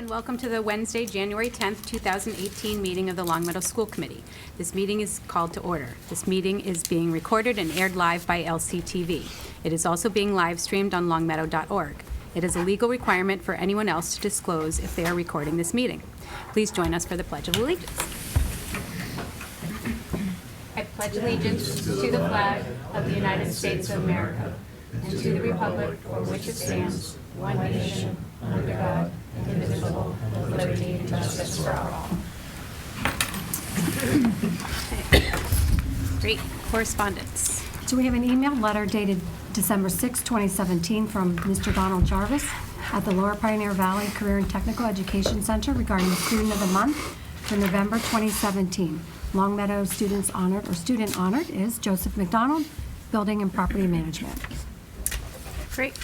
and welcome to the Wednesday, January 10th, 2018 meeting of the Long Meadow School Committee. This meeting is called to order. This meeting is being recorded and aired live by LCTV. It is also being live streamed on longmeadow.org. It is a legal requirement for anyone else to disclose if they are recording this meeting. Please join us for the Pledge of Allegiance. I pledge allegiance to the flag of the United States of America and to the republic for which it stands, one nation, under God, indivisible, with liberty and justice for all. Great. Correspondence. So we have an email letter dated December 6, 2017 from Mr. Donald Jarvis at the Lower Pioneer Valley Career and Technical Education Center regarding the Student of the Month for November 2017. Long Meadow student honored is Joseph McDonald, Building and Property Management. Great.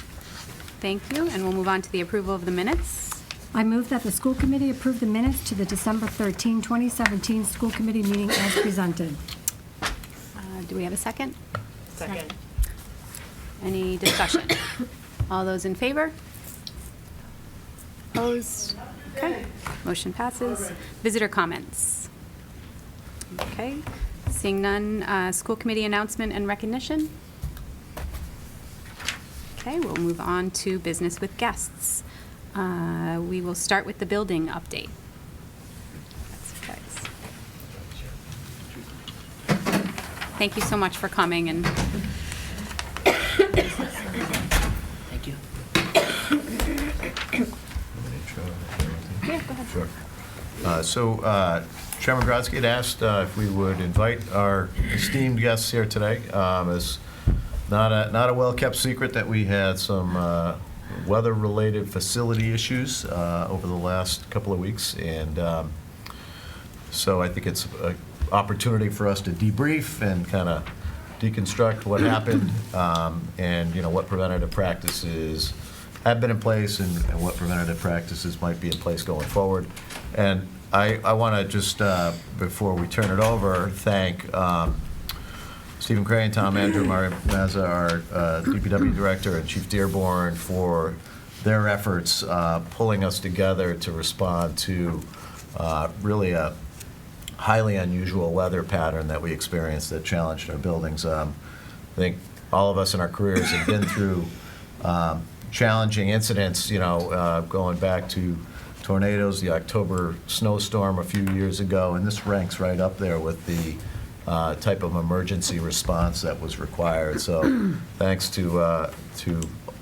Thank you. And we'll move on to the approval of the minutes. I move that the school committee approve the minutes to the December 13, 2017 school committee meeting as presented. Do we have a second? Second. Any discussion? All those in favor? Opposed? Okay. Motion passes. Visitor comments. Okay. Seeing none, school committee announcement and recognition. Okay, we'll move on to business with guests. We will start with the building update. That's you guys. Thank you so much for coming and. Thank you. Yeah, go ahead. Sure. Chairman Grodsky had asked if we would invite our esteemed guests here today. It's not a well-kept secret that we had some weather-related facility issues over the last couple of weeks, and so I think it's an opportunity for us to debrief and kind of deconstruct what happened, and what preventative practices have been in place and what preventative practices might be in place going forward. And I want to just, before we turn it over, thank Stephen Crane, Town Manager, Mario Mazza, our DPW Director, and Chief Dearborn for their efforts pulling us together to respond to really a highly unusual weather pattern that we experienced that challenged our buildings. I think all of us in our careers have been through challenging incidents, going back to tornadoes, the October snowstorm a few years ago, and this ranks right up there with the type of emergency response that was required. So thanks to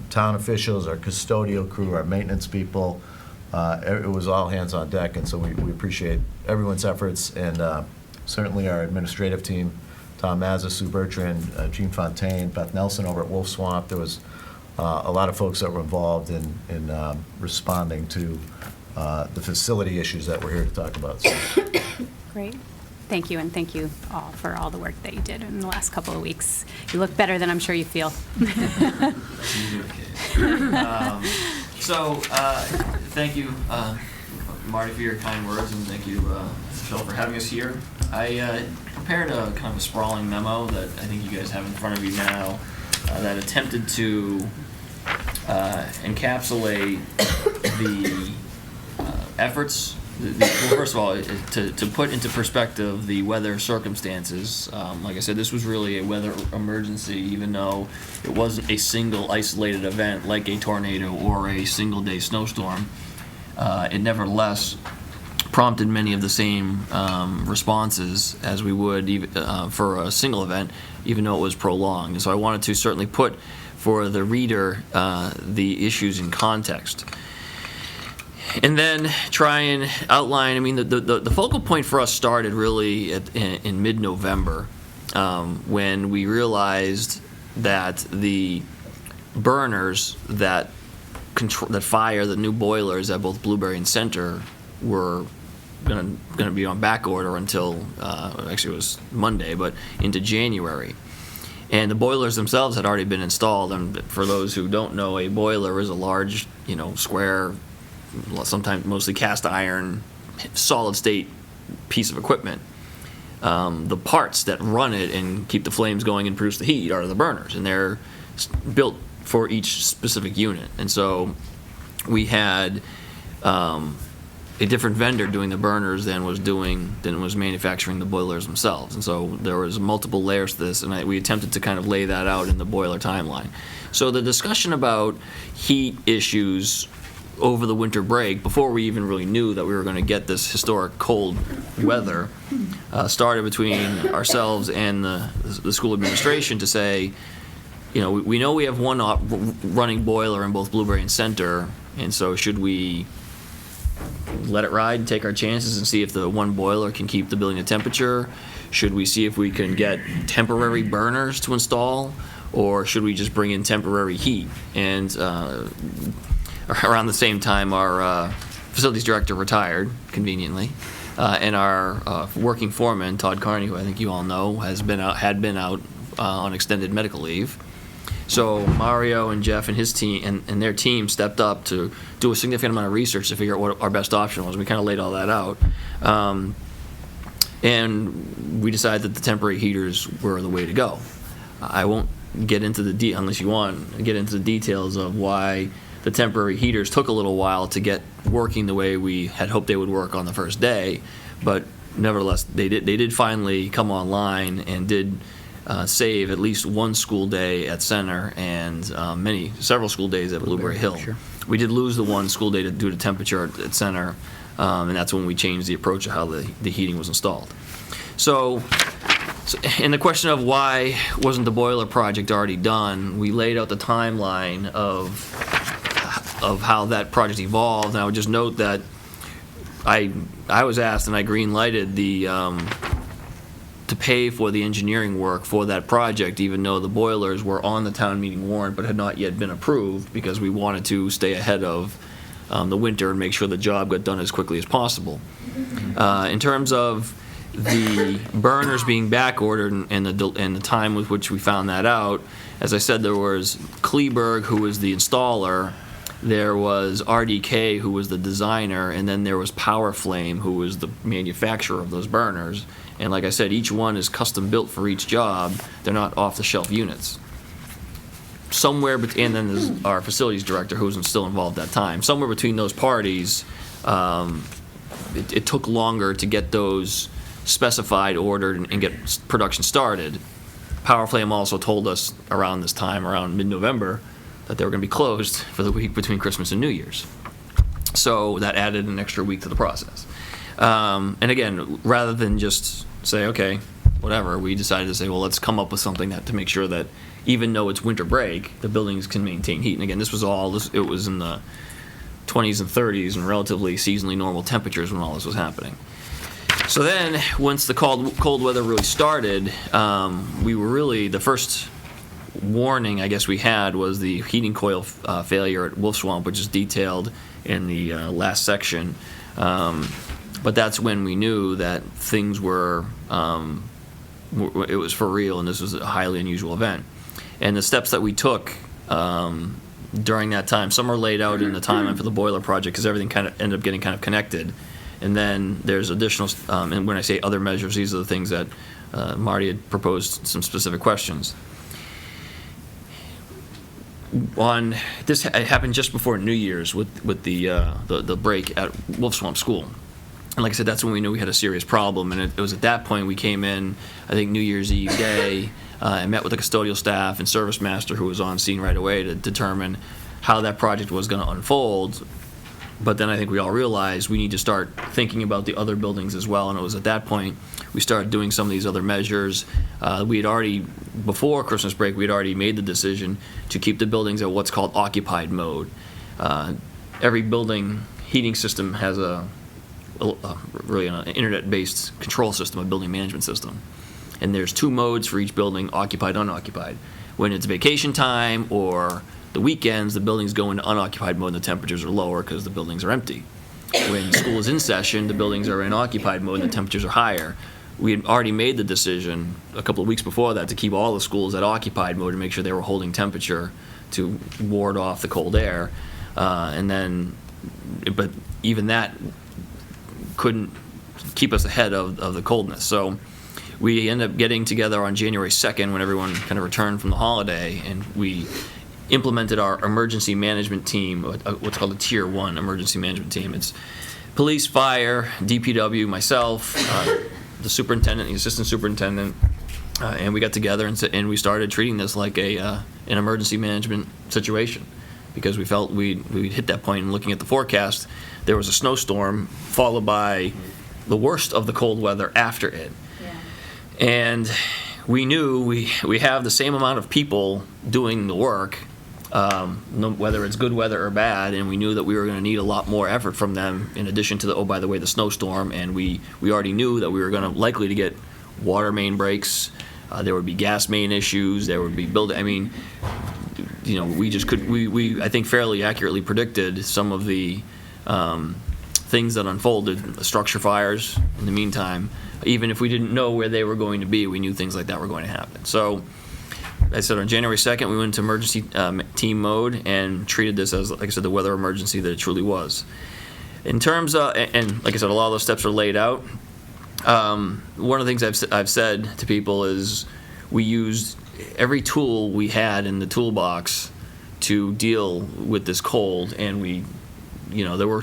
town officials, our custodial crew, our maintenance people. It was all hands on deck, and so we appreciate everyone's efforts, and certainly our administrative team, Tom Mazza, Sue Bertrand, Jean Fontaine, Beth Nelson over at Wolf Swamp. There was a lot of folks that were involved in responding to the facility issues that we're here to talk about. So. Great. Thank you, and thank you all for all the work that you did in the last couple of weeks. You look better than I'm sure you feel. Thank you, Marty, for your kind words, and thank you, Phil, for having us here. I prepared a kind of a sprawling memo that I think you guys have in front of you now that attempted to encapsulate the efforts. Well, first of all, to put into perspective the weather circumstances, like I said, this was really a weather emergency, even though it wasn't a single isolated event like a tornado or a single-day snowstorm. It nevertheless prompted many of the same responses as we would even, for a single event, even though it was prolonged. And so I wanted to certainly put for the reader the issues in context. And then try and outline, the focal point for us started really in mid-November when we realized that the burners that fire the new boilers at both Blueberry and Center were going to be on back order until, actually it was Monday, but into January. And the boilers themselves had already been installed, and for those who don't know, a boiler is a large, square, sometimes mostly cast iron, solid state piece of equipment. The parts that run it and keep the flames going and produce the heat are the burners, and they're built for each specific unit. And so we had a different vendor doing the burners than was manufacturing the boilers themselves. And so there was multiple layers to this, and we attempted to kind of lay that out in the boiler timeline. So the discussion about heat issues over the winter break, before we even really knew that we were going to get this historic cold weather, started between ourselves and the school administration to say, we know we have one running boiler in both Blueberry and Center, and so should we let it ride and take our chances and see if the one boiler can keep the building at temperature? Should we see if we can get temporary burners to install, or should we just bring in temporary heat? And around the same time, our facilities director retired, conveniently, and our working foreman, Todd Carney, who I think you all know, had been out on extended medical leave. So Mario and Jeff and his team and their team stepped up to do a significant amount of research to figure out what our best option was. We kind of laid all that out, and we decided that the temporary heaters were the way to go. I won't get into unless you want, get into the details of why the temporary heaters took a little while to get working the way we had hoped they would work on the first day, but nevertheless, they did finally come online and did save at least one school day at Center and several school days at Blueberry Hill. Sure. We did lose the one school day due to temperature at Center, and that's when we changed the approach of how the heating was installed. So in the question of why wasn't the boiler project already done, we laid out the timeline of how that project evolved, and I would just note that I was asked and I green-lighted to pay for the engineering work for that project, even though the boilers were on the town meeting warrant but had not yet been approved, because we wanted to stay ahead of the winter and make sure the job got done as quickly as possible. In terms of the burners being back ordered and the time with which we found that out, as I said, there was Kleberg, who was the installer, there was RDK, who was the designer, and then there was Powerflame, who was the manufacturer of those burners. And like I said, each one is custom built for each job. They're not off-the-shelf units. And then there's our facilities director, who was still involved at that time. Somewhere between those parties, it took longer to get those specified, ordered, and get production started. Powerflame also told us around this time, around mid-November, that they were going to be closed for the week between Christmas and New Year's. So that added an extra week to the process. And again, rather than just say, okay, whatever, we decided to say, well, let's come up with something to make sure that even though it's winter break, the buildings can maintain heat. And again, it was in the 20s and 30s and relatively seasonally normal temperatures when all this was happening. So then, once the cold weather really started, we were really, the first warning I guess we had was the heating coil failure at Wolf Swamp, which is detailed in the last section. But that's when we knew that things were, it was for real, and this was a highly unusual event. And the steps that we took during that time, some are laid out in the timeline for the boiler project, because everything kind of ended up getting kind of connected. And then there's additional, and when I say other measures, these are the things that Marty had proposed some specific questions. It happened just before New Year's with the break at Wolf Swamp School. And like I said, that's when we knew we had a serious problem. And it was at that point we came in, I think New Year's Eve day, and met with the custodial staff and service master, who was on scene right away, to determine how that project was going to unfold. But then I think we all realized we need to start thinking about the other buildings as well. And it was at that point we started doing some of these other measures. We had already, before Christmas break, we had already made the decision to keep the buildings at what's called occupied mode. Every building heating system has really an internet-based control system, a building management system. And there's two modes for each building, occupied, unoccupied. When it's vacation time or the weekends, the buildings go into unoccupied mode and the temperatures are lower because the buildings are empty. When school is in session, the buildings are in occupied mode and the temperatures are higher. We had already made the decision a couple of weeks before that to keep all the schools at occupied mode to make sure they were holding temperature to ward off the cold air. But even that couldn't keep us ahead of the coldness. So we ended up getting together on January 2nd when everyone kind of returned from the holiday, and we implemented our emergency management team, what's called a Tier 1 emergency management team. It's police, fire, DPW, myself, the superintendent, the assistant superintendent, and we got together and we started treating this like an emergency management situation, because we felt we'd hit that point. And looking at the forecast, there was a snowstorm followed by the worst of the cold weather after it. Yeah. And we knew we have the same amount of people doing the work, whether it's good weather or bad, and we knew that we were going to need a lot more effort from them in addition to by the way, the snowstorm. And we already knew that we were going to likely to get water main breaks. There would be gas main issues. There would be we I think fairly accurately predicted some of the things that unfolded, structure fires in the meantime. Even if we didn't know where they were going to be, we knew things like that were going to happen. So I said on January 2nd, we went into emergency team mode and treated this as, like I said, the weather emergency that it truly was. In terms of, and like I said, a lot of those steps are laid out. One of the things I've said to people is we used every tool we had in the toolbox to deal with this cold, and there were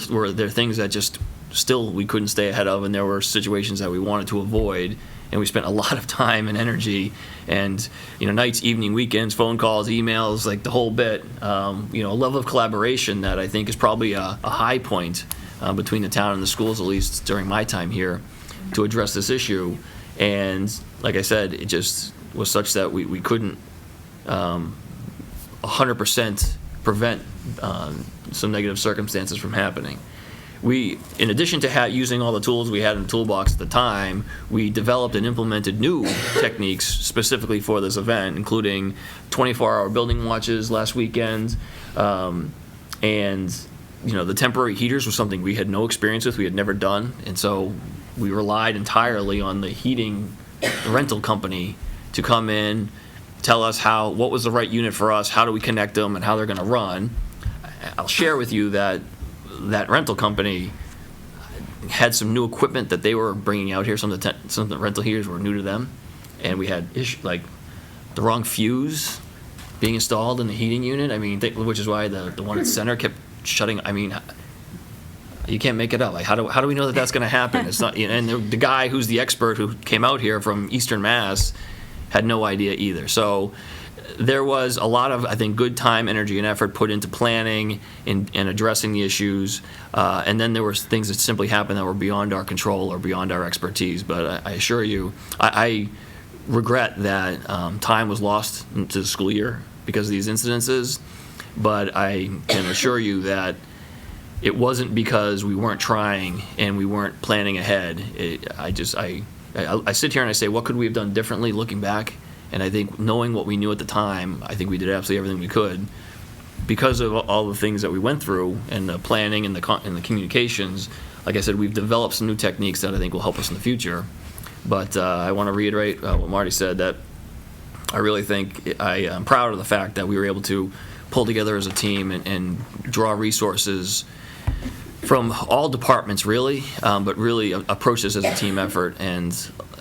things that just still we couldn't stay ahead of, and there were situations that we wanted to avoid, and we spent a lot of time and energy, and nights, evening, weekends, phone calls, emails, like the whole bit. A level of collaboration that I think is probably a high point between the town and the schools, at least during my time here, to address this issue. And like I said, it just was such that we couldn't 100% prevent some negative circumstances from happening. We, in addition to using all the tools we had in the toolbox at the time, we developed and implemented new techniques specifically for this event, including 24-hour building watches last weekend, and the temporary heaters was something we had no experience with, we had never done, and so we relied entirely on the heating rental company to come in, tell us what was the right unit for us, how do we connect them, and how they're going to run. I'll share with you that rental company had some new equipment that they were bringing out here. Some of the rental heaters were new to them, and we had like the wrong fuse being installed in the heating unit. I mean, which is why the one at center kept shutting. I mean, you can't make it up. Like, how do we know that that's going to happen? It's not. And the guy who's the expert who came out here from Eastern Mass had no idea either. So there was a lot of, I think, good time, energy, and effort put into planning and addressing the issues. And then there were things that simply happened that were beyond our control or beyond our expertise. But I assure you, I regret that time was lost into the school year because of these incidences. But I can assure you that it wasn't because we weren't trying and we weren't planning ahead. I sit here and I say, what could we have done differently looking back? And I think knowing what we knew at the time, I think we did absolutely everything we could. Because of all the things that we went through and the planning and the communications, like I said, we've developed some new techniques that I think will help us in the future. But I want to reiterate what Marty said, that I really think I am proud of the fact that we were able to pull together as a team and draw resources from all departments, really, but really approach this as a team effort. And,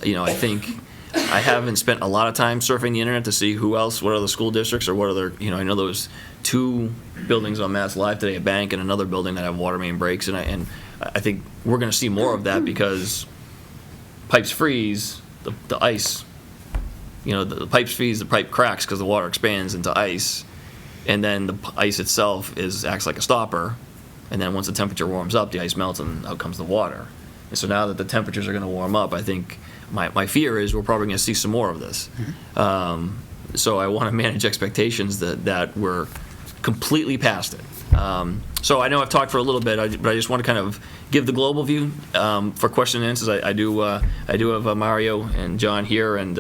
I think I haven't spent a lot of time surfing the internet to see who else, what other school districts, or what other, I know there was 2 buildings on Mass Live today, a bank and another building that have water main breaks, and I think we're going to see more of that because pipes freeze, the ice, the pipes freeze, the pipe cracks because the water expands into ice, and then the ice itself acts like a stopper, and then once the temperature warms up, the ice melts and out comes the water. And so now that the temperatures are going to warm up, I think my fear is we're probably going to see some more of this. Mm-hmm. So I want to manage expectations that we're completely past it. So I know I've talked for a little bit, but I just want to kind of give the global view for question and answers. I do have Mario and John here, and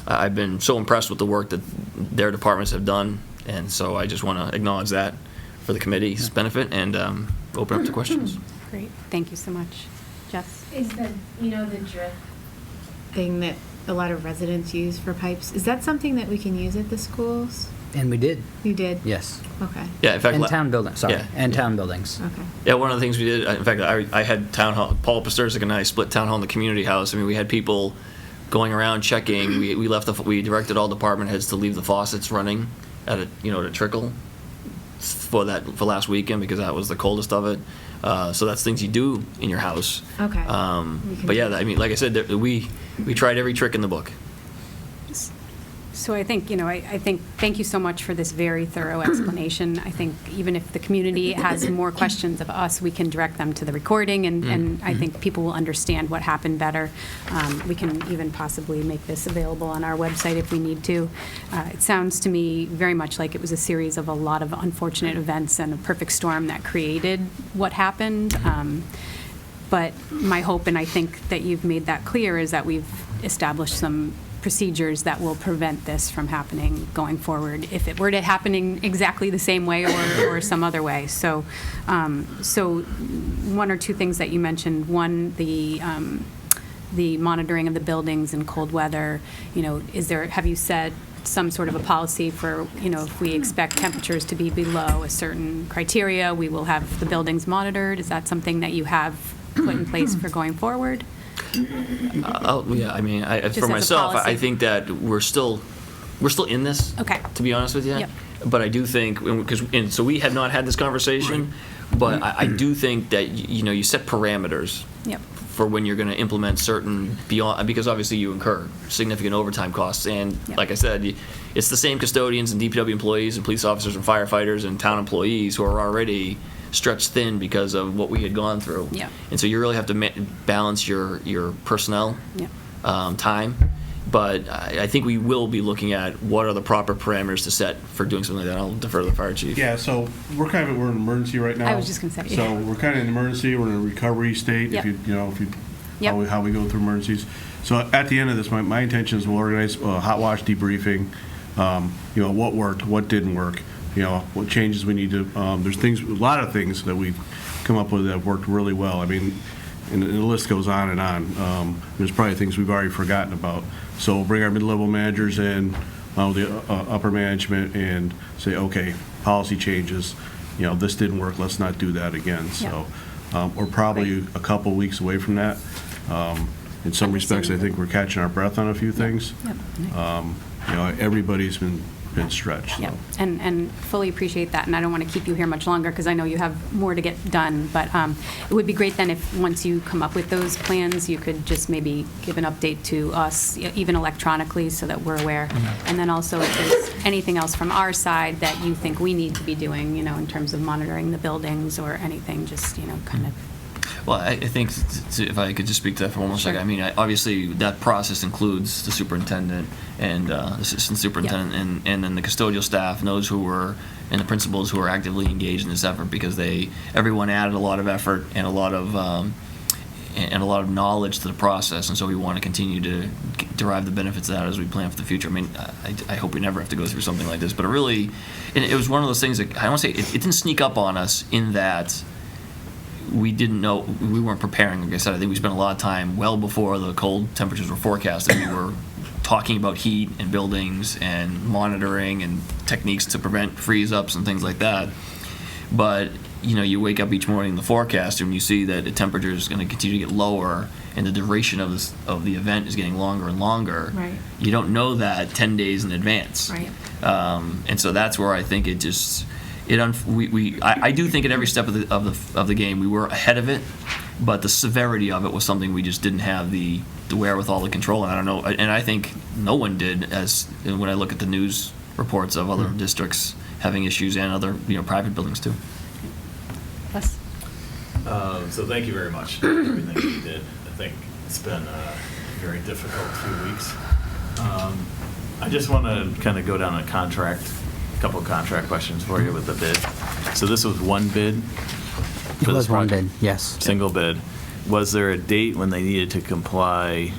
I've been so impressed with the work that their departments have done, and so I just want to acknowledge that for the committee's benefit and open up to questions. Great. Thank you so much. Jess? Is the drip thing that a lot of residents use for pipes, is that something that we can use at the schools? And we did. You did? Yes. Okay. Yeah, in fact, And town buildings, sorry. Yeah. And town buildings. Okay. Yeah, one of the things we did, in fact, I had town hall, Paul Pasterzik and I split town hall in the community house. I mean, we had people going around checking. We directed all department heads to leave the faucets running at a trickle for last weekend because that was the coldest of it. So that's things you do in your house. Okay. We can But yeah, do I mean, like I said, we tried every trick in the book. So I think, I think, thank you so much for this very thorough explanation. I think even if the community has more questions of us, we can direct them to the recording, and I think people will understand what happened better. We can even possibly make this available on our website if we need to. It sounds to me very much like it was a series of a lot of unfortunate events and a perfect storm that created what happened. But my hope, and I think that you've made that clear, is that we've established some procedures that will prevent this from happening going forward if it were to happening exactly the same way or some other way. So, so one or two things that you mentioned. One, the monitoring of the buildings in cold weather. Have you set some sort of a policy for, if we expect temperatures to be below a certain criteria, we will have the buildings monitored? Is that something that you have put in place for going forward? Yeah, I mean, Just for as a myself, policy. I think that we're still in this. Okay. To be honest with you. Yep. But I do think, so we have not had this conversation, but I do think that you set parameters. Yep. For when you're going to implement certain because obviously you incur significant overtime costs, and Yep. like I said, it's the same custodians and DPW employees and police officers and firefighters and town employees who are already stretched thin because of what we had gone through. Yeah. And so you really have to balance your personnel Yep. time. But I think we will be looking at what are the proper parameters to set for doing something like that. I'll defer to the fire chief. Yeah, so we're in an emergency right now. I was just gonna say, So we're kind of in emergency. We're in a recovery state. Yep. Yep. How we go through emergencies. So at the end of this, my intention is we'll organize a hot wash debriefing. What worked, what didn't work. What changes we need to. There's a lot of things that we've come up with that have worked really well. I mean, and the list goes on and on. There's probably things we've already forgotten about. So we'll bring our mid-level managers in, the upper management, and say, okay, policy changes. This didn't work. Let's not do that again. So we're probably a couple weeks away from that. In some respects, I think we're catching our breath on a few things. Yep. Everybody's been stretched. Yeah, So. and fully appreciate that, and I don't want to keep you here much longer because I know you have more to get done, but it would be great then if, once you come up with those plans, you could just maybe give an update to us, even electronically, so that we're aware. And then also if there's anything else from our side that you think we need to be doing, in terms of monitoring the buildings or anything, just, kind of. Well, I think, if I could just speak to that for one more second. I mean, obviously, that process includes the superintendent and assistant superintendent, and then the custodial staff, and those and the principals who are actively engaged in this effort, because everyone added a lot of effort and a lot of knowledge to the process, and so we want to continue to derive the benefits of that as we plan for the future. I mean, I hope we never have to go through something like this, but it was one of those things that, I don't say, it didn't sneak up on us in that we didn't know, we weren't preparing. Like I said, I think we spent a lot of time well before the cold temperatures were forecasted. We were talking about heat and buildings and monitoring and techniques to prevent freeze-ups and things like that. But, you wake up each morning in the forecast and you see that the temperature is going to continue to get lower and the duration of the event is getting longer and longer. Right. You don't know that 10 days in advance. Right. And so that's where I think it just... I do think at every step of the game we were ahead of it, but the severity of it was something we just didn't have the wherewithal to control. And I don't know, and I think no one did. As when I look at the news reports of other districts having issues and other private buildings too. Les? So thank you very much for everything you did. I think it's been a very difficult few weeks. I just want to kind of go down a couple of contract questions for you with the bid. So this was one bid? It was one bid, yes. Single bid. Was there a date when they needed to comply,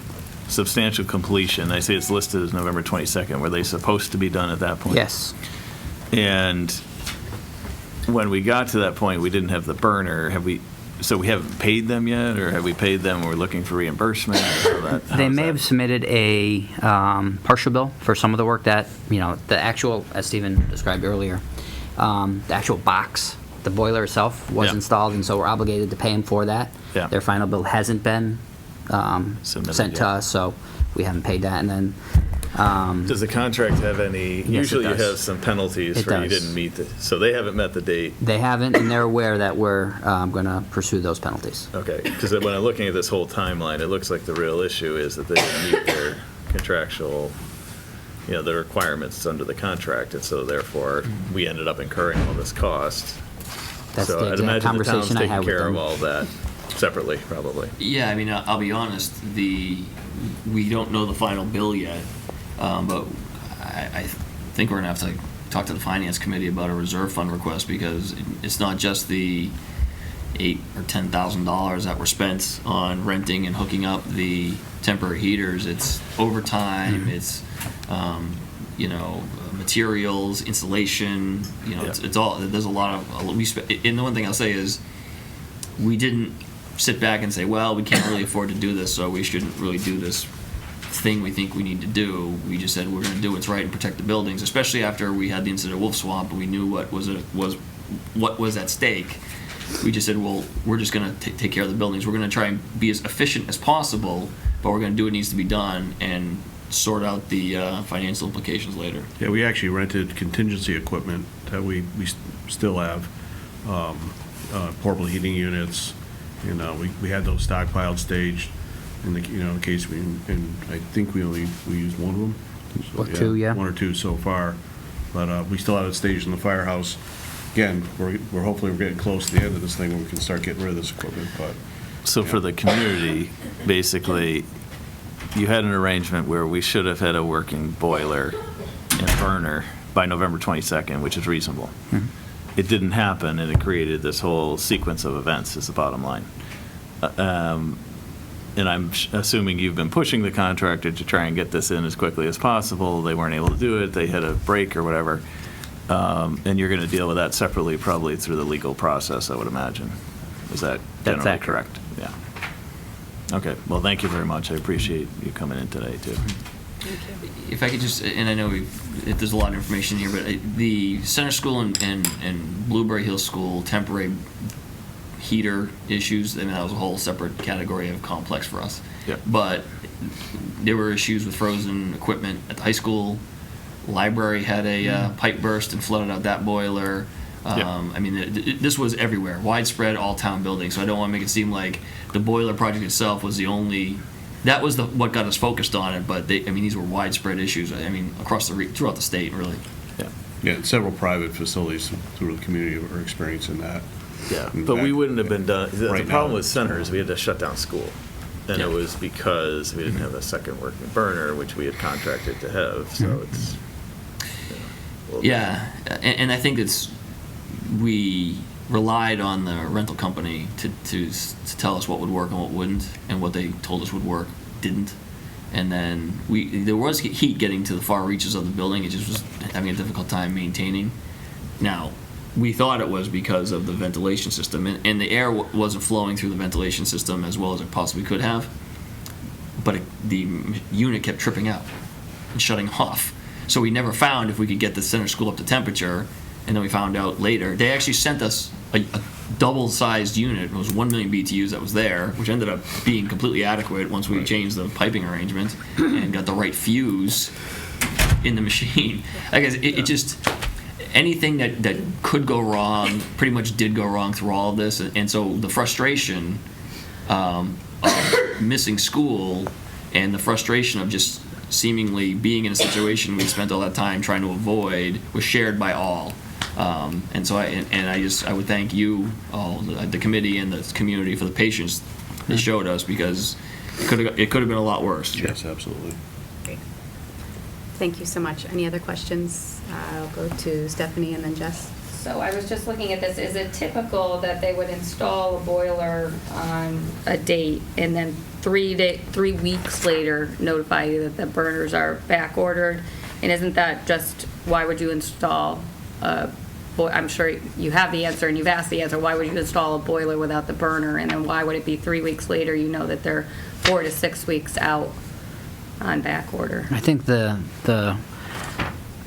substantial completion? I say it's listed as November 22nd. Were they supposed to be done at that point? Yes. And when we got to that point, we didn't have the burner. So we haven't paid them yet, or have we paid them and we're looking for reimbursement? They may have submitted a partial bill for some of the work that, the actual, as Stephen described earlier, the actual box, the boiler itself was Yeah. installed, and so we're obligated to pay them for that. Yeah. Their final bill hasn't been Submitted sent to yet. us, so we haven't paid that. And then Does the contract have any, Yes, it usually you does. have some penalties It for you does. didn't meet the, so they haven't met the date. They haven't, and they're aware that we're going to pursue those penalties. Okay, because when I'm looking at this whole timeline, it looks like the real issue is that they didn't meet their contractual, the requirements under the contract, and so therefore, we ended up incurring all this cost. That's So the I'd exact imagine the conversation town's I taking had with care of them. all that separately, probably. Yeah, I mean, I'll be honest, we don't know the final bill yet, but I think we're gonna have to talk to the finance committee about a reserve fund request, because it's not just the $8,000 or $10,000 that were spent on renting and hooking up the temporary heaters. It's overtime, it's, materials, installation, it's all, there's a lot of, and the one thing I'll say is, we didn't sit back and say, well, we can't really afford to do this, so we shouldn't really do this thing we think we need to do. We just said we're going to do what's right and protect the buildings, especially after we had the incident at Wolf Swamp and we knew what was at stake. We just said, well, we're just going to take care of the buildings. We're going to try and be as efficient as possible, but we're going to do what needs to be done and sort out the financial implications later. Yeah, we actually rented contingency equipment that we still have, portable heating units, we had those stockpiled, staged, in case and I think we used one of them. Or two, yeah. One or two so far, but we still have it staged in the firehouse. Again, we're hopefully we're getting close to the end of this thing when we can start getting rid of this equipment, but. So for the community, basically, you had an arrangement where we should have had a working boiler and burner by November 22nd, which is reasonable. Mhm. It didn't happen, and it created this whole sequence of events, is the bottom line. And I'm assuming you've been pushing the contractor to try and get this in as quickly as possible. They weren't able to do it. They had a break or whatever. And you're going to deal with that separately, probably through the legal process, I would imagine. Is that That's generally accurate. correct? Yeah. Okay, well, thank you very much. I appreciate you coming in today, too. If I could just, and I know there's a lot of information here, but the Center School and Blueberry Hill School temporary heater issues, I mean, that was a whole separate category of complex for us. Yep. But there were issues with frozen equipment at the high school. Library had a pipe burst and flooded out that boiler. Yep. I mean, this was everywhere, widespread, all town buildings. So I don't want to make it seem like the boiler project itself was the only. That was what got us focused on it. But these were widespread issues. I mean, across throughout the state, really. Yeah. Yeah, several private facilities through the community are experiencing that. Yeah, In but we fact, wouldn't have been done, the right problem now. with Center is we had to shut down school. And it was because we didn't have a second working burner, which we had contracted to have, so it's. Yeah, and I think we relied on the rental company to tell us what would work and what wouldn't, and what they told us would work didn't. And then there was heat getting to the far reaches of the building. It just was having a difficult time maintaining. Now, we thought it was because of the ventilation system, and the air wasn't flowing through the ventilation system as well as it possibly could have, but the unit kept tripping out and shutting off. So we never found if we could get the center school up to temperature, and then we found out later. They actually sent us a double-sized unit. It was 1 million BTUs that was there, which ended up being completely adequate once we changed the piping arrangement and got the right fuse in the machine. I guess it just, anything that could go wrong pretty much did go wrong through all of this. And so the frustration of missing school and the frustration of just seemingly being in a situation we spent all that time trying to avoid was shared by all. And so I would thank you all, the committee and the community, for the patience they showed us, because it could have been a lot worse. Yes, absolutely. Great. Thank you so much. Any other questions? I'll go to Stephanie and then Jess. So I was just looking at this. Is it typical that they would install a boiler on a date and then 3 weeks later notify you that the burners are back ordered? And isn't that just, why would you install a I'm sure you have the answer and you've asked the answer. Why would you install a boiler without the burner? And then why would it be 3 weeks later? You know that they're 4 to 6 weeks out on back order. I think the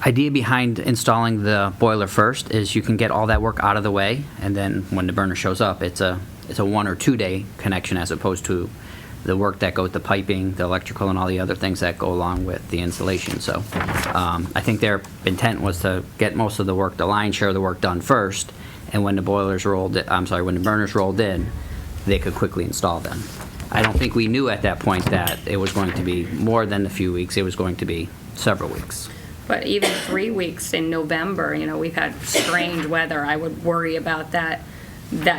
idea behind installing the boiler first is you can get all that work out of the way, and then when the burner shows up, it's a 1 or 2 day connection as opposed to the work that goes, the piping, the electrical, and all the other things that go along with the installation. So I think their intent was to get most of the work, the lion's share of the work done first, and when the burners rolled in, they could quickly install them. I don't think we knew at that point that it was going to be more than a few weeks. It was going to be several weeks. But even 3 weeks in November, we've had strange weather. I would worry about that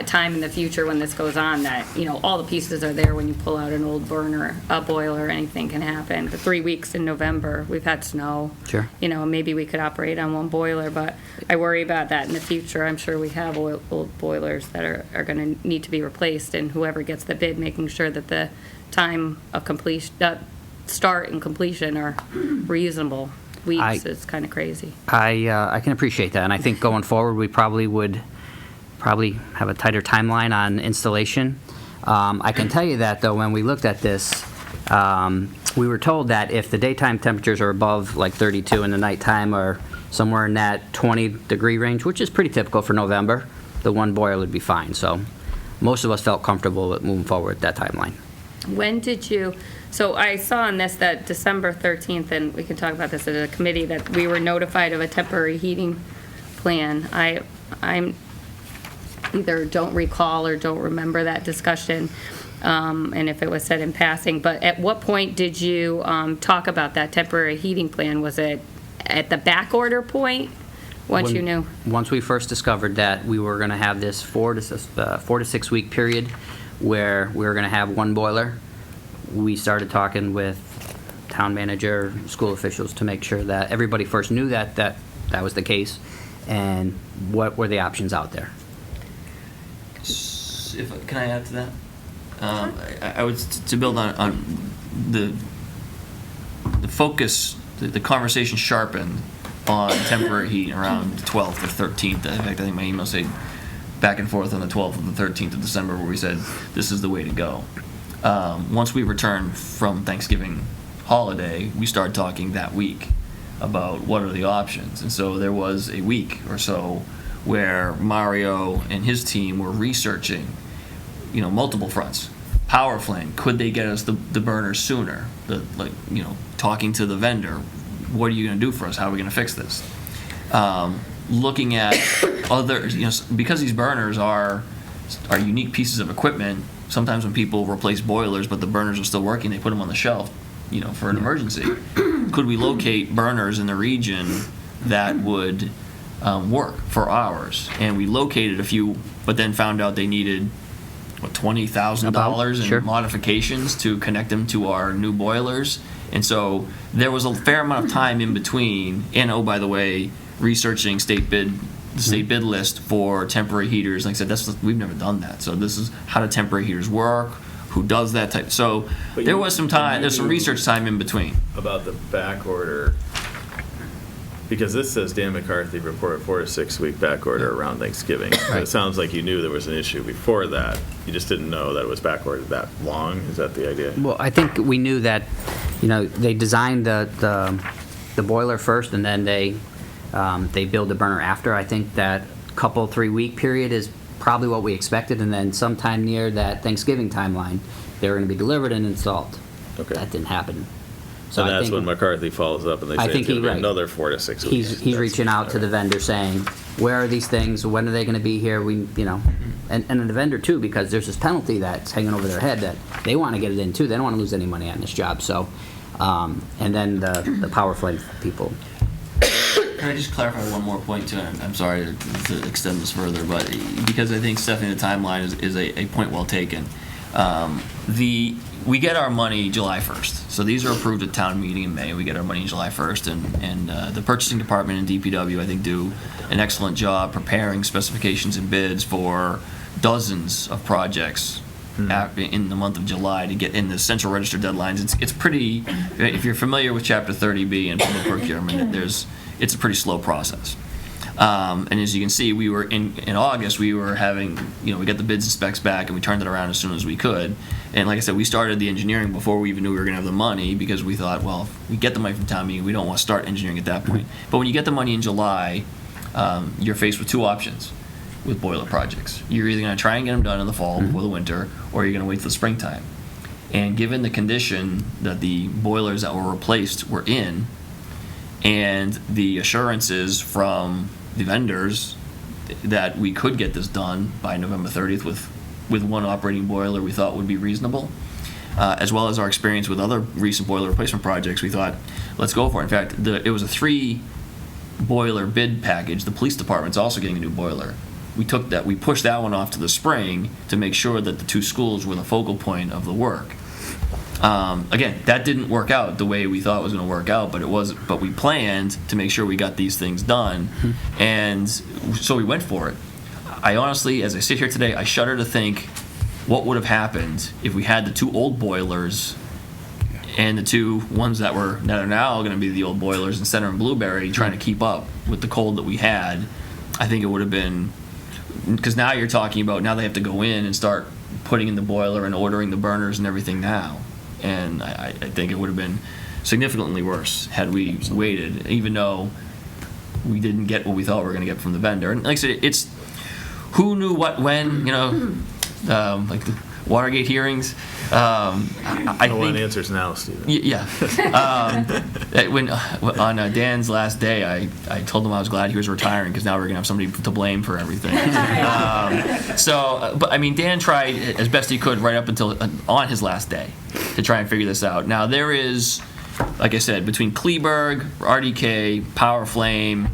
time in the future when this goes on, that, all the pieces are there when you pull out an old burner, a boiler, anything can happen. But 3 weeks in November, we've had snow. Sure. Maybe we could operate on one boiler, but I worry about that in the future. I'm sure we have old boilers that are going to need to be replaced, and whoever gets the bid, making sure that the time of completion, start and completion are reasonable. Weeks is kind of crazy. I can appreciate that, and I think going forward, we probably would have a tighter timeline on installation. I can tell you that, though, when we looked at this, we were told that if the daytime temperatures are above like 32 and the nighttime are somewhere in that 20-degree range, which is pretty typical for November, the one boiler would be fine. So most of us felt comfortable with moving forward with that timeline. When did you, so I saw on this that December 13th, and we can talk about this at a committee, that we were notified of a temporary heating plan. I'm either don't recall or don't remember that discussion, and if it was said in passing, but at what point did you talk about that temporary heating plan? Was it at the back order point, once you knew? Once we first discovered that we were going to have this 4 to 6 week period where we were going to have one boiler, we started talking with town manager, school officials to make sure that everybody first knew that was the case, and what were the options out there. Can I add to that? I would, to build on the focus, the conversation sharpened on temporary heat around the 12th or 13th. In fact, I think my email said back and forth on the 12th and the 13th of December, where we said this is the way to go. Once we returned from Thanksgiving holiday, we started talking that week about what are the options. And so there was a week or so where Mario and his team were researching, multiple fronts. Power flame, could they get us the burners sooner? Talking to the vendor, what are you going to do for us? How are we going to fix this? Looking at other, because these burners are unique pieces of equipment. Sometimes when people replace boilers, but the burners are still working, they put them on the shelf, for an emergency. Could we locate burners in the region that would work for ours? And we located a few, but then found out they needed $20,000 in Sure. modifications to connect them to our new boilers. And so there was a fair amount of time in between. And oh, by the way, researching the state bid list for temporary heaters. Like I said, we've never done that. So this is how do temporary heaters work? Who does that type? So But there you- was some time. There's some research time in between. About the back order, because this says Dan McCarthy reported 4 to 6 week back order around Thanksgiving. So Right. it sounds like you knew there was an issue before that. You just didn't know that it was back ordered that long. Is that the idea? Well, I think we knew that, they designed the boiler first, and then they build the burner after. I think that couple 3 week period is probably what we expected, and then sometime near that Thanksgiving timeline, they were going to be delivered and installed. Okay. That didn't happen. So I that's think when McCarthy follows up and they I say think it's going to be right. another 4 to 6 weeks. He's reaching out to the vendor saying, where are these things? When are they going to be here? And the vendor too, because there's this penalty that's hanging over their head that they want to get it in too. They don't want to lose any money on this job. So, and then the power flame people. Can I just clarify one more point too? And I'm sorry to extend this further, but because I think, Stephanie, the timeline is a point well taken. We get our money July 1st. So these are approved at town meeting in May. We get our money July 1st. And the purchasing department and DPW, I think, do an excellent job preparing specifications and bids for dozens of projects in the month of July to get in the central register deadlines. It's pretty, if you're familiar with Chapter 30B and public procurement, it's a pretty slow process. And as you can see, we were in August, we were having, we got the bids and specs back and we turned it around as soon as we could. And like I said, we started the engineering before we even knew we were going to have the money, because we thought, well, if we get the money from town meeting, we don't want to start engineering at that point. But when you get the money in July, you're faced with two options with boiler projects. You're either going to try and get them done in the fall before the winter, or you're going to wait till the springtime. And given the condition that the boilers that were replaced were in, and the assurances from the vendors that we could get this done by November 30th with one operating boiler we thought would be reasonable, as well as our experience with other recent boiler replacement projects, we thought, let's go for it. In fact, it was a 3-boiler bid package. The police department's also getting a new boiler. We pushed that one off to the spring to make sure that the 2 schools were the focal point of the work. Again, that didn't work out the way we thought it was going to work out, but we planned to make sure we got these things done, and so we went for it. I honestly, as I sit here today, I shudder to think what would have happened if we had the 2 old boilers and the 2 ones that are now going to be the old boilers in Center and Blueberry trying to keep up with the cold that we had. I think it would have been, because now you're talking about, now they have to go in and start putting in the boiler and ordering the burners and everything now. And I think it would have been significantly worse had we waited, even though we didn't get what we thought we were going to get from the vendor. And like I said, it's who knew what when, like the Watergate hearings. I want think answers now, Stephen. Yeah. When on Dan's last day, I told him I was glad he was retiring because now we're gonna have somebody to blame for everything. But I mean, Dan tried as best he could right up until on his last day to try and figure this out. Now there is, like I said, between Kleberg, RDK, Power Flame,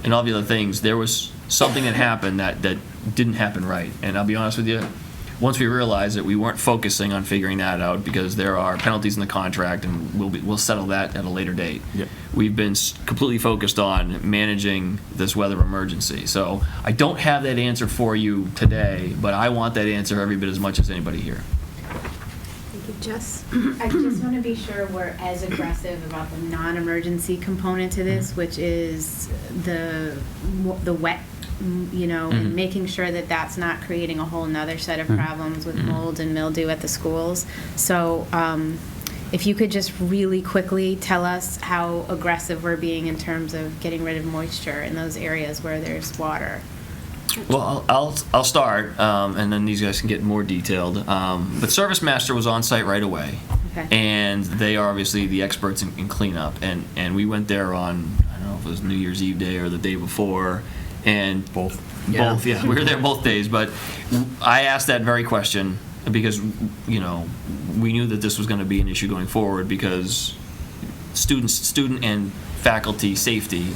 and all the other things, there was something that happened that didn't happen right. And I'll be honest with you, once we realized that we weren't focusing on figuring that out because there are penalties in the contract, and we'll settle that at a later date. Yep. We've been completely focused on managing this weather emergency. So I don't have that answer for you today, but I want that answer every bit as much as anybody here. Thank you, Jess. I just want to be sure we're as aggressive about the non-emergency component to this, which is the wet, and making sure that that's not creating a whole nother set of problems with mold and mildew at the schools. So if you could just really quickly tell us how aggressive we're being in terms of getting rid of moisture in those areas where there's water. Well, I'll start, and then these guys can get more detailed. But Service Master was on site right away, Okay. and they are obviously the experts in cleanup. And we went there on, I don't know if it was New Year's Eve day or the day before, and both, yeah, we were there both days. But I asked that very question because we knew that this was going to be an issue going forward because student and faculty safety,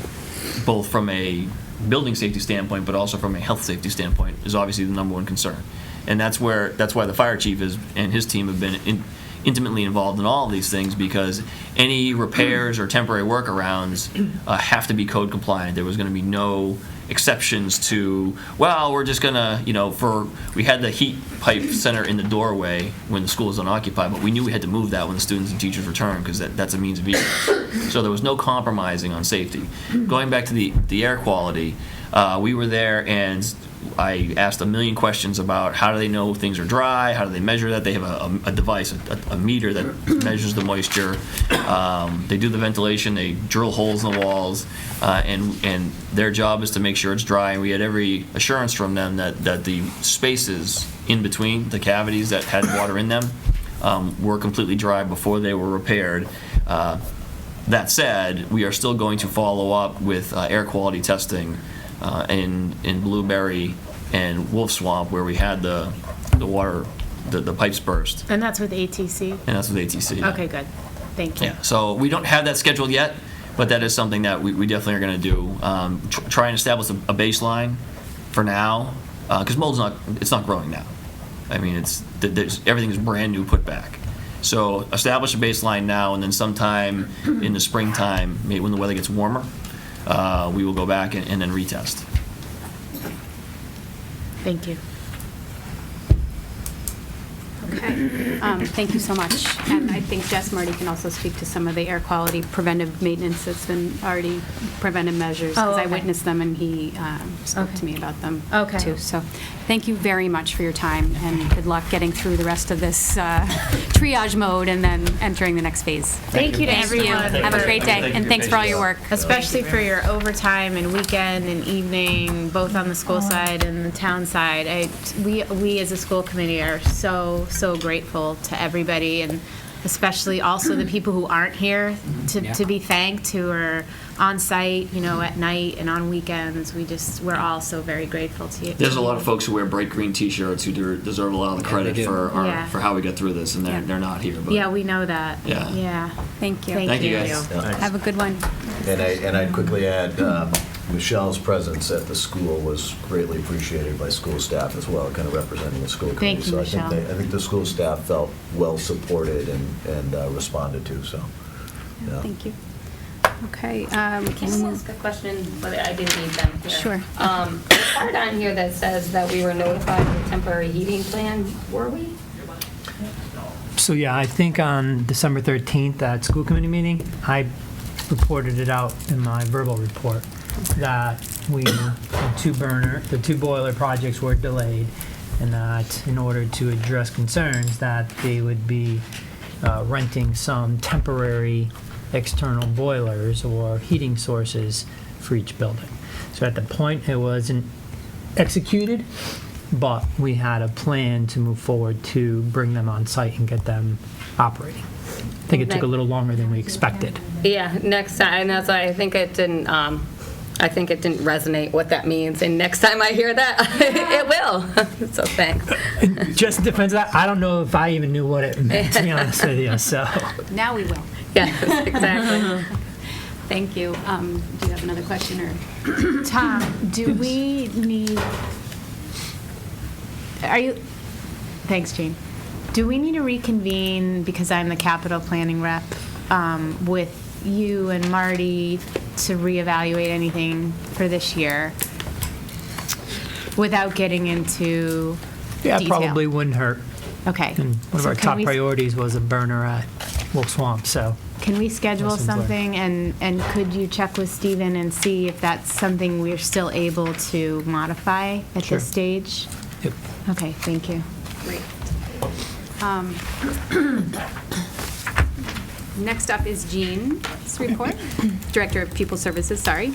both from a building safety standpoint, but also from a health safety standpoint, is obviously the number one concern. And that's why the fire chief and his team have been intimately involved in all of these things, because any repairs or temporary workarounds have to be code compliant. There was going to be no exceptions to, well, we're just going to, we had the heat pipe center in the doorway when the school was unoccupied, but we knew we had to move that when the students and teachers returned because that's a means of egress. So there was no compromising on safety. Going back to the air quality, we were there and I asked a million questions about how do they know things are dry, how do they measure that. They have a device, a meter that measures the moisture. They do the ventilation, they drill holes in the walls, and their job is to make sure it's dry. And we had every assurance from them that the spaces in between, the cavities that had water in them, were completely dry before they were repaired. That said, we are still going to follow up with air quality testing in Blueberry and Wolf Swamp, where we had the water, the pipes burst. And that's with ATC? And that's with ATC. Yeah. Okay, good. Thank you. Yeah, so we don't have that scheduled yet, but that is something that we definitely are going to do. Try and establish a baseline for now, because mold's not growing now. I mean, everything is brand new put back. So establish a baseline now, and then sometime in the springtime, maybe when the weather gets warmer, we will go back and then retest. Thank you. Okay. Thank you so much. And I think Jess Marty can also speak to some of the air quality preventive maintenance that's been already preventive measures, because I witnessed them and he spoke to me about them too. So thank you very much for your time, and good luck getting through the rest of this triage mode and then entering the next phase. Thank you to everyone. Have a great day, and thanks for all your work. Especially for your overtime and weekend and evening, both on the school side and the town side. We as a school committee are so so grateful to everybody, and especially also the people who aren't here to be thanked, who are on site, at night and on weekends. We're all so very grateful to you. There's a lot of folks who wear bright green T-shirts who deserve a lot of the credit for how we get through this, and they're not here. But Yeah, we know that. Yeah. Thank you. Thank you, guys. Have a good one. And I'd quickly add, Michelle's presence at the school was greatly appreciated by school staff as well, kind of representing the school committee. Thank you, So I think the school staff felt well supported and responded to, so. yeah. Thank you. Okay. Can I ask a question, but I didn't need them here? Sure. The part on here that says that we were notified of the temporary heating plan, were we? So yeah, I think on December 13th at school committee meeting, I reported it out in my verbal report that the two boiler projects were delayed, and that in order to address concerns that they would be renting some temporary external boilers or heating sources for each building. So at the point it wasn't executed, but we had a plan to move forward to bring them on site and get them operating. I think it took a little longer than we expected. Yeah, next time, and that's why I think it didn't resonate what that means, and next time I hear that, it will. So thanks. Just in defense of that, I don't know if I even knew what it meant, to be honest with you, so. Now we will. Yes, exactly. Thank you. Do you have another question, or? Tom, do we need, thanks, Jane. Do we need to reconvene, because I'm the capital planning rep, with you and Marty to reevaluate anything for this year without getting into Yeah, detail? probably wouldn't hurt. Okay. And one of So our can top we- priorities was a burner at Wolf Swamp, so. Can we schedule Lessons learned. something, and could you check with Stephen and see if that's something we're still able to modify at Sure. this stage? Yep. Okay, thank you. Great. Next up is Jean's report, Director of Pupil Services, sorry.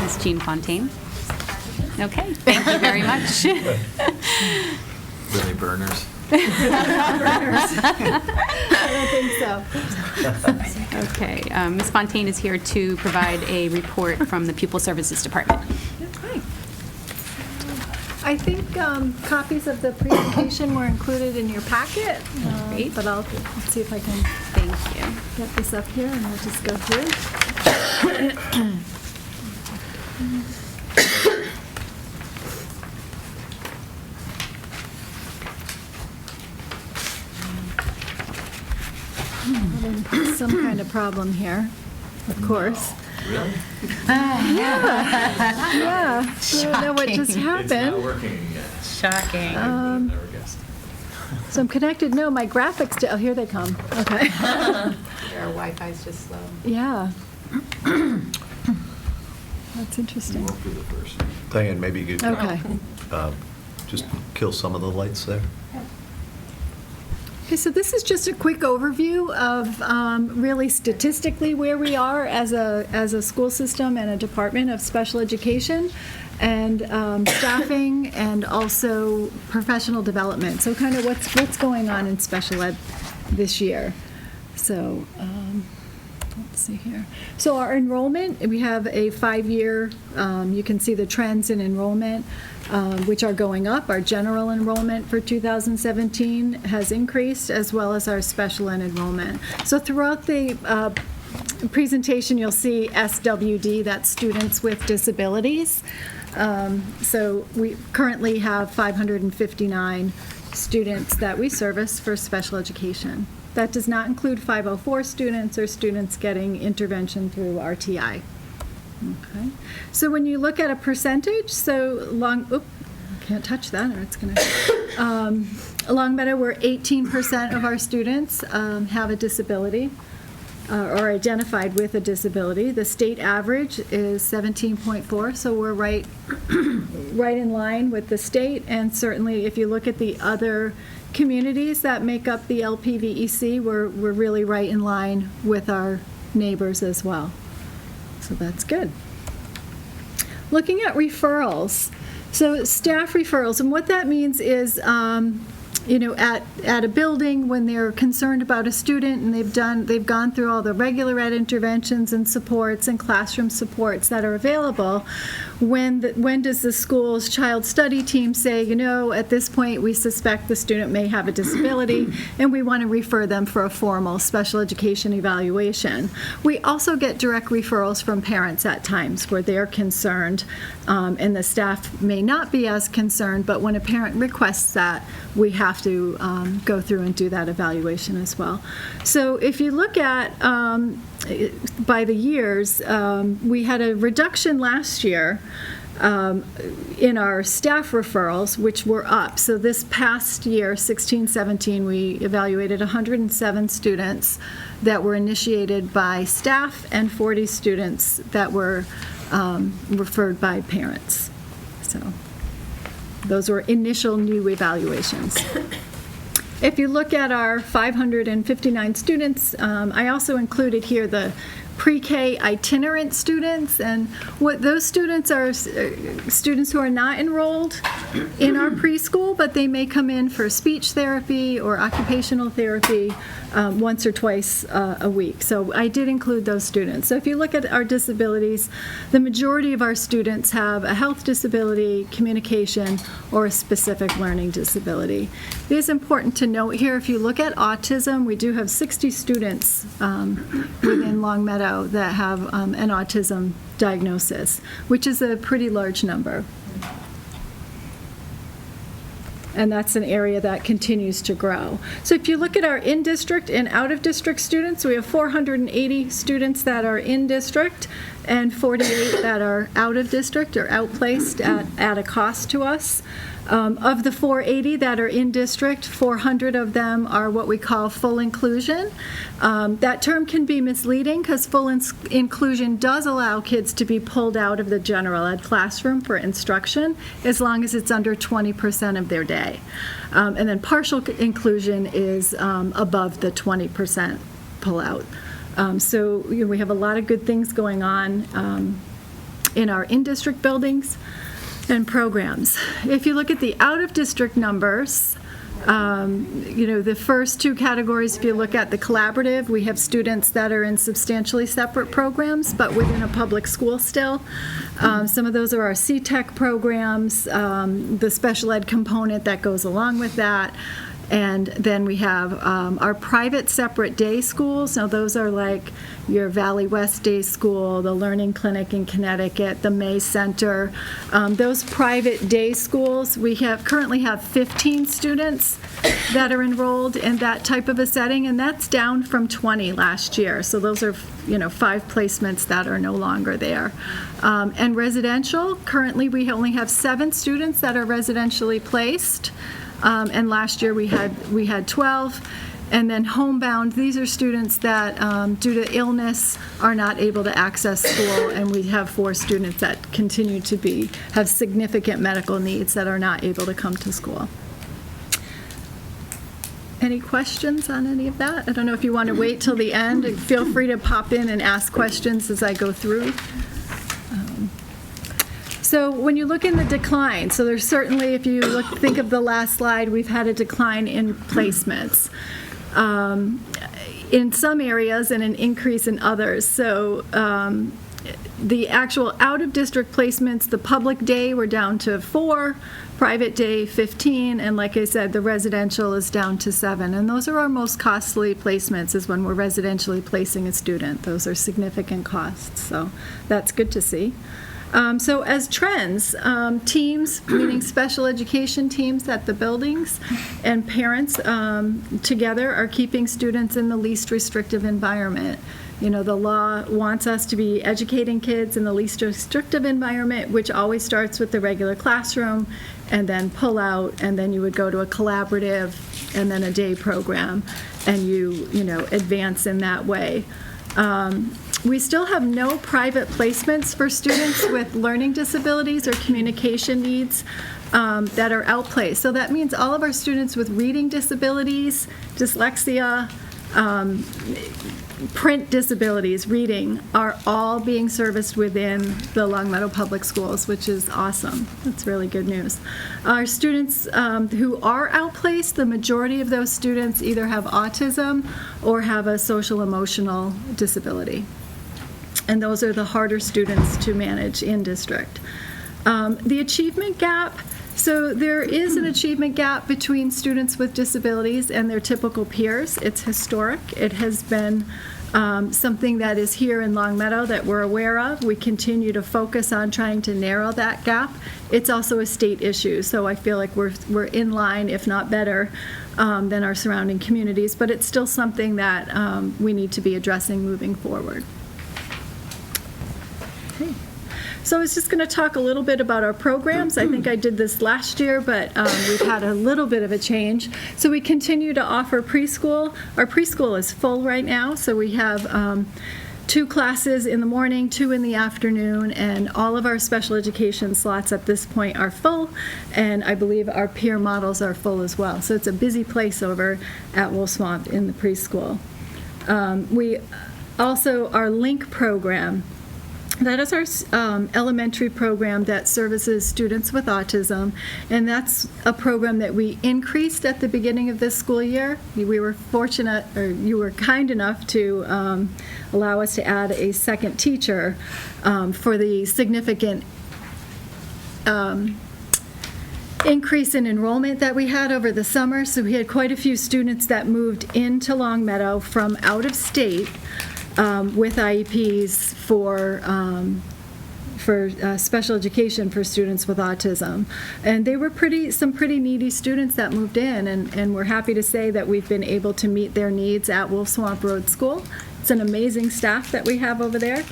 Ms. Jean Fontaine. Okay, thank you very much. Really burners. Okay, Ms. Fontaine is here to provide a report from the Pupil Services Department. I think copies of the presentation were included in your packet, Great. but let's see if I can Thank you. get this up here and we'll just go through. Some kind of problem here, of course. Really? Yeah. I don't know what just It's not happened. working yet. Shocking. Never guessed. So I'm connected. No, my graphics, oh, here they come. Okay. Our Wi-Fi's just slow. Yeah. That's interesting. Won't be the first. Diane, maybe you could Okay. just kill some of the lights there. Okay, so this is just a quick overview of really statistically where we are as a school system and a department of special education, and staffing, and also professional development. So kind of what's going on in special ed this year. So let's see here. So our enrollment, we have a 5-year, you can see the trends in enrollment, which are going up. Our general enrollment for 2017 has increased, as well as our special ed enrollment. So throughout the presentation, you'll see SWD, that's Students with Disabilities. So we currently have 559 students that we service for special education. That does not include 504 students or students getting intervention through RTI. Okay. So when you look at a percentage, can't touch that, or it's going to. Long Meadow, we're 18% of our students have a disability or identified with a disability. The state average is 17.4, so we're right in line with the state. And certainly, if you look at the other communities that make up the LPVEC, we're really right in line with our neighbors as well. So that's good. Looking at referrals, so staff referrals, and what that means is at a building when they're concerned about a student and they've gone through all the regular ed interventions and supports and classroom supports that are available, when does the school's child study team say, at this point we suspect the student may have a disability and we want to refer them for a formal special education evaluation. We also get direct referrals from parents at times where they're concerned, and the staff may not be as concerned, but when a parent requests that, we have to go through and do that evaluation as well. So if you look at by the years, we had a reduction last year in our staff referrals, which were up. So this past year, 16-17, we evaluated 107 students that were initiated by staff and 40 students that were referred by parents. So those were initial new evaluations. If you look at our 559 students, I also included here the pre-K itinerant students, and what those students are students who are not enrolled in our preschool, but they may come in for speech therapy or occupational therapy once or twice a week. So I did include those students. So if you look at our disabilities, the majority of our students have a health disability, communication, or a specific learning disability. It is important to note here, if you look at autism, we do have 60 students within Longmeadow that have an autism diagnosis, which is a pretty large number. And that's an area that continues to grow. So if you look at our in-district and out-of-district students, we have 480 students that are in-district and 48 that are out-of-district or outplaced at a cost to us. Of the 480 that are in district, 400 of them are what we call full inclusion. That term can be misleading because full inclusion does allow kids to be pulled out of the general ed classroom for instruction as long as it's under 20% of their day. And then partial inclusion is above the 20% pullout. So we have a lot of good things going on in our in-district buildings and programs. If you look at the out-of-district numbers, the first two categories, if you look at the collaborative, we have students that are in substantially separate programs, but within a public school still. Some of those are our C-Tech programs, the special ed component that goes along with that. And then we have our private separate day schools. Now those are like your Valley West Day School, the Learning Clinic in Connecticut, the May Center. Those private day schools, we currently have 15 students that are enrolled in that type of a setting, and that's down from 20 last year. So those are 5 placements that are no longer there. And residential, currently we only have 7 students that are residentially placed. And last year we had 12. And then homebound, these are students that, due to illness, are not able to access school, and we have 4 students that continue to have significant medical needs that are not able to come to school. Any questions on any of that? I don't know if you want to wait till the end. Feel free to pop in and ask questions as I go through. So when you look in the decline, so there's certainly, if you think of the last slide, we've had a decline in placements in some areas and an increase in others. So the actual out-of-district placements, the public day, we're down to 4, private day 15, and like I said, the residential is down to 7. And those are our most costly placements, is when we're residentially placing a student. Those are significant costs, so that's good to see. So as trends, teams, meaning special education teams at the buildings, and parents together are keeping students in the least restrictive environment. The law wants us to be educating kids in the least restrictive environment, which always starts with the regular classroom, and then pull out, and then you would go to a collaborative, and then a day program, and you advance in that way. We still have no private placements for students with learning disabilities or communication needs that are outplaced. So that means all of our students with reading disabilities, dyslexia, print disabilities, reading, are all being serviced within the Longmeadow Public Schools, which is awesome. That's really good news. Our students who are outplaced, the majority of those students either have autism or have a social emotional disability. And those are the harder students to manage in district. The achievement gap, so there is an achievement gap between students with disabilities and their typical peers. It's historic. It has been something that is here in Longmeadow that we're aware of. We continue to focus on trying to narrow that gap. It's also a state issue, so I feel like we're in line, if not better, than our surrounding communities, but it's still something that we need to be addressing moving forward. Okay. So I was just going to talk a little bit about our programs. I think I did this last year, but we've had a little bit of a change. So we continue to offer preschool. Our preschool is full right now, so we have 2 classes in the morning, 2 in the afternoon, and all of our special education slots at this point are full, and I believe our peer models are full as well. So it's a busy place over at Wolf Swamp in the preschool. We also, our LINK program, that is our elementary program that services students with autism, and that's a program that we increased at the beginning of this school year. We were fortunate, or you were kind enough to allow us to add a second teacher for the significant increase in enrollment that we had over the summer. So we had quite a few students that moved into Longmeadow from out of state with IEPs for special education for students with autism. And they were some pretty needy students that moved in, and we're happy to say that we've been able to meet their needs at Wolf Swamp Road School. It's an amazing staff that we have over there.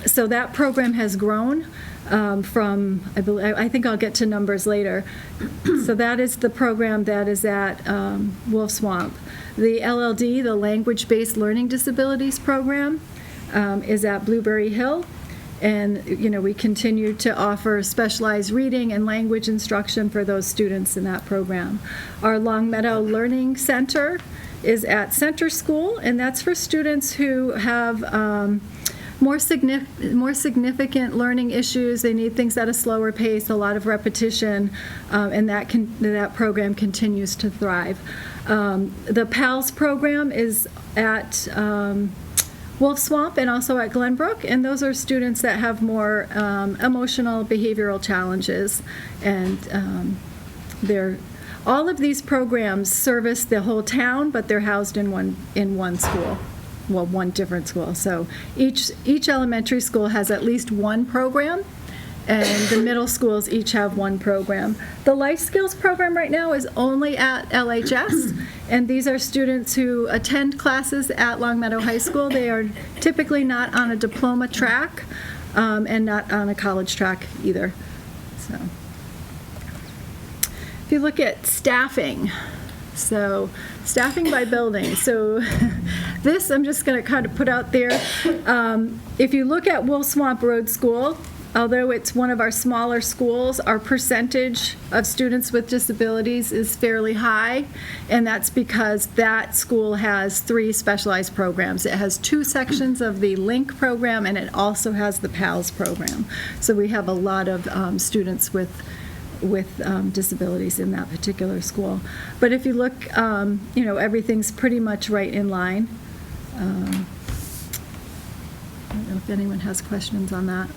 So that program has grown from, I think I'll get to numbers later. So that is the program that is at Wolf Swamp. The LLD, the Language-Based Learning Disabilities Program, is at Blueberry Hill. And, we continue to offer specialized reading and language instruction for those students in that program. Our Longmeadow Learning Center is at Center School, and that's for students who have more significant learning issues. They need things at a slower pace, a lot of repetition, and that program continues to thrive. The PALS program is at Wolf Swamp and also at Glenbrook, and those are students that have more emotional, behavioral challenges, and all of these programs service the whole town, but they're housed in one school. Well, one different school. So each elementary school has at least one program, and the middle schools each have one program. The Life Skills program right now is only at LHS, and these are students who attend classes at Longmeadow High School. They are typically not on a diploma track and not on a college track either. So if you look at staffing, so staffing by building. So this I'm just going to kind of put out there. If you look at Wolf Swamp Road School, although it's one of our smaller schools, our percentage of students with disabilities is fairly high, and that's because that school has 3 specialized programs. It has 2 sections of the LINK program, and it also has the PALS program. So we have a lot of students with disabilities in that particular school. But if you look, everything's pretty much right in line. I don't know if anyone has questions on that.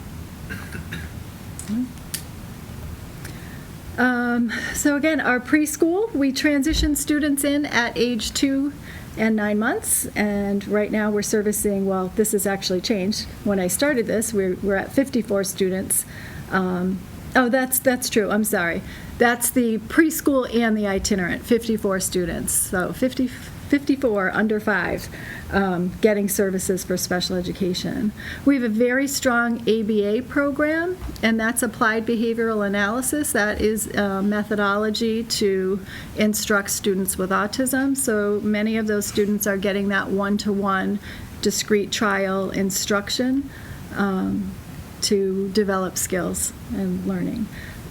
So again, our preschool, we transition students in at age 2 and 9 months, and right now we're servicing, well, this has actually changed. When I started this, we're at 54 students. Oh, that's true. I'm sorry. That's the preschool and the itinerant, 54 students. So 54 under 5 getting services for special education. We have a very strong ABA program, and that's applied behavioral analysis. That is a methodology to instruct students with autism. So many of those students are getting that one-to-one discrete trial instruction to develop skills and learning.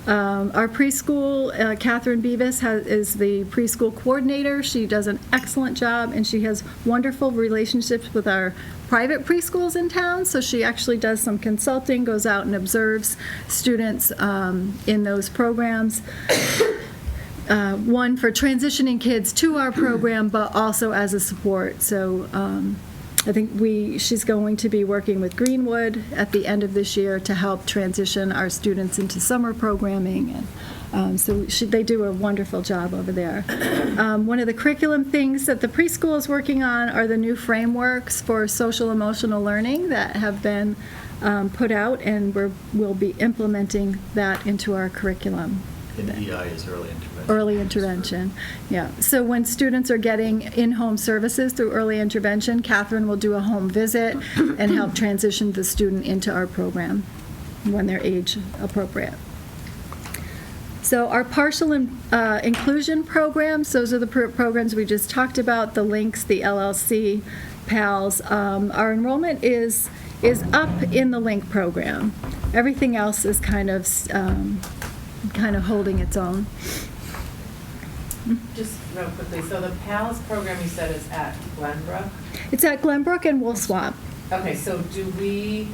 Our preschool, Catherine Beavis is the preschool coordinator. She does an excellent job, and she has wonderful relationships with our private preschools in town. So she actually does some consulting, goes out and observes students in those programs. One for transitioning kids to our program, but also as a support. So I think she's going to be working with Greenwood at the end of this year to help transition our students into summer programming. And so they do a wonderful job over there. One of the curriculum things that the preschool is working on are the new frameworks for social emotional learning that have been put out, and we'll be implementing that into our curriculum. And EI is early intervention. Early intervention, yeah. So when students are getting in-home services through early intervention, Catherine will do a home visit and help transition the student into our program when they're age appropriate. So our partial inclusion programs, those are the programs we just talked about, the LINKS, the LLC, PALS. Our enrollment is up in the LINK program. Everything else is kind of holding its own. Just real quickly, so the PALS program you said is at Glenbrook? It's at Glenbrook and Wolf Swamp. Okay, so do we,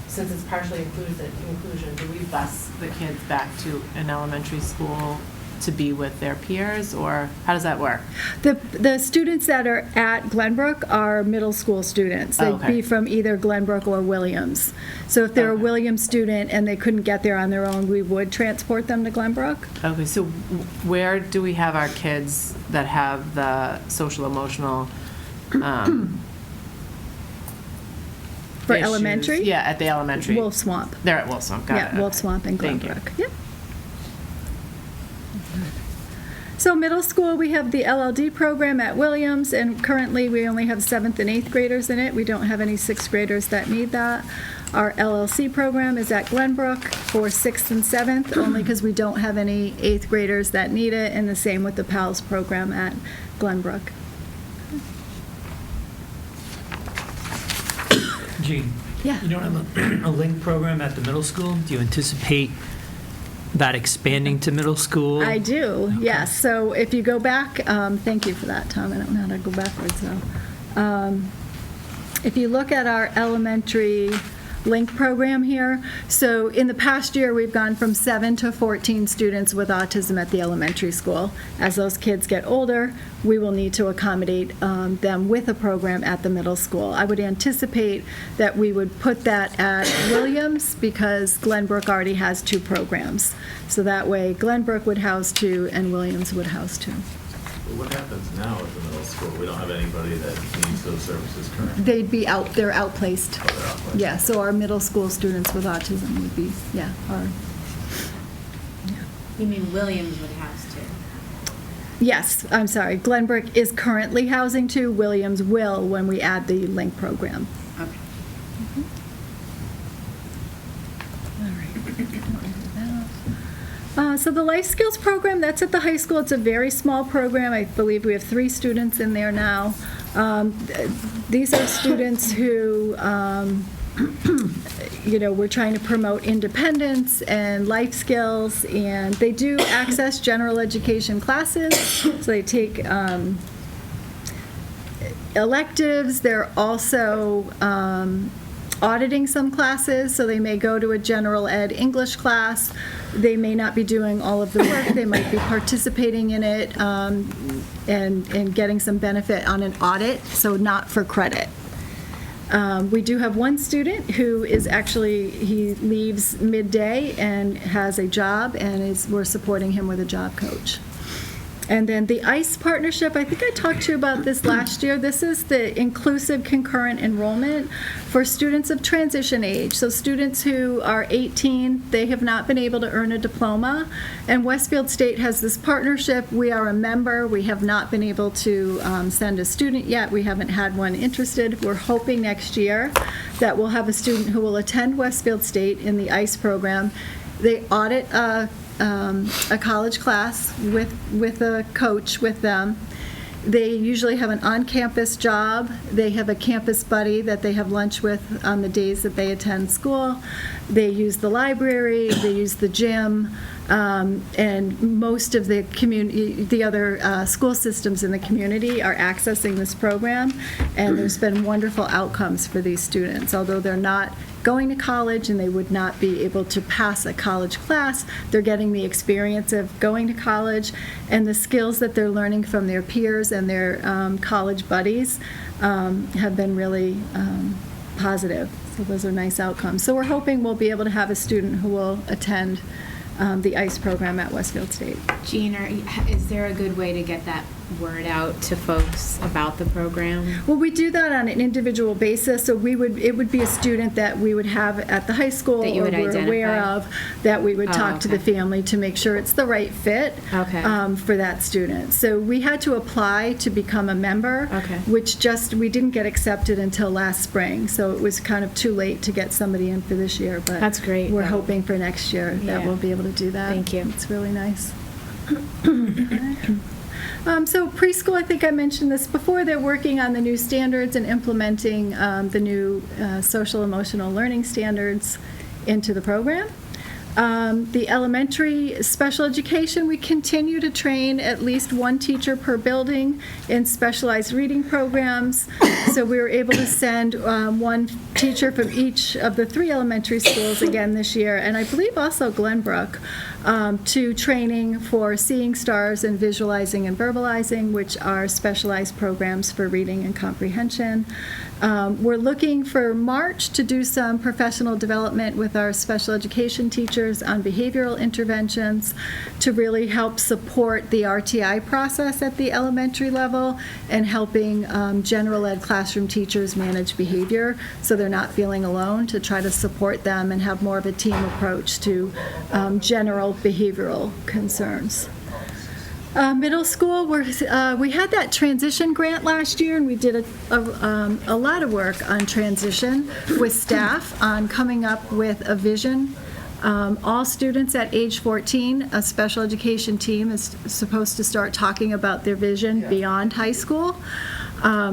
since it's partially inclusion, do we bus the kids back to an elementary school to be with their peers, or how does that work? The students that are at Glenbrook are middle school students. They'd Okay. be from either Glenbrook or Williams. So if they're a Okay. Williams student and they couldn't get there on their own, we would transport them to Glenbrook. Okay, so where do we have our kids that have the social emotional For issues? elementary? Yeah, at the elementary. Wolf Swamp. They're at Wolf Swamp, got it. Yeah, Wolf okay. Swamp and Thank you. Glenbrook. Yep. So middle school, we have the LLD program at Williams, and currently we only have 7th and 8th graders in it. We don't have any 6th graders that need that. Our LLC program is at Glenbrook for 6th and 7th, only because we don't have any 8th graders that need it, and the same with the PALS program at Glenbrook. Gene? Yeah. You don't have a link program at the middle school? Do you anticipate that expanding to middle school? I do, yes. So if you go back, thank you for that, Tom. I don't know how to go backwards, though. If you look at our elementary link program here, so in the past year, we've gone from 7 to 14 students with autism at the elementary school. As those kids get older, we will need to accommodate them with a program at the middle school. I would anticipate that we would put that at Williams because Glenbrook already has 2 programs. So that way, Glenbrook would house 2 and Williams would house 2. What happens now at the middle school? We don't have anybody that needs those services currently. They'd be out, they're outplaced. Oh, they're outplaced. Yeah, so our middle school students with autism would be, yeah, You mean Williams would house too? yes, I'm sorry, Glenbrook is currently housing 2, Williams will when we add the LINK program. Okay. So the life skills program, that's at the high school. It's a very small program. I believe we have 3 students in there now. These are students who, we're trying to promote independence and life skills, and they do access general education classes. So they take electives. They're also auditing some classes, so they may go to a general ed English class. They may not be doing all of the work. They might be participating in it and getting some benefit on an audit, so not for credit. We do have one student who is actually, he leaves midday and has a job, and we're supporting him with a job coach. And then the ICE partnership, I think I talked to you about this last year. This is the inclusive concurrent enrollment for students of transition age. So students who are 18, they have not been able to earn a diploma. And Westfield State has this partnership. We are a member. We have not been able to send a student yet. We haven't had one interested. We're hoping next year that we'll have a student who will attend Westfield State in the ICE program. They audit a college class with a coach with them. They usually have an on-campus job. They have a campus buddy that they have lunch with on the days that they attend school. They use the library, they use the gym, and most of the community, the other school systems in the community are accessing this program, and there's been wonderful outcomes for these students. Although they're not going to college and they would not be able to pass a college class, they're getting the experience of going to college, and the skills that they're learning from their peers and their college buddies have been really positive. So those are nice outcomes. So we're hoping we'll be able to have a student who will attend the ICE program at Westfield State. Jean, is there a good way to get that word out to folks about the program? Well, we do that on an individual basis, so it would be a student that we would have at the high school That you would or we're aware identify? of, that we would talk to the okay. family to make sure it's the right fit Okay. for that student. So we had to apply to become a member, Okay. which we didn't get accepted until last spring, so it was kind of too late to get somebody in for this year, but That's great, we're though. hoping for next year that Yeah. we'll be able to do that. Thank you. It's really nice. So preschool, I think I mentioned this before, they're working on the new standards and implementing the new social emotional learning standards into the program. The elementary special education, we continue to train at least one teacher per building in specialized reading programs. So we were able to send one teacher from each of the 3 elementary schools again this year, and I believe also Glenbrook, to training for Seeing Stars and Visualizing and Verbalizing, which are specialized programs for reading and comprehension. We're looking for March to do some professional development with our special education teachers on behavioral interventions to really help support the RTI process at the elementary level and helping general ed classroom teachers manage behavior so they're not feeling alone, to try to support them and have more of a team approach to general behavioral concerns. Middle school, we had that transition grant last year, and we did a lot of work on transition with staff on coming up with a vision. All students at age 14, a special education team is supposed to start talking about their vision beyond high school.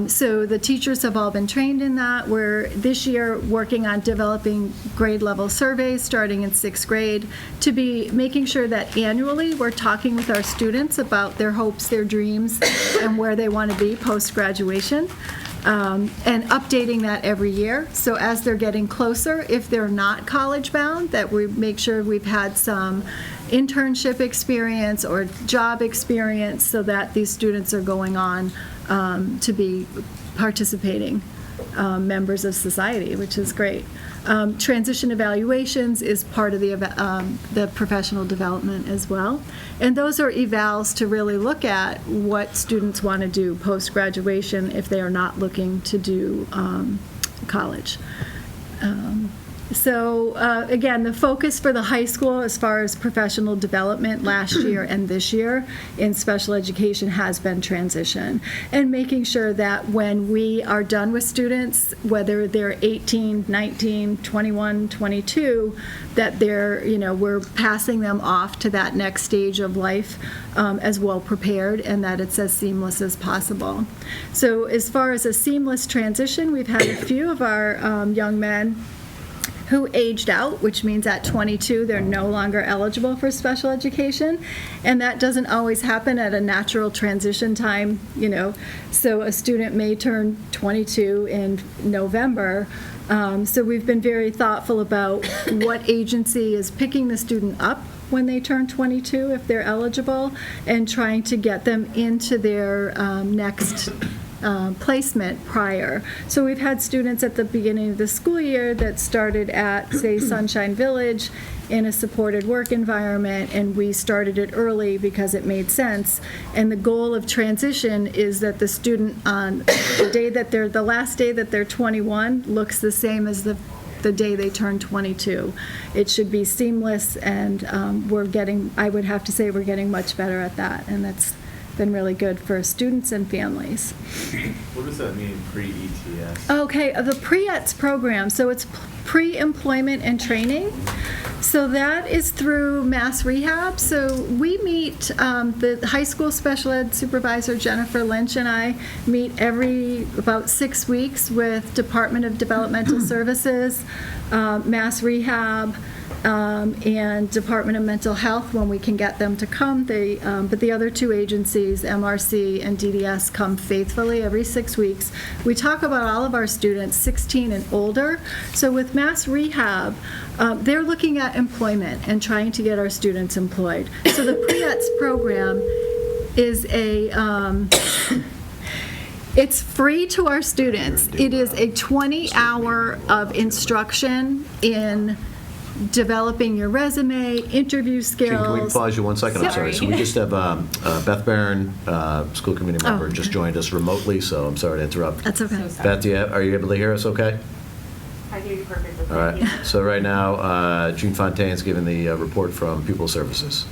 So the teachers have all been trained in that. We're this year working on developing grade level surveys starting in 6th grade to be making sure that annually we're talking with our students about their hopes, their dreams, and where they want to be post-graduation. And updating that every year. So as they're getting closer, if they're not college-bound, that we make sure we've had some internship experience or job experience so that these students are going on to be participating members of society, which is great. Transition evaluations is part of the professional development as well. And those are evals to really look at what students want to do post-graduation if they are not looking to do college. So again, the focus for the high school as far as professional development last year and this year in special education has been transition, and making sure that when we are done with students, whether they're 18, 19, 21, 22, that we're passing them off to that next stage of life as well prepared, and that it's as seamless as possible. So as far as a seamless transition, we've had a few of our young men who aged out, which means at 22 they're no longer eligible for special education, and that doesn't always happen at a natural transition time, so a student may turn 22 in November. So we've been very thoughtful about what agency is picking the student up when they turn 22 if they're eligible, and trying to get them into their next placement prior. So we've had students at the beginning of the school year that started at, say, Sunshine Village in a supported work environment, and we started it early because it made sense. And the goal of transition is that the student on the last day that they're 21 looks the same as the day they turn 22. It should be seamless, and I would have to say we're getting much better at that, and that's been really good for students and families. What does that mean, pre-ETS? Okay, the pre-ETS program, so it's pre-employment and training. So that is through Mass Rehab. So we meet, the high school special ed supervisor, Jennifer Lynch, and I meet every about 6 weeks with Department of Developmental Services, Mass Rehab, and Department of Mental Health when we can get them to come. But the other two agencies, MRC and DDS, come faithfully every 6 weeks. We talk about all of our students 16 and older. So with Mass Rehab, they're looking at employment and trying to get our students employed. So the pre-ETS program is it's free to our students. It is a 20-hour of instruction in developing your resume, interview skills. Jean, can we pause you 1 second? I'm sorry. So we just have Beth Barron, school committee member, just joined us remotely, so I'm sorry to interrupt. That's okay. Beth, are you able to hear us okay? I hear you perfectly. All right. So right now, Jean Fontaine's giving the report from Pupil Services.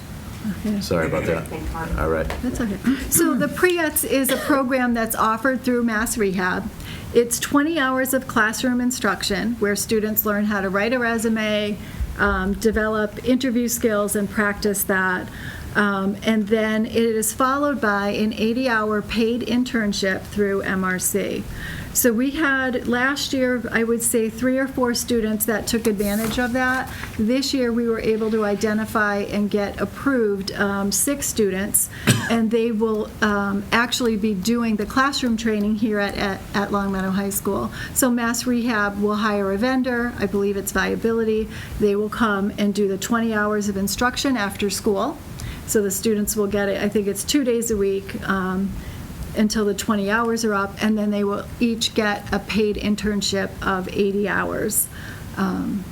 Okay. Sorry about that. All right. That's okay. So the pre-ETS is a program that's offered through Mass Rehab. It's 20 hours of classroom instruction where students learn how to write a resume, develop interview skills, and practice that. And then it is followed by an 80-hour paid internship through MRC. So we had, last year, I would say 3 or 4 students that took advantage of that. This year, we were able to identify and get approved 6 students, and they will actually be doing the classroom training here at Longmeadow High School. So Mass Rehab will hire a vendor, I believe it's Viability. They will come and do the 20 hours of instruction after school. So the students will get it, I think it's 2 days a week, until the 20 hours are up, and then they will each get a paid internship of 80 hours. And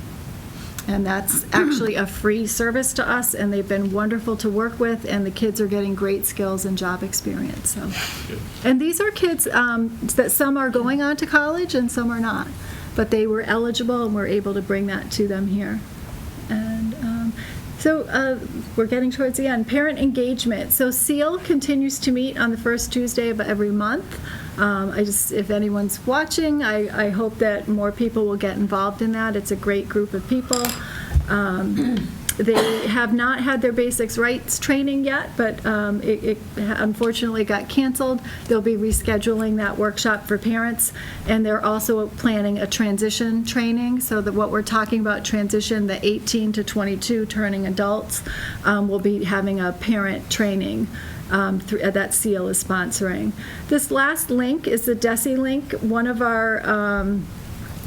that's actually a free service to us, and they've been wonderful to work with, and the kids are getting great skills and job experience. So, and these are kids that some are going on to college and some are not, but they were eligible, and we're able to bring that to them here. And so we're getting towards the end. Parent engagement. So SEAL continues to meet on the first Tuesday of every month. If anyone's watching, I hope that more people will get involved in that. It's a great group of people. They have not had their basics rights training yet, but it unfortunately got canceled. They'll be rescheduling that workshop for parents, and they're also planning a transition training, so that what we're talking about, transition, the 18 to 22 turning adults, will be having a parent training that SEAL is sponsoring. This last link is the DESE link. One of our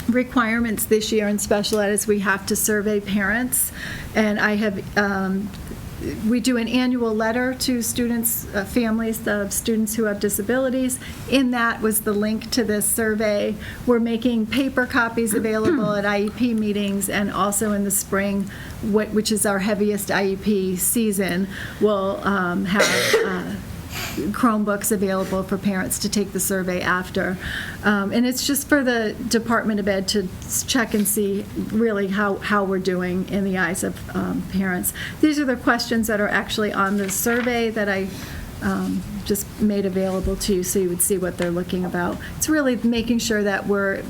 requirements this year in special ed is we have to survey parents, and I have we do an annual letter to students, families of students who have disabilities. In that was the link to this survey. We're making paper copies available at IEP meetings, and also in the spring, which is our heaviest IEP season, we'll have Chromebooks available for parents to take the survey after. And it's just for the Department of Ed to check and see really how we're doing in the eyes of parents. These are the questions that are actually on the survey that I just made available to you so you would see what they're looking about. It's really making sure that we're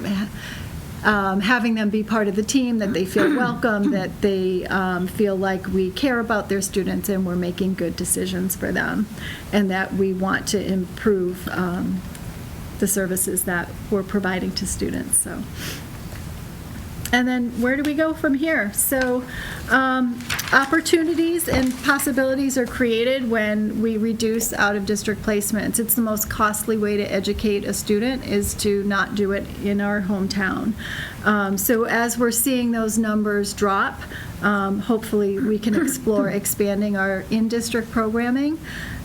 having them be part of the team, that they feel welcome, that they feel like we care about their students and we're making good decisions for them, and that we want to improve the services that we're providing to students. So, and then where do we go from here? So opportunities and possibilities are created when we reduce out-of-district placements. It's the most costly way to educate a student is to not do it in our hometown. So as we're seeing those numbers drop, hopefully we can explore expanding our in-district programming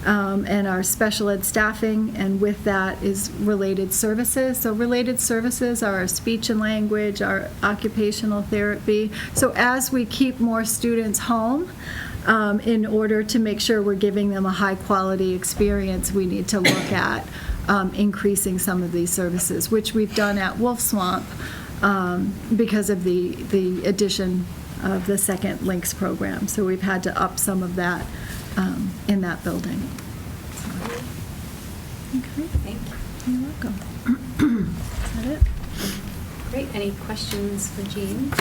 and our special ed staffing, and with that is related services. So related services are our speech and language, our occupational therapy. So as we keep more students home, in order to make sure we're giving them a high-quality experience, we need to look at increasing some of these services, which we've done at Wolf Swamp because of the addition of the second LINKS program. So we've had to up some of that in that building. Okay, Thank you. you're welcome. Is that it? Great. Any questions for Jean?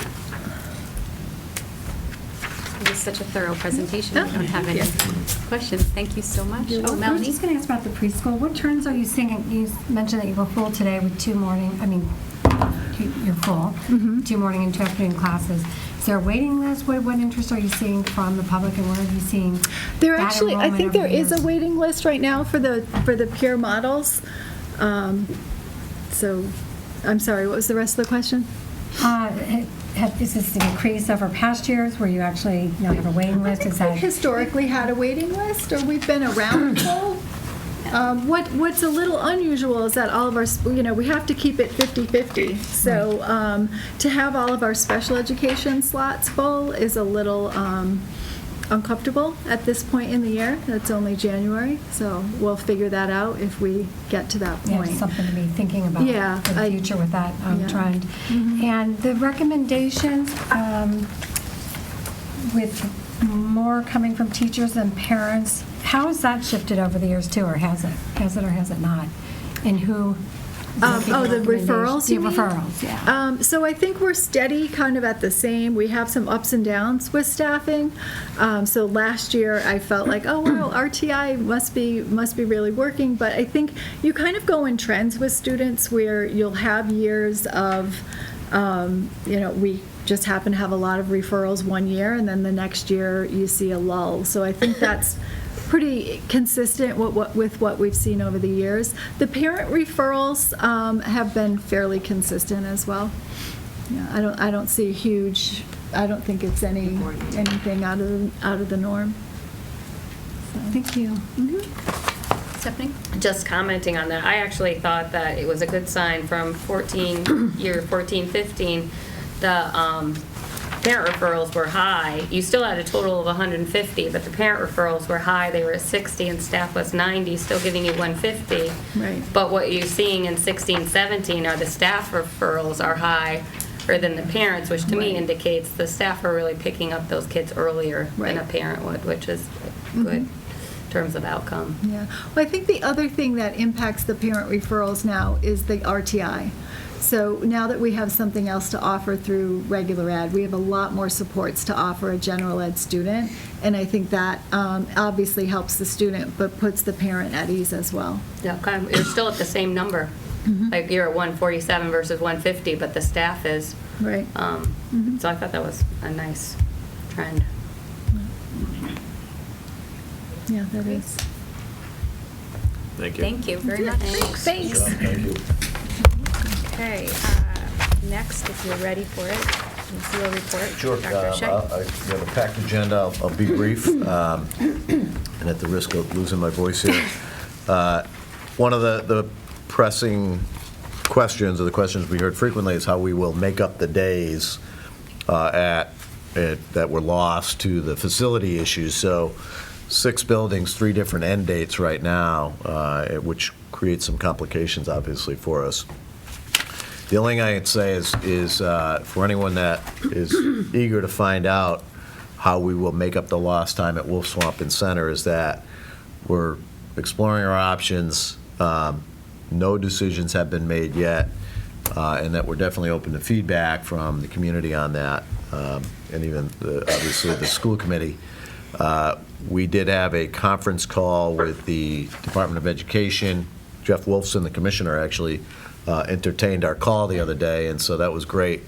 It was such a thorough presentation. I don't have any questions. Thank you so much. You're Oh, welcome. I was Melanie? just going to ask about the preschool. What turns are you seeing? You mentioned that you were full today with you're full, 2 morning and 2 afternoon classes. Is there a waiting list? What interest are you seeing from the public, and what are you seeing? There that actually, I enrollment think over there the is a years? waiting list right now for the peer models. So, I'm sorry, what was the rest of the question? Is this an increase over past years where you actually have a waiting list? Is We've that historically had a waiting list, or we've been around full. What's a little unusual is that all of our, we have to keep it 50/50. So to have all of our special education slots full is a little uncomfortable at this point in the year. That's only January, so we'll figure that out if we get to that point. something to be thinking about Yeah, for the future with that yeah. trend? And the recommendations, with more coming from teachers than parents, how has that shifted over the years too, or has it or has it not? And who? The referrals, you Yeah, mean? referrals, yeah. So I think we're steady, kind of at the same. We have some ups and downs with staffing. So last year, I felt like, oh, wow, RTI must be really working. But I think you kind of go in trends with students where you'll have years of, we just happen to have a lot of referrals one year, and then the next year you see a lull. So I think that's pretty consistent with what we've seen over the years. The parent referrals have been fairly consistent as well. Yeah, I don't see a huge. I don't think it's anything out of the norm. So, thank you. Stephanie? Just commenting on that, I actually thought that it was a good sign from year 14-15, the parent referrals were high. You still had a total of 150, but the parent referrals were high. They were at 60 and staff was 90, still giving you 150. Right. But what you're seeing in 16-17 are the staff referrals are higher than the parents, which to me Right. indicates the staff are really picking up those kids earlier than a Right. parent would, which is good in terms of outcome. Yeah. Well, I think the other thing that impacts the parent referrals now is the RTI. So now that we have something else to offer through regular ed, we have a lot more supports to offer a general ed student, and I think that obviously helps the student, but puts the parent at ease as well. Yeah, you're still at the same number. Like you're at 147 versus 150, but the staff is. Right. So I thought that was a nice trend. Yeah, that is. Thank you. Thank you very much. Thanks. Thank you. Okay, next, if you're ready for it, CEO report. Sure. Dr. Shea. We have a packed agenda. I'll be brief, and at the risk of losing my voice here. One of the pressing questions, or the questions we heard frequently, is how we will make up the days that were lost to the facility issues. So 6 buildings, 3 different end dates right now, which creates some complications, obviously, for us. The only thing I can say is for anyone that is eager to find out how we will make up the lost time at Wolf Swamp and Center, is that we're exploring our options. No decisions have been made yet, and that we're definitely open to feedback from the community on that, and even, obviously, the school committee. We did have a conference call with the Department of Education. Jeff Wolfson, the commissioner, actually entertained our call the other day, and so that was great.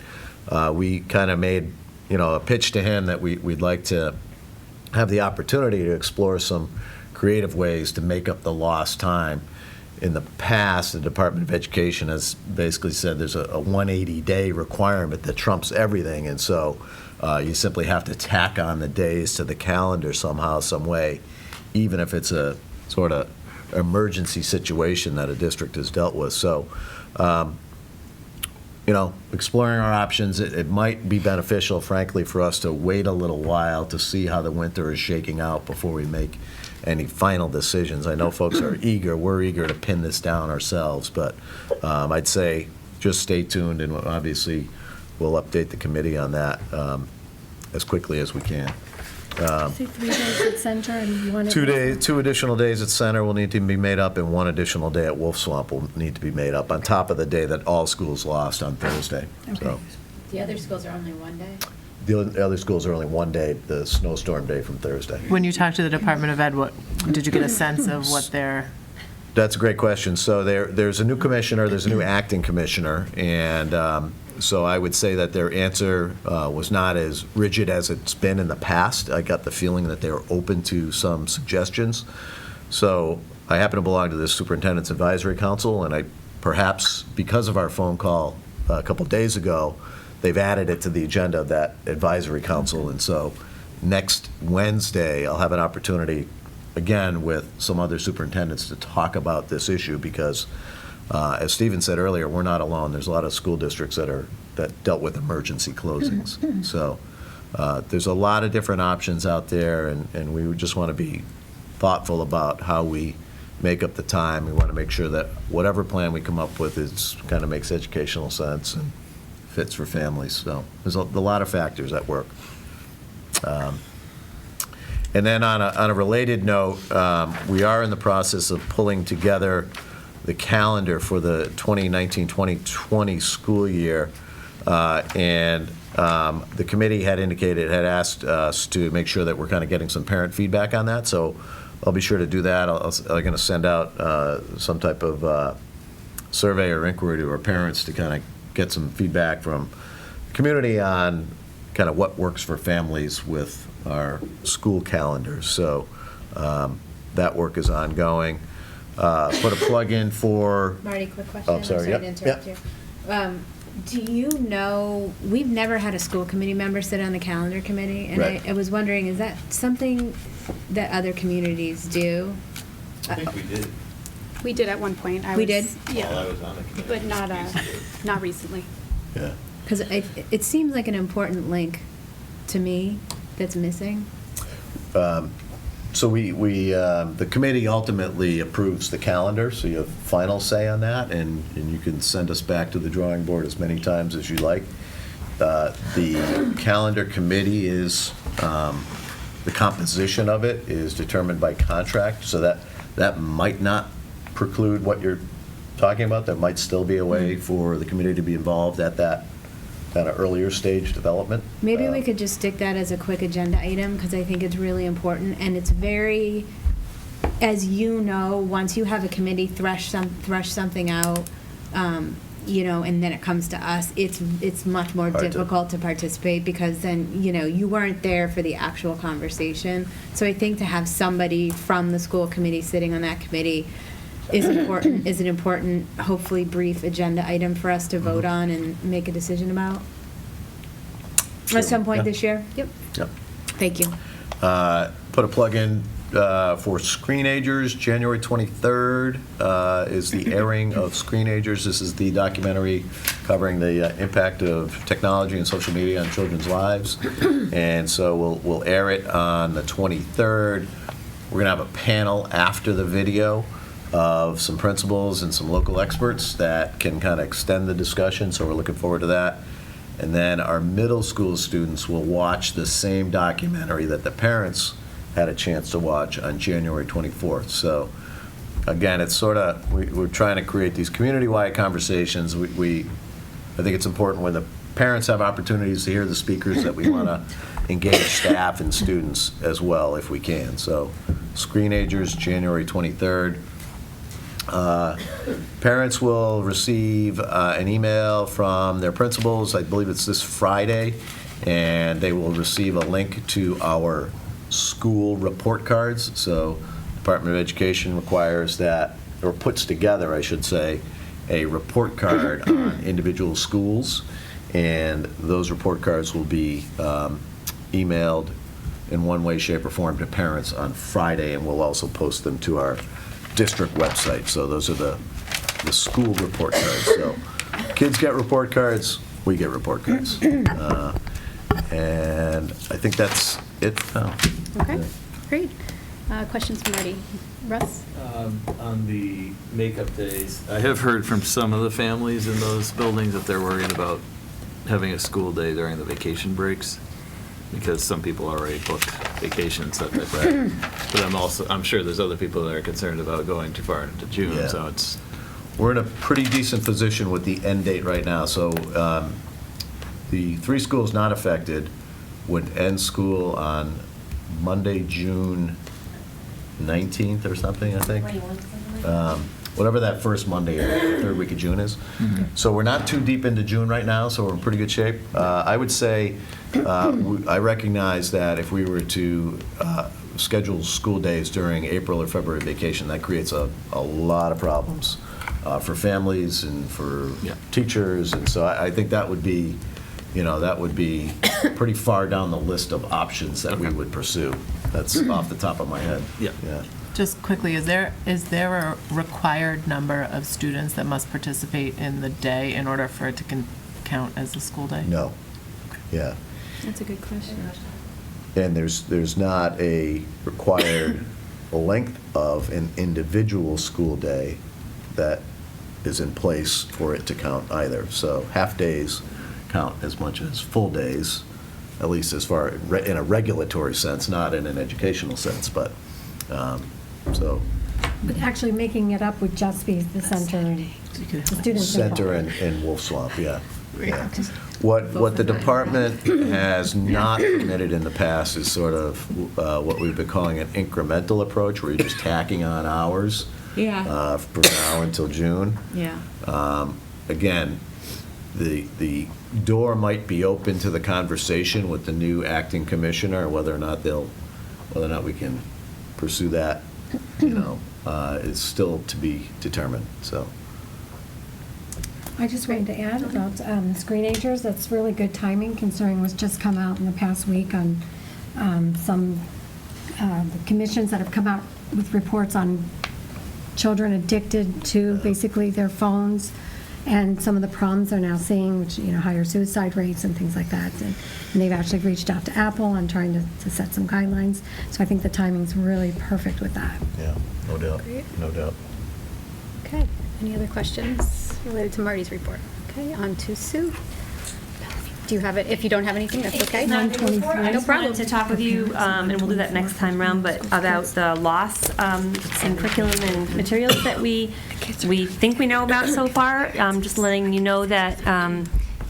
We kind of made, a pitch to him that we'd like to have the opportunity to explore some creative ways to make up the lost time. In the past, the Department of Education has basically said there's a 180-day requirement that trumps everything, and so you simply have to tack on the days to the calendar somehow, some way, even if it's a sort of emergency situation that a district has dealt with. So, exploring our options, it might be beneficial, frankly, for us to wait a little while to see how the winter is shaking out before we make any final decisions. I know folks are eager. We're eager to pin this down ourselves, but I'd say just stay tuned, and obviously we'll update the committee on that as quickly as we can. Say 3 days at Center and 1 at... 2 additional days at Center will need to be made up, and 1 additional day at Wolf Swamp will need to be made up, on top of the day that all schools lost on Thursday. So The other schools are only one day? the other schools are only 1 day, the snowstorm day from Thursday. When you talked to the Department of Ed, what, did you get a sense of what their, That's a great question. So there's a new commissioner, there's a new acting commissioner, and so I would say that their answer was not as rigid as it's been in the past. I got the feeling that they were open to some suggestions. So I happen to belong to the Superintendent's Advisory Council, and perhaps because of our phone call a couple days ago, they've added it to the agenda of that advisory council. And so next Wednesday, I'll have an opportunity, again, with some other superintendents to talk about this issue, because as Stephen said earlier, we're not alone. There's a lot of school districts that dealt with emergency closings. So there's a lot of different options out there, and we just want to be thoughtful about how we make up the time. We want to make sure that whatever plan we come up with kind of makes educational sense and fits for families. So there's a lot of factors at work. And then on a related note, we are in the process of pulling together the calendar for the 2019-2020 school year. And the committee had asked us to make sure that we're kind of getting some parent feedback on that. So I'll be sure to do that. I'm going to send out some type of survey or inquiry to our parents to kind of get some feedback from the community on kind of what works for families with our school calendars. So that work is ongoing. Put a plug in for... Marty, quick question. Oh, sorry. I'm sorry to interrupt you. Do you know, we've never had a school committee member sit on the calendar committee, and Right. I was wondering, is that something that other communities do? I think we did. We did at one point. We did? Yeah. While I was on the committee. But not recently. Yeah. Because it seems like an important link to me that's missing. So the committee ultimately approves the calendar, so you have final say on that, and you can send us back to the drawing board as many times as you like. The calendar committee is, the composition of it is determined by contract, so that might not preclude what you're talking about. There might still be a way for the committee to be involved at that kind of earlier stage development. Maybe we could just stick that as a quick agenda item, because I think it's really important, and it's very, as you know, once you have a committee thresh something out, and then it comes to us, it's much more difficult to participate, because then, you weren't there for the actual conversation. So I think to have somebody from the school committee sitting on that committee is an important, hopefully brief agenda item for us to vote on and make a decision about. At some point this year? Yep. Yep. Thank you. Put a plug in for Screenagers. January 23rd is the airing of Screenagers. This is the documentary covering the impact of technology and social media on children's lives. And so we'll air it on the 23rd. We're going to have a panel after the video of some principals and some local experts that can kind of extend the discussion, so we're looking forward to that. And then our middle school students will watch the same documentary that the parents had a chance to watch on January 24th. So again, it's sort of, we're trying to create these community-wide conversations. I think it's important when the parents have opportunities to hear the speakers that we want to engage staff and students as well if we can. So Screenagers, January 23rd. Parents will receive an email from their principals, I believe it's this Friday, and they will receive a link to our school report cards. So Department of Education requires that, or puts together, I should say, a report card on individual schools, and those report cards will be emailed in one way, shape, or form to parents on Friday, and we'll also post them to our district website. So those are the school report cards. So kids get report cards, we get report cards. And I think that's it now. Okay, great. Questions from Marty? Russ? On the makeup days, I have heard from some of the families in those buildings that they're worried about having a school day during the vacation breaks. because some people already booked vacations, stuff like that. But I'm sure there's other people that are concerned about going too far into June, Yeah. so it's. We're in a pretty decent position with the end date right now. So the 3 schools not affected would end school on Monday, June 19th or something, I think. Whatever that first Monday or third week of June is. So we're not too deep into June right now, so we're in pretty good shape. I would say, I recognize that if we were to schedule school days during April or February vacation, that creates a lot of problems for families and for teachers. And so I think that would be, pretty far down the list of options that we would pursue. That's off the top of my head. Yeah. Just quickly, is there a required number of students that must participate in the day in order for it to count as a school day? No. Yeah. That's a good question. And there's not a required length of an individual school day that is in place for it to count either. So half-days count as much as full days, at least as far, in a regulatory sense, not in an educational sense, but, so. But actually making it up would just be the center and the students Center involved. and Wolf Swamp, yeah. Yeah. What the department has not permitted in the past is sort of what we've been calling an incremental approach, where you're just tacking on hours from now until June. Yeah. Again, the door might be open to the conversation with the new acting commissioner, whether or not we can pursue that, is still to be determined, so. I just wanted to add about screenagers. That's really good timing, considering what's just come out in the past week on some the commissions that have come out with reports on children addicted to basically their phones, and some of the problems they're now seeing, which, higher suicide rates and things like that. And they've actually reached out to Apple on trying to set some guidelines. So I think the timing's really perfect with that. Yeah, no doubt, Great. no doubt. Okay, any other questions related to Marty's report? Okay, on to Sue. Do you have it? If you don't have anything, that's okay. It's not in the report. I No just problem. wanted to talk with you, and we'll do that next time around, but about the loss in curriculum and materials that we think we know about so far. Just letting you know that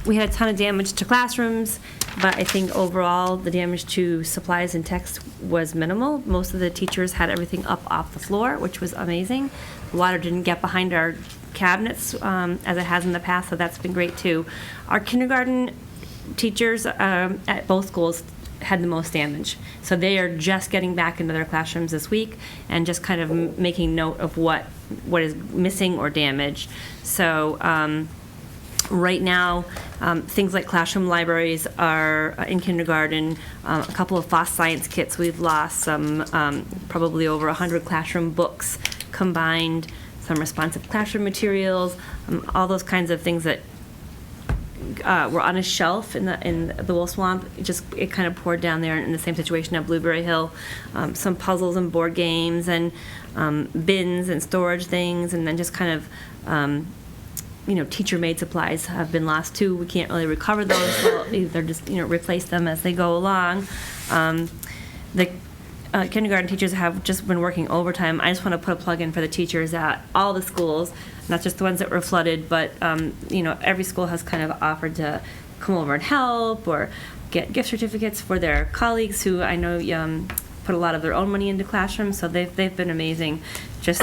we had a ton of damage to classrooms, but I think overall the damage to supplies and text was minimal. Most of the teachers had everything up off the floor, which was amazing. The water didn't get behind our cabinets as it has in the past, so that's been great too. Our kindergarten teachers at both schools had the most damage. So they are just getting back into their classrooms this week and just kind of making note of what is missing or damaged. So right now, things like classroom libraries are in kindergarten. A couple of FOSS science kits we've lost, some probably over 100 classroom books combined, some responsive classroom materials, all those kinds of things that were on a shelf in the Wolf Swamp. It kind of poured down there in the same situation at Blueberry Hill. Some puzzles and board games and bins and storage things, and then just kind of teacher-made supplies have been lost too. We can't really recover those. We'll either just replace them as they go along. The kindergarten teachers have just been working overtime. I just want to put a plug in for the teachers at all the schools, not just the ones that were flooded, but every school has kind of offered to come over and help or get gift certificates for their colleagues who I know put a lot of their own money into classrooms. So they've been amazing. Just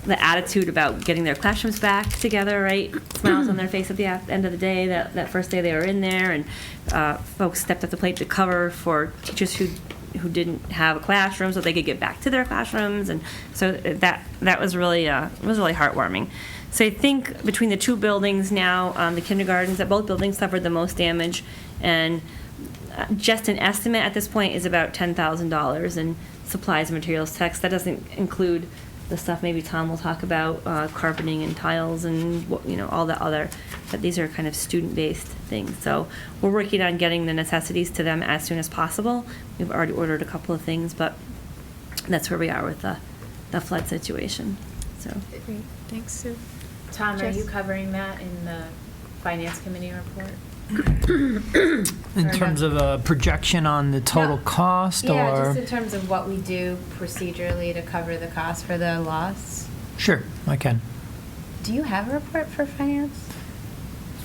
the attitude about getting their classrooms back together, right? Smiles on their face at the end of the day, that first day they were in there, and folks stepped up the plate to cover for teachers who didn't have a classroom so they could get back to their classrooms, and so that was really heartwarming. So I think between the two buildings now, the kindergartens at both buildings suffered the most damage, and just an estimate at this point is about $10,000 in supplies and materials text. That doesn't include the stuff maybe Tom will talk about, carpeting and tiles and all the other, but these are kind of student-based things. So we're working on getting the necessities to them as soon as possible. We've already ordered a couple of things, but that's where we are with the flood situation. So Great, thanks, Sue. Tom, are Jess? you covering that in the Finance Committee report? In terms of a projection on the total No. cost, Yeah, or? just in terms of what we do procedurally to cover the cost for the loss. Sure, I can. Do you have a report for finance?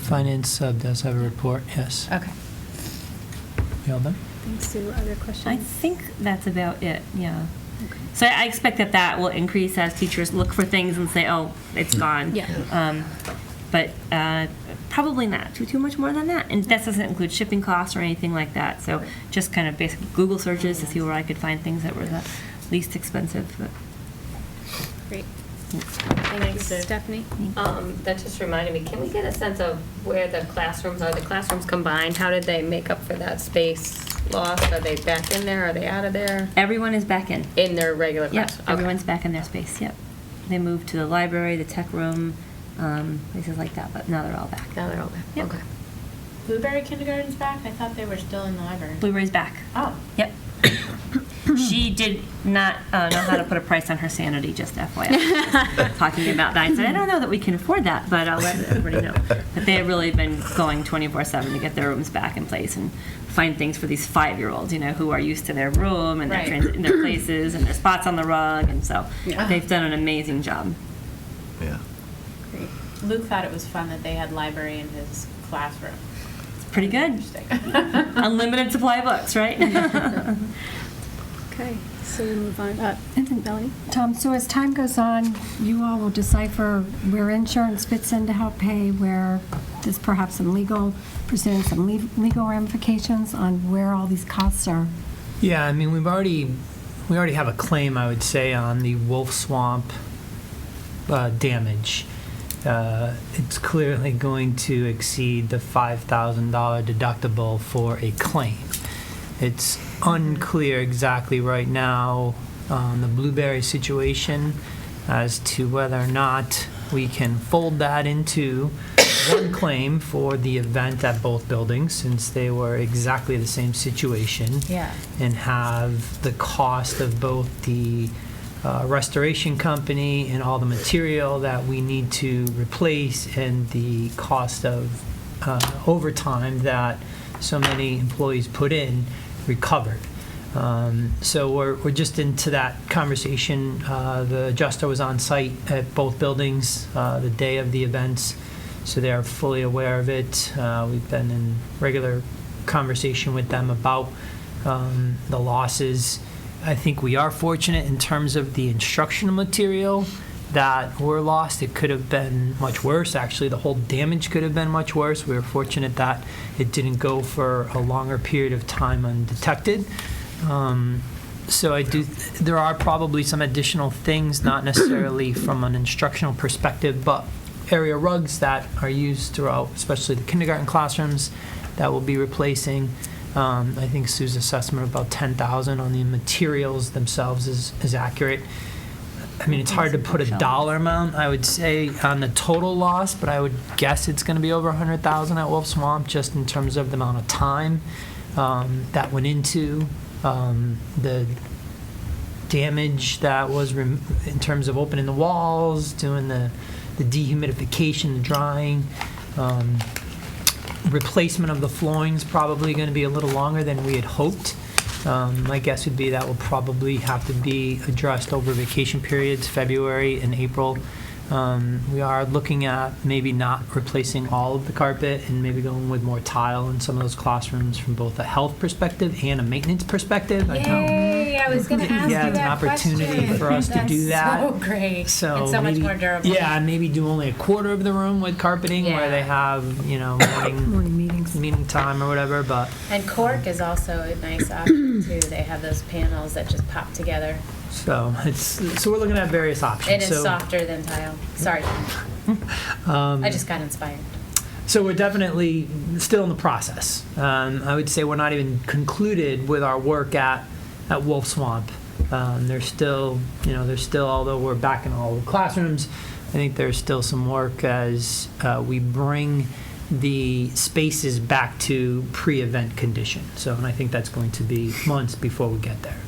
Finance sub does have a report, yes. Okay. You all done? Thanks, Sue. Other questions? I think that's about it, yeah. So I expect that will increase as teachers look for things and say, oh, it's gone. Yeah. But probably not too much more than that. And that doesn't include shipping costs or anything like that. So just kind of basic Google searches to see where I could find things that were the least expensive. But Great. Thanks, Stephanie. That just reminded me, can we get a sense of where the classrooms are? The classrooms combined, how did they make up for that space loss? Are they back in there? Are they out of there? everyone is back in. In their regular Yep, class? everyone's back in their space, yep. They moved to the library, the tech room, places like that, but now they're all back. Now they're all back, Yep. okay. Blueberry kindergarten's back? I thought they were still in the library. Blu-ray's back. Oh. Yep. She did not know how to put a price on her sanity, just FYI. Talking about that, I said, I don't know that we can afford that, but I'll let everybody know. But they have really been going 24/7 to get their rooms back in place and find things for these 5-year-olds, who are used to their room and Right. in their places and their spots on the rug, and so Yeah. they've done an amazing job. Yeah. Great. Luke thought it was fun that they had library in his classroom. It's pretty good. Interesting. Unlimited supply of books, right? Okay, so we'll move on. Melanie? Tom, so as time goes on, you all will decipher where insurance fits in to help pay, where there's perhaps some pursuing some legal ramifications on where all these costs are. Yeah, I mean, we already have a claim, I would say, on the Wolf Swamp damage. It's clearly going to exceed the $5,000 deductible for a claim. It's unclear exactly right now on the Blueberry situation as to whether or not we can fold that into one claim for the event at both buildings, since they were exactly the same situation. Yeah. And have the cost of both the restoration company and all the material that we need to replace, and the cost of overtime that so many employees put in recovered. So we're just into that conversation. The adjuster was on site at both buildings the day of the events, so they are fully aware of it. We've been in regular conversation with them about the losses. I think we are fortunate in terms of the instructional material that were lost. It could have been much worse. Actually, the whole damage could have been much worse. We were fortunate that it didn't go for a longer period of time undetected. So there are probably some additional things, not necessarily from an instructional perspective, but area rugs that are used throughout, especially the kindergarten classrooms, that we'll be replacing. I think Sue's assessment of about $10,000 on the materials themselves is accurate. I mean, it's hard to put a dollar amount, I would say, on the total loss, but I would guess it's going to be over $100,000 at Wolf Swamp, just in terms of the amount of time that went into the damage that was in terms of opening the walls, doing the dehumidification, the drying. Replacement of the flooring is probably going to be a little longer than we had hoped. My guess would be that will probably have to be addressed over vacation periods, February and April. We are looking at maybe not replacing all of the carpet and maybe going with more tile in some of those classrooms from both a health perspective and a maintenance perspective. Yay! I was going to ask Yeah, you it's an that opportunity question. for us to do that. So great. So and so maybe, much more durable. Yeah, and maybe do only a quarter of the room with carpeting where Yeah. they have, Morning meetings. meeting time or whatever, but And cork is also a nice option too. They have those panels that just pop together. so we're looking at various options. It is So- softer than tile. Sorry. I just got inspired. So we're definitely still in the process. I would say we're not even concluded with our work at Wolf Swamp. There's still, although we're back in all the classrooms, I think there's still some work as we bring the spaces back to pre-event condition. So, and I think that's going to be months before we get there.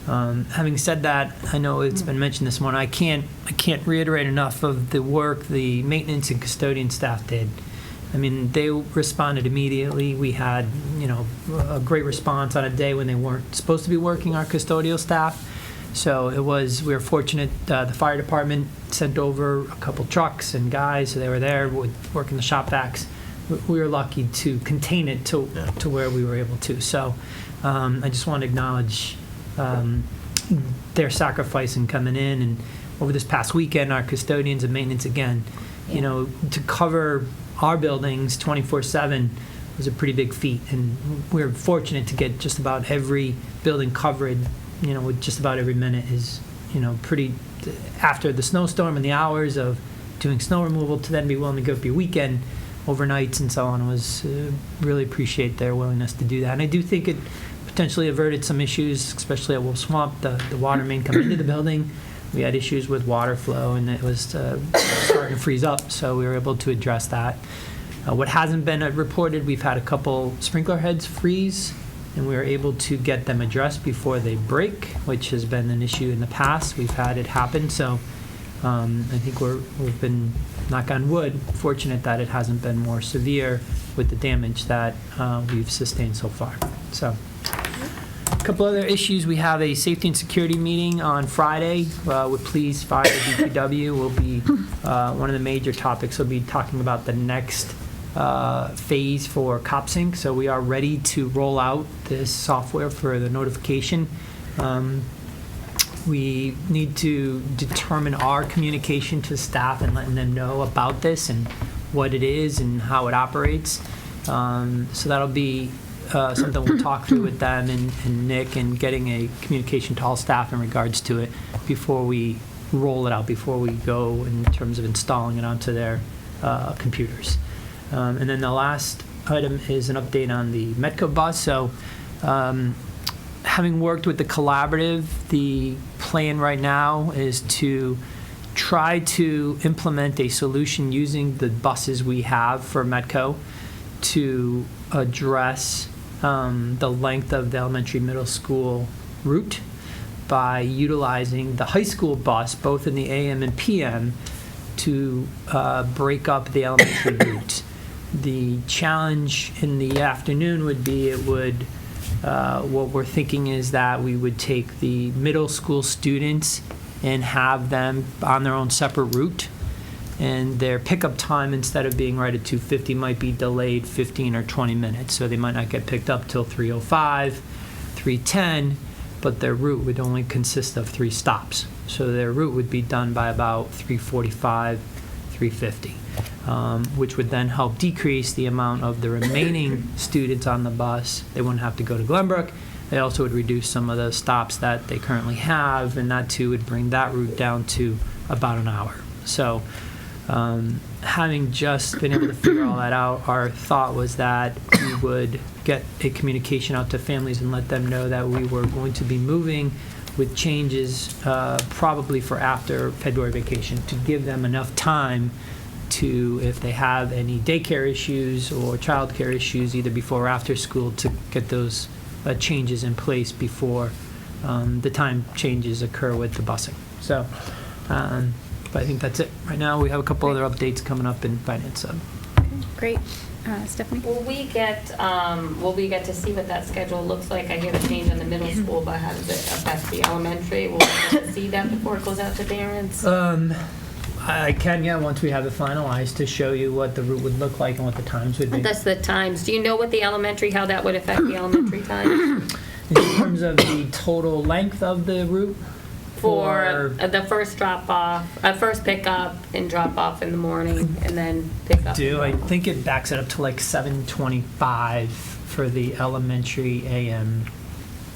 Having said that, I know it's been mentioned this morning. I can't reiterate enough of the work the maintenance and custodian staff did I mean, they responded immediately. We had, a great response on a day when they weren't supposed to be working, our custodial staff. So we were fortunate, the fire department sent over a couple trucks and guys, so they were there working the shop vacs. We were lucky to contain it to where we were able to. So I just want to acknowledge their sacrifice in coming in. And over this past weekend, our custodians and maintenance, again, to cover our buildings 24/7 was a pretty big feat. And we were fortunate to get just about every building covered, with just about every minute is, pretty, after the snowstorm and the hours of doing snow removal, to then be willing to give up your weekend, overnights and so on, was really appreciate their willingness to do that. And I do think it potentially averted some issues, especially at Wolf Swamp, the water main coming into the building. We had issues with water flow, and it was starting to freeze up, so we were able to address that. What hasn't been reported, we've had a couple sprinkler heads freeze, and we were able to get them addressed before they break, which has been an issue in the past. We've had it happen, so I think we've been, knock on wood, fortunate that it hasn't been more severe with the damage that we've sustained so far. So, a couple other issues. We have a safety and security meeting on Friday with police, fire, DPW. Will be one of the major topics. We'll be talking about the next phase for CopSync. So we are ready to roll out this software for the notification. We need to determine our communication to staff and letting them know about this and what it is and how it operates. So that'll be something we'll talk through with them and Nick, and getting a communication to all staff in regards to it before we roll it out, before we go in terms of installing it onto their computers. And then the last item is an update on the Metco bus. So having worked with the collaborative, the plan right now is to try to implement a solution using the buses we have for Metco to address the length of the elementary middle school route by utilizing the high school bus, both in the AM and PM, to break up the elementary route. The challenge in the afternoon would be what we're thinking is that we would take the middle school students and have them on their own separate route, and their pickup time, instead of being right at 2:50, might be delayed 15 or 20 minutes. So they might not get picked up till 3:05, 3:10, but their route would only consist of 3 stops. So their route would be done by about 3:45, 3:50. Which would then help decrease the amount of the remaining students on the bus. They wouldn't have to go to Glenbrook. They also would reduce some of the stops that they currently have, and that too would bring that route down to about an hour. So having just been able to figure all that out, our thought was that we would get a communication out to families and let them know that we were going to be moving with changes probably for after February vacation, to give them enough time to, if they have any daycare issues or childcare issues, either before or after school, to get those changes in place before the time changes occur with the busing. So, but I think that's it. Right now, we have a couple other updates coming up in Finance Sub. Great. Stephanie? Will we get to see what that schedule looks like? I hear the change in the middle school, but how does it affect the elementary? Will we get to see that before it goes out to parents? I can, once we have it finalized, to show you what the route would look like and what the times would be. That's the times. Do you know what the elementary, how that would affect the elementary times? In terms of the total length of the route? For the first drop-off, first pick-up and drop-off in the morning, and then pick-up. I think it backs it up to like 7:25 for the elementary AM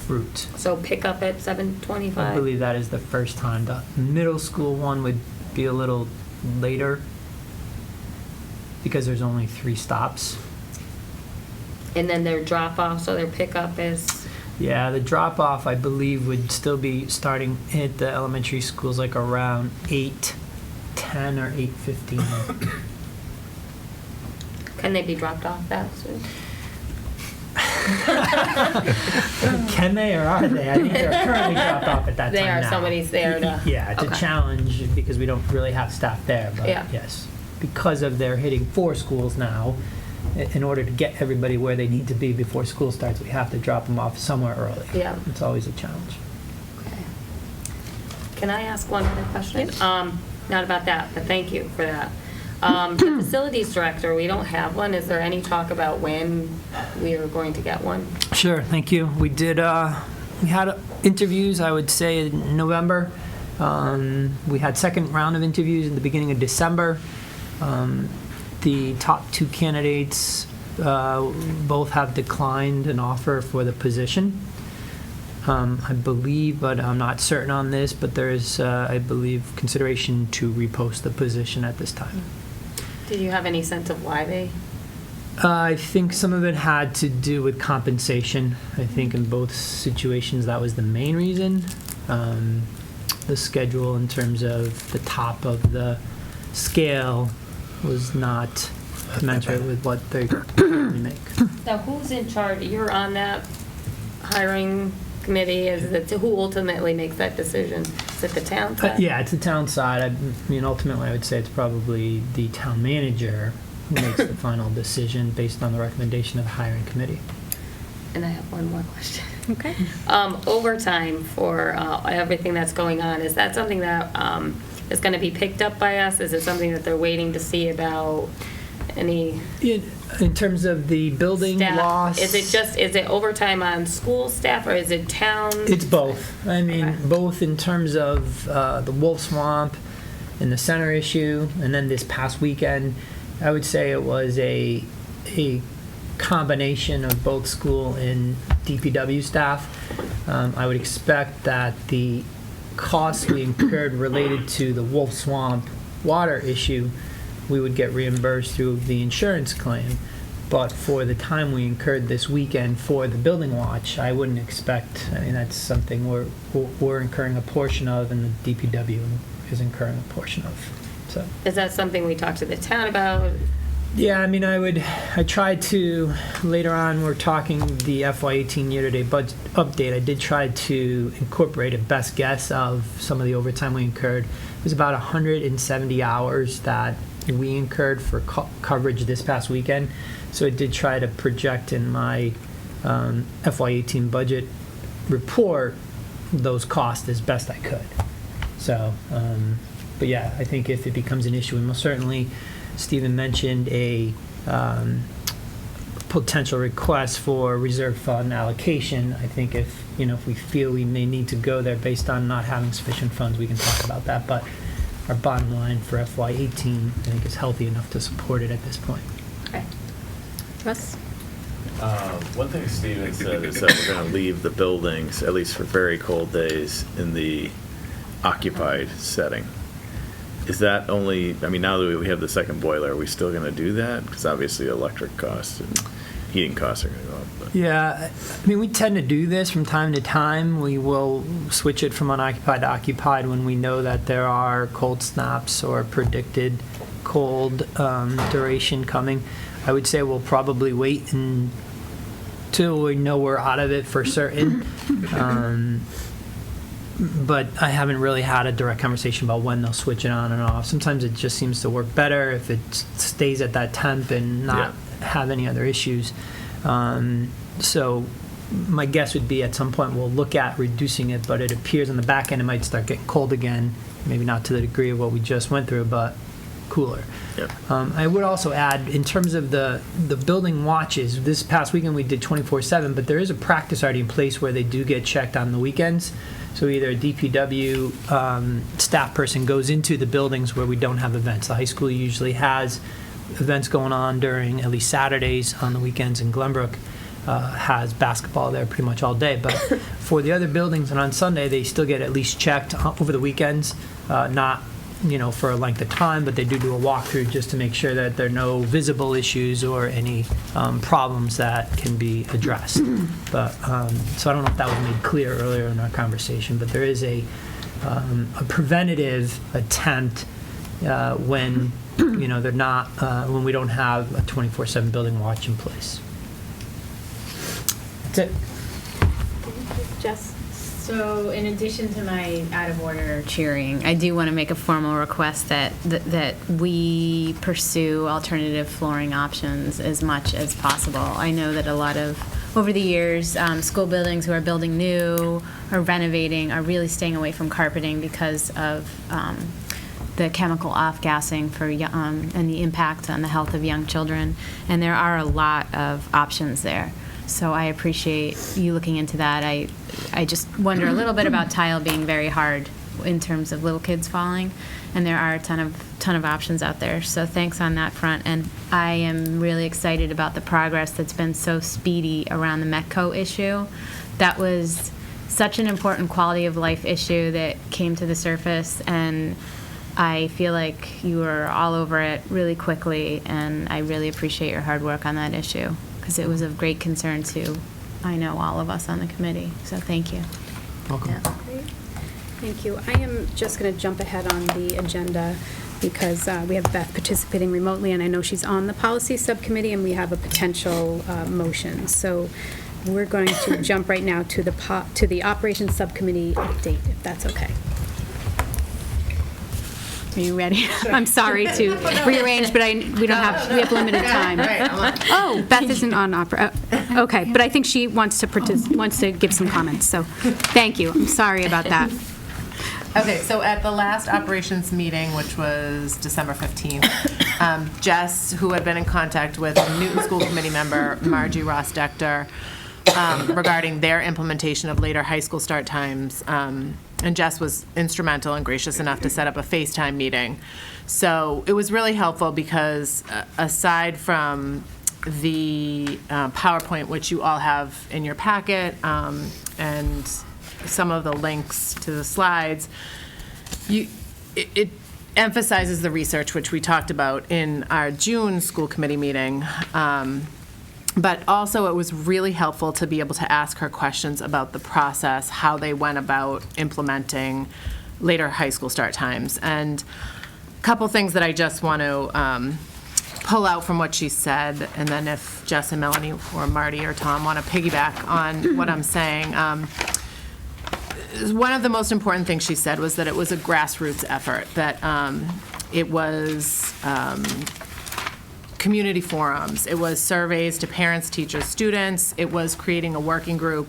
route. So pick-up at 7:25? I believe that is the first time. The middle school one would be a little later because there's only 3 stops. And then their drop-off, so their pick-up is? Yeah, the drop-off, I believe, would still be starting at the elementary schools like around 8:10 or 8:15. Can they be dropped off that soon? Can they, or are they? I think they're currently dropped off at that time They are. now. Somebody's there to... Yeah, it's a challenge because we don't really have staff there, but Yeah. yes. because of their hitting 4 schools now, in order to get everybody where they need to be before school starts, we have to drop them off somewhere early. Yeah. It's always a challenge. Okay. Can I ask one other question? Not about that, but thank you for that. The facilities director, we don't have one. Is there any talk about when we are going to get one? Sure, thank you. We did, we had interviews, I would say, in November. We had second round of interviews in the beginning of December. The top 2 candidates both have declined an offer for the position. I believe, but I'm not certain on this, but there is, I believe, consideration to repost the position at this time. Did you have any sense of why they? I think some of it had to do with compensation. I think in both situations that was the main reason. The schedule in terms of the top of the scale was not commensurate with what they currently make. Now, who's in charge? You're on that hiring committee. Is it who ultimately makes that decision? Is it the town side? Yeah, it's the town side. I mean, ultimately, I would say it's probably the town manager who makes the final decision based on the recommendation of the hiring committee. And I have one more question. Okay. Overtime for everything that's going on, is that something that is going to be picked up by us? Is it something that they're waiting to see about any In terms of the building staff? loss? Is it overtime on school staff or is it town? It's both. I mean, Okay. both in terms of the Wolf Swamp and the center issue, and then this past weekend, I would say it was a combination of both school and DPW staff. I would expect that the costs we incurred related to the Wolf Swamp water issue, we would get reimbursed through the insurance claim. But for the time we incurred this weekend for the building watch, I wouldn't expect, I mean, that's something we're incurring a portion of and the DPW is incurring a portion of, so. Is that something we talk to the town about? Yeah, I mean, I tried to, later on, we're talking the FY18 year-to-date budget update. I did try to incorporate a best guess of some of the overtime we incurred. It was about 170 hours that we incurred for coverage this past weekend. So I did try to project in my FY18 budget report those costs as best I could. So, but yeah, I think if it becomes an issue, and most certainly, Stephen mentioned a potential request for reserve fund allocation. I think if we feel we may need to go there based on not having sufficient funds, we can talk about that. But our bottom line for FY18, I think, is healthy enough to support it at this point. Okay. Russ? One thing Steven said is that we're going to leave the buildings, at least for very cold days, in the occupied setting. Is that only, I mean, now that we have the second boiler, are we still going to do that? Because obviously electric costs and heating costs are going to go up. But. Yeah, I mean, we tend to do this from time to time. We will switch it from unoccupied to occupied when we know that there are cold snaps or predicted cold duration coming. I would say we'll probably wait until we know we're out of it for certain. But I haven't really had a direct conversation about when they'll switch it on and off. Sometimes it just seems to work better if it stays at that temp and not have any other issues. So my guess would be at some point we'll look at reducing it, but it appears on the back end it might start getting cold again, maybe not to the degree of what we just went through, but cooler. Yep. I would also add, in terms of the building watches, this past weekend we did 24/7, but there is a practice already in place where they do get checked on the weekends. So either a DPW staff person goes into the buildings where we don't have events. The high school usually has events going on during at least Saturdays. On the weekends in Glenbrook has basketball there pretty much all day. But for the other buildings and on Sunday, they still get at least checked over the weekends, not for a length of time, but they do a walkthrough just to make sure that there are no visible issues or any problems that can be addressed. But so I don't know if that was made clear earlier in our conversation, but there is a preventative attempt when they're not when we don't have a 24/7 building watch in place. That's it. Jess, So in addition to my out of order cheering, I do want to make a formal request that we pursue alternative flooring options as much as possible. I know that a lot of, over the years, school buildings who are building new or renovating are really staying away from carpeting because of the chemical off-gassing for and the impact on the health of young children. And there are a lot of options there. So I appreciate you looking into that. I just wonder a little bit about tile being very hard in terms of little kids falling, and there are a ton of options out there. So thanks on that front. And I am really excited about the progress that's been so speedy around the Metco issue. That was such an important quality of life issue that came to the surface, and I feel like you were all over it really quickly, and I really appreciate your hard work on that issue, because it was of great concern to, I know, all of us on the committee. So thank you. Welcome. Yeah. Great. Thank you. I am just going to jump ahead on the agenda because we have Beth participating remotely, and I know she's on the policy subcommittee, and we have a potential motion. So we're going to jump right now to the operations subcommittee update, if that's okay. Are you ready? I'm sorry to rearrange, but we have limited time. Oh, Beth isn't on opera. Okay, but I think she wants to give some comments. So, thank you. I'm sorry about that. Okay, so at the last operations meeting, which was December 15th, Jess, who had been in contact with Newton School Committee member Margie Ross-Dector regarding their implementation of later high school start times, and Jess was instrumental and gracious enough to set up a FaceTime meeting. So it was really helpful because aside from the PowerPoint, which you all have in your packet, and some of the links to the slides, it emphasizes the research, which we talked about in our June school committee meeting. But also it was really helpful to be able to ask her questions about the process, how they went about implementing later high school start times. And a couple things that I just want to pull out from what she said, and then if Jess and Melanie or Marty or Tom want to piggyback on what I'm saying. One of the most important things she said was that it was a grassroots effort, that it was community forums, it was surveys to parents, teachers, students, it was creating a working group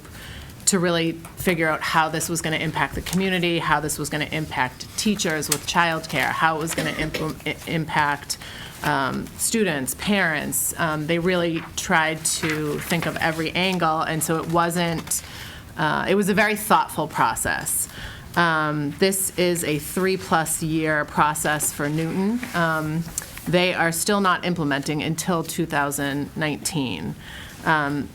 to really figure out how this was going to impact the community, how this was going to impact teachers with childcare, how it was going to impact students, parents. They really tried to think of every angle, and so it wasn't, it was a very thoughtful process. This is a 3+ year process for Newton. They are still not implementing until 2019.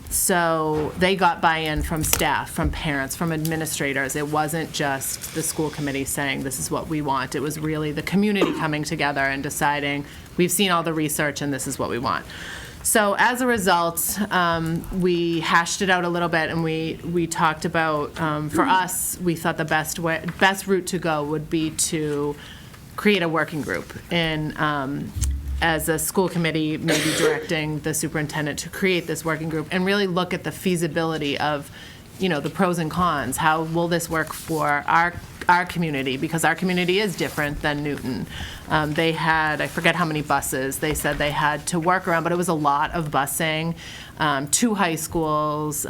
So they got buy-in from staff, from parents, from administrators. It wasn't just the school committee saying, this is what we want. It was really the community coming together and deciding, we've seen all the research and this is what we want. So as a result, we hashed it out a little bit, and we talked about, for us, we thought the best route to go would be to create a working group, and as a school committee, maybe directing the superintendent to create this working group and really look at the feasibility of, the pros and cons. How will this work for our community? Because our community is different than Newton. They had, I forget how many buses they said they had to work around, but it was a lot of busing, 2 high schools.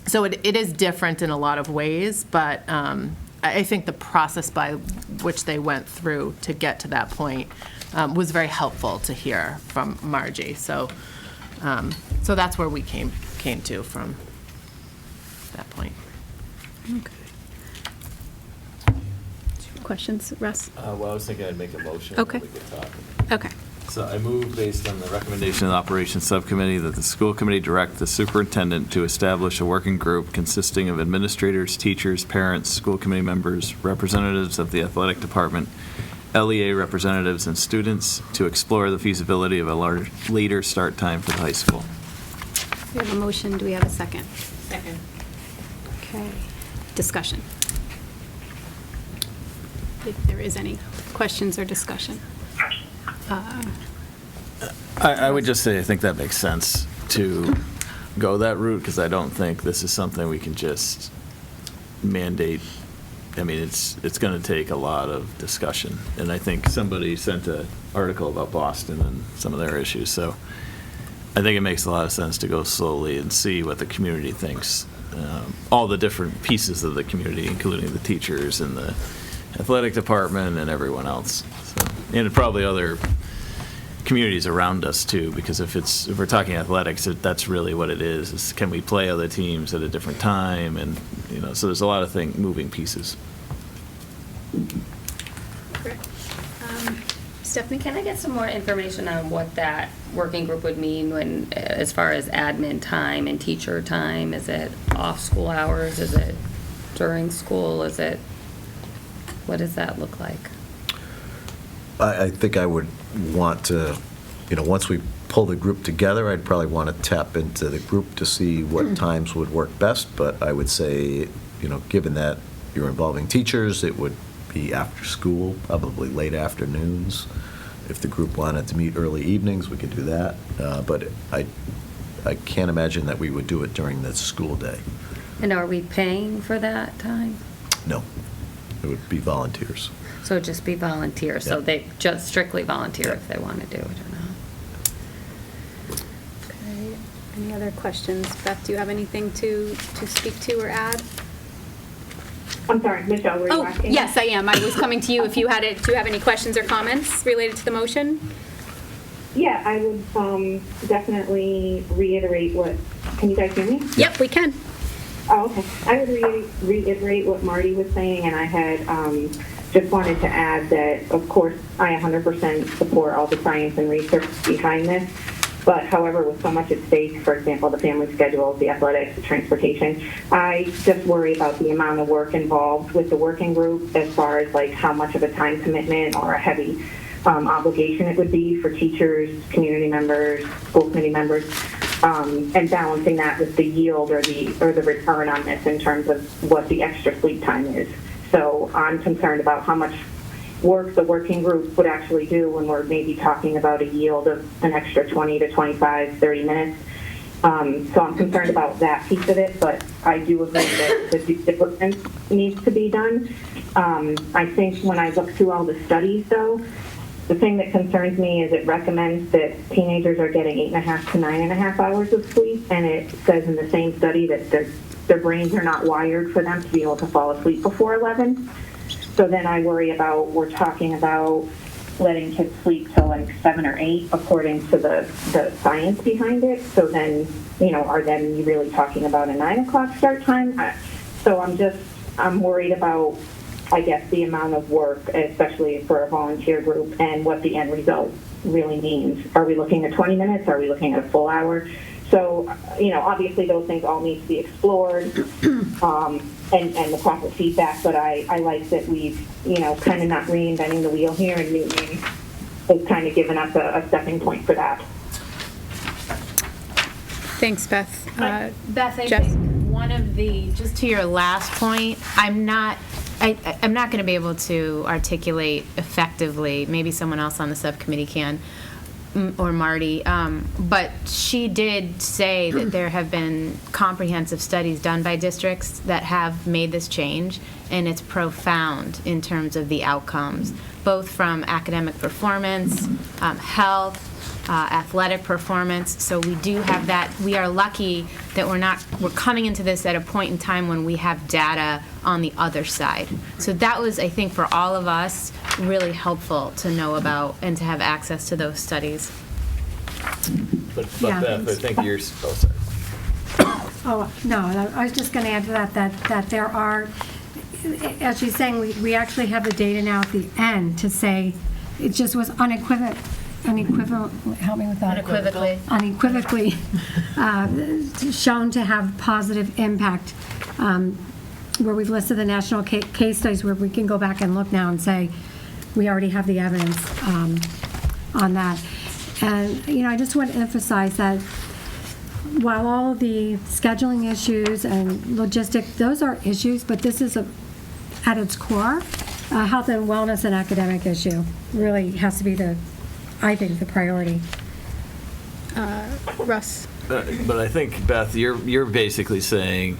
So it is different in a lot of ways, but I think the process by which they went through to get to that point was very helpful to hear from Margie. So that's where we came to from that point. Okay. Questions, Russ? Well, I was thinking I'd make a motion. Okay. And we could talk. Okay. So I move, based on the recommendation of the Operations Subcommittee, that the school committee direct the superintendent to establish a working group consisting of administrators, teachers, parents, school committee members, representatives of the athletic department, LEA representatives, and students to explore the feasibility of a later start time for the high school. We have a motion. Do we have a second? Second. Okay. Discussion. If there is any questions or discussion. I would just say I think that makes sense to go that route, because I don't think this is something we can just mandate, I mean, it's going to take a lot of discussion. And I think somebody sent an article about Boston and some of their issues. So I think it makes a lot of sense to go slowly and see what the community thinks. All the different pieces of the community, including the teachers and the athletic department and everyone else. So, and probably other communities around us too, because if we're talking athletics, that's really what it is can we play other teams at a different time, and so there's a lot of moving pieces. Great. Stephanie? Can I get some more information on what that working group would mean as far as admin time and teacher time? Is it off school hours? Is it during school? What does that look like? I think I would want to, once we pull the group together, I'd probably want to tap into the group to see what times would work best. But I would say, given that you're involving teachers, it would be after school, probably late afternoons. If the group wanted to meet early evenings, we could do that. But I can't imagine that we would do it during the school day. And are we paying for that time? No, it would be volunteers. So it'd just be volunteers, so Yeah. they just strictly volunteer if they want to do it or not. Okay. Any other questions? Beth, do you have anything to speak to or add? I'm sorry, Michelle, were you asking? Yes, I am. I was coming to you if you had it. Do you have any questions or comments related to the motion? Yeah, I would definitely reiterate can you guys hear me? Yep, we can. Oh, okay. I would reiterate what Marty was saying, and I had just wanted to add that, of course, I 100% support all the science and research behind this. But however, with so much at stake, for example, the family schedules, the athletics, the transportation, I just worry about the amount of work involved with the working group as far as like how much of a time commitment or a heavy obligation it would be for teachers, community members, school committee members, and balancing that with the yield or the return on this in terms of what the extra sleep time is. So I'm concerned about how much work the working group would actually do when we're maybe talking about a yield of an extra 20 to 25, 30 minutes. So I'm concerned about that piece of it, but I do agree that the due diligence needs to be done. I think when I look through all the studies, though, the thing that concerns me is it recommends that teenagers are getting 8.5 to 9.5 hours of sleep, and it says in the same study that their brains are not wired for them to be able to fall asleep before 11. So then I worry about, we're talking about letting kids sleep till like 7 or 8 according to the science behind it. So then, are then you really talking about a 9 o'clock start time? So I'm worried about, I guess, the amount of work, especially for a volunteer group, and what the end result really means. Are we looking at 20 minutes? Are we looking at a full hour? So, obviously those things all need to be explored, and the proper feedback, but I like that we've, kind of not reinventing the wheel here, and Newton has kind of given us a stepping point for that. Thanks, Beth. Beth, I Jess? think one of just to your last point, I'm not going to be able to articulate effectively. Maybe someone else on the subcommittee can, or Marty, but she did say that there have been comprehensive studies done by districts that have made this change, and it's profound in terms of the outcomes, both from academic performance, health, athletic performance. So we do have that. We are lucky that we're coming into this at a point in time when we have data on the other side. So that was, I think, for all of us, really helpful to know about and to have access to those studies. But Yeah. Beth, I think you're, sorry. Oh, no, I was just going to add to that there are, as she's saying, we actually have the data now at the end to say it just was unequivocal, help me with that. Unequivocally shown to have positive impact, where we've listed the national case studies where we can go back and look now and say, we already have the evidence on that. And, I just want to emphasize that while all the scheduling issues and logistic, those are issues, but this is at its core, health and wellness and academic issue really has to be I think, the priority. Russ? But I think, Beth, you're basically saying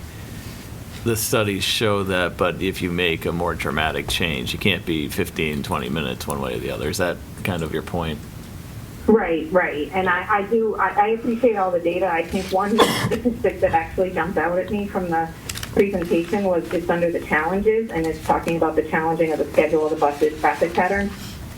the studies show that, but if you make a more dramatic change, you can't be 15, 20 minutes one way or the other. Is that kind of your point? Right. And I appreciate all the data. I think one statistic that actually jumped out at me from the presentation was it's under the challenges, and it's talking about the challenging of the schedule of the buses, traffic patterns.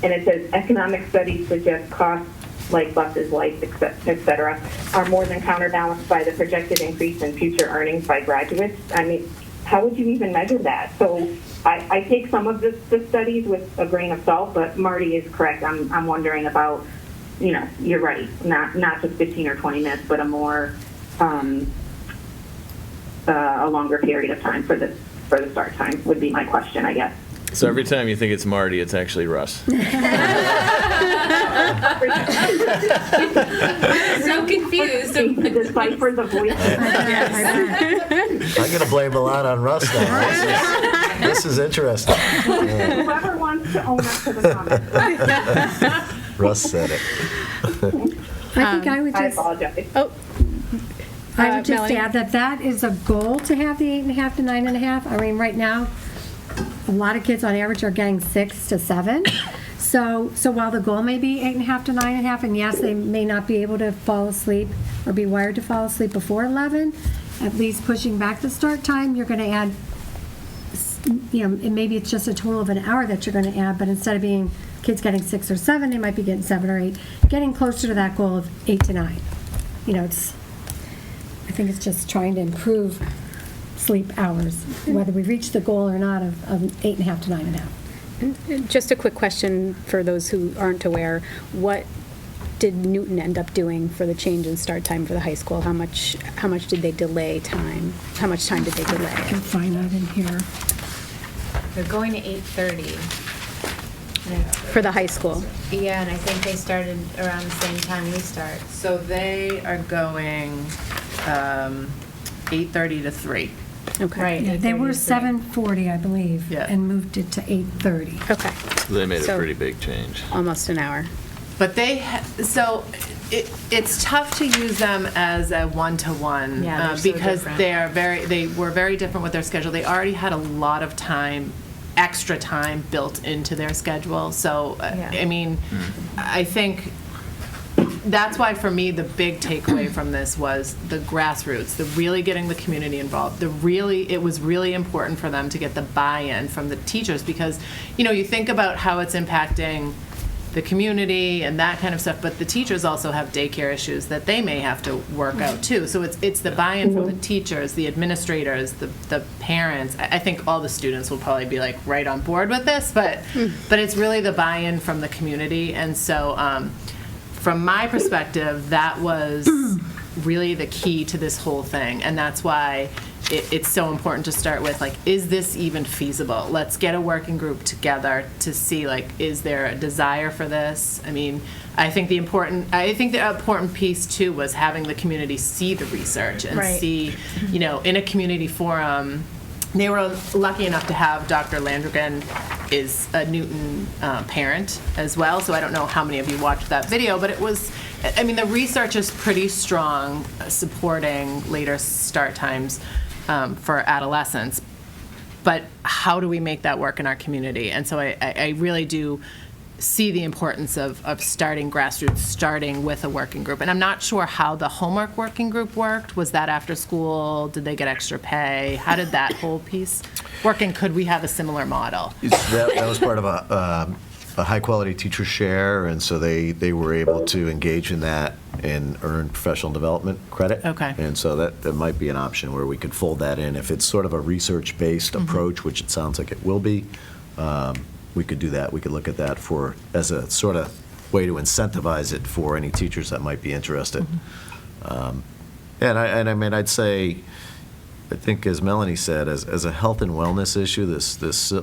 And it says economic studies suggest costs like buses, lights, et cetera, are more than counterbalanced by the projected increase in future earnings by graduates. I mean, how would you even measure that? So I take some of the studies with a grain of salt, but Marty is correct. I'm wondering about, you're right, not just 15 or 20 minutes, but a more, a longer period of time for the start time would be my question, I guess. So every time you think it's Marty, it's actually Russ. So confused. To decipher the voices. I'm going to blame a lot on Russ now. This is interesting. Yeah. Whoever wants to own up to the comment. Russ said it. I think I would I just, apologize. I would just Melanie? add that is a goal to have the 8.5 to 9.5. I mean, right now, a lot of kids on average are getting 6 to 7. So while the goal may be 8.5 to 9.5, and yes, they may not be able to fall asleep or be wired to fall asleep before 11, at least pushing back the start time, you're going to add, and maybe it's just a total of an hour that you're going to add, but instead of being kids getting 6 or 7, they might be getting 7 or 8, getting closer to that goal of 8 to 9. I think it's just trying to improve sleep hours, whether we reach the goal or not of 8.5 to 9.5. Just a quick question for those who aren't aware. What did Newton end up doing for the change in start time for the high school? How much did they delay time? How much time did they delay? I can find that in here. They're going to 8:30. For the high school? Yeah, and I think they started around the same time we start. So they are going 8:30 to 3. Okay. Right. Yeah, they were 8:30 to 7:40, I believe, Yeah. and moved it to 8:30. Okay. They made a So- pretty big change. Almost an hour. But it's tough to use them as a one-to-one Yeah, they're so because different. they were very different with their schedule. They already had a lot of time, extra time built into their schedule. So, Yeah. I mean, I think that's why for me the big takeaway from this was the grassroots, the really getting the community involved. It was really important for them to get the buy-in from the teachers because, you think about how it's impacting the community and that kind of stuff, but the teachers also have daycare issues that they may have to work out too. So it's the buy-in from the teachers, the administrators, the parents. I think all the students will probably be like right on board with this, but it's really the buy-in from the community. And so from my perspective, that was really the key to this whole thing. And that's why it's so important to start with, is this even feasible? Let's get a working group together to see, is there a desire for this? I mean, I think the important piece, too, was having the community see the research and Right. see, in a community forum. They were lucky enough to have Dr. Landrigan is a Newton parent as well, so I don't know how many of you watched that video, but the research is pretty strong supporting later start times for adolescents, but how do we make that work in our community? And so I really do see the importance of starting grassroots, starting with a working group. And I'm not sure how the homework working group worked. Was that after school? Did they get extra pay? How did that whole piece work? And could we have a similar model? That was part of a high-quality teacher share, and so they were able to engage in that and earn professional development credit. Okay. And so that might be an option where we could fold that in. If it's sort of a research-based approach, which it sounds like it will be, we could do that. We could look at that as a sort of way to incentivize it for any teachers that might be interested. I'd say, I think as Melanie said, as a health and wellness issue, this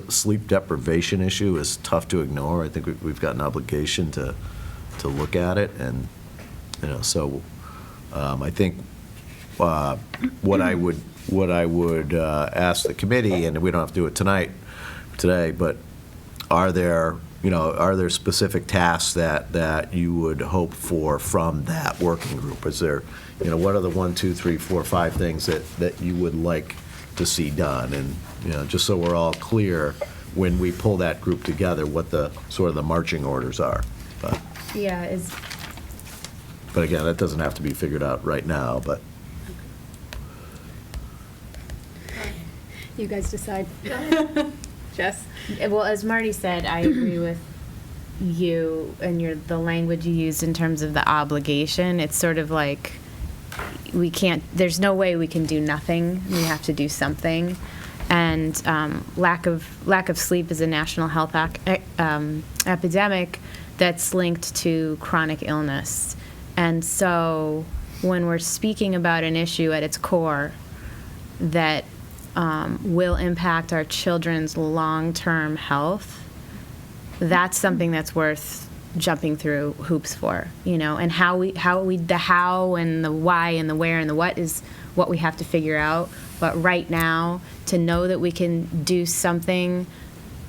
sleep deprivation issue is tough to ignore. I think we've got an obligation to look at it, and so I think what I would ask the committee, and we don't have to do it today, but are there specific tasks that you would hope for from that working group? Is there, what are the 1, 2, 3, 4, 5 things that you would like to see done. And, just so we're all clear when we pull that group together, what the sort of the marching orders are. Yeah, But again, that doesn't have to be figured out right now, but. you guys decide. Jess? Well, as Marty said, I agree with you and the language you used in terms of the obligation. It's sort of like there's no way we can do nothing. We have to do something. And lack of sleep is a national health epidemic that's linked to chronic illness. And so when we're speaking about an issue at its core that will impact our children's long-term health, that's something that's worth jumping through hoops for, and the how and the why and the where and the what is what we have to figure out. But right now, to know that we can do something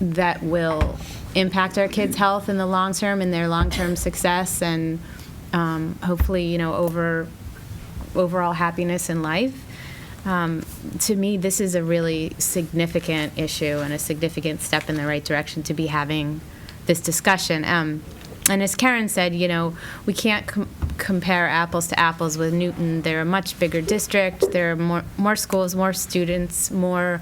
that will impact our kids' health in the long term and their long-term success and hopefully, overall happiness in life. To me, this is a really significant issue and a significant step in the right direction to be having this discussion. And as Karen said, we can't compare apples to apples with Newton. They're a much bigger district. There are more schools, more students, more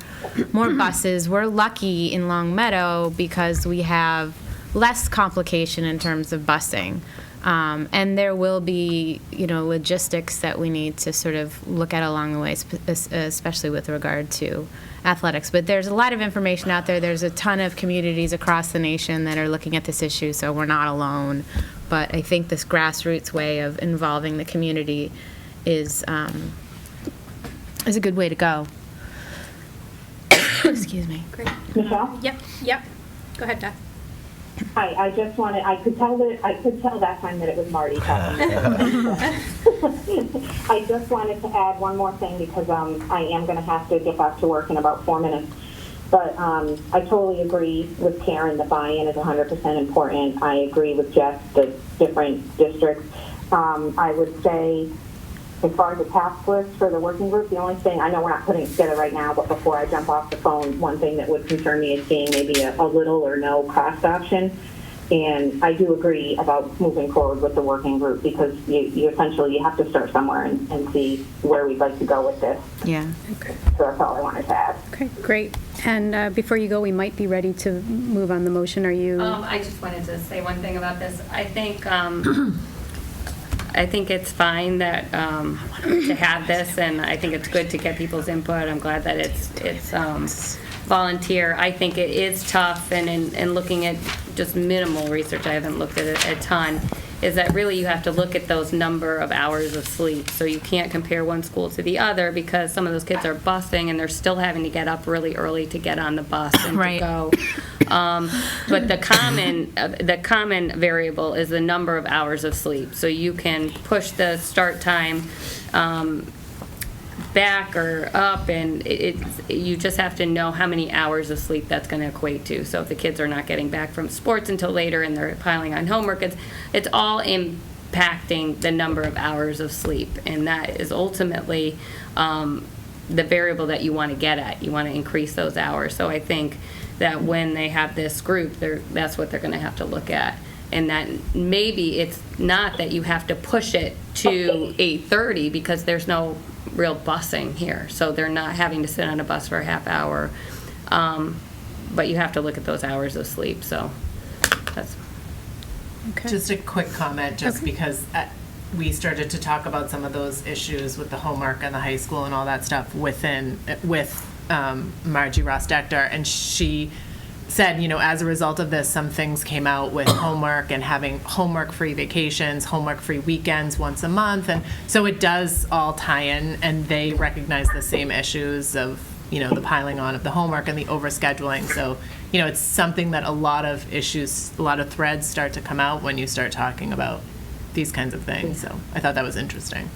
buses. We're lucky in Long Meadow because we have less complication in terms of busing. And there will be, logistics that we need to sort of look at along the way, especially with regard to athletics. But there's a lot of information out there. There's a ton of communities across the nation that are looking at this issue, so we're not alone. But I think this grassroots way of involving the community is a good way to go. Excuse me. Great. Michelle? Yep. Go ahead, Beth. Hi, I just wanted, I could tell that time that it was Marty talking. I just wanted to add one more thing because I am going to have to get back to work in about 4 minutes. But I totally agree with Karen, the buy-in is 100% important. I agree with Jeff, the different districts. I would say, as far as the task list for the working group, the only thing, I know we're not putting it together right now, but before I jump off the phone, one thing that would concern me is seeing maybe a little or no cost option. And I do agree about moving forward with the working group because you essentially have to start somewhere and see where we'd like to go with this. Yeah. Okay. So that's all I wanted to add. Okay, great. And before you go, we might be ready to move on the motion. Are you? I just wanted to say one thing about this. I think it's fine that to have this, and I think it's good to get people's input. I'm glad that it's volunteer. I think it is tough, and in looking at just minimal research, I haven't looked at it a ton, is that really you have to look at those number of hours of sleep. So you can't compare one school to the other because some of those kids are busing and they're still having to get up really early to get on the bus and to go. But the common variable is the number of hours of sleep. So you can push the start time back or up, and you just have to know how many hours of sleep that's going to equate to. So if the kids are not getting back from sports until later and they're piling on homework, it's all impacting the number of hours of sleep, and that is ultimately the variable that you want to get at. You want to increase those hours. So I think that when they have this group, that's what they're going to have to look at. And that maybe it's not that you have to push it to 8:30 because there's no real busing here. So they're not having to sit on a bus for a half hour. But you have to look at those hours of sleep. So that's... Okay. Just a quick comment, just because we started to talk about some of those issues with the homework and the high school and all that stuff with Margie Ross-Dector, and she said, as a result of this, some things came out with homework and having homework-free vacations, homework-free weekends once a month, and so it does all tie in, and they recognize the same issues of, the piling on of the homework and the overscheduling. So, it's something that a lot of threads start to come out when you start talking about these kinds of things. So I thought that was interesting.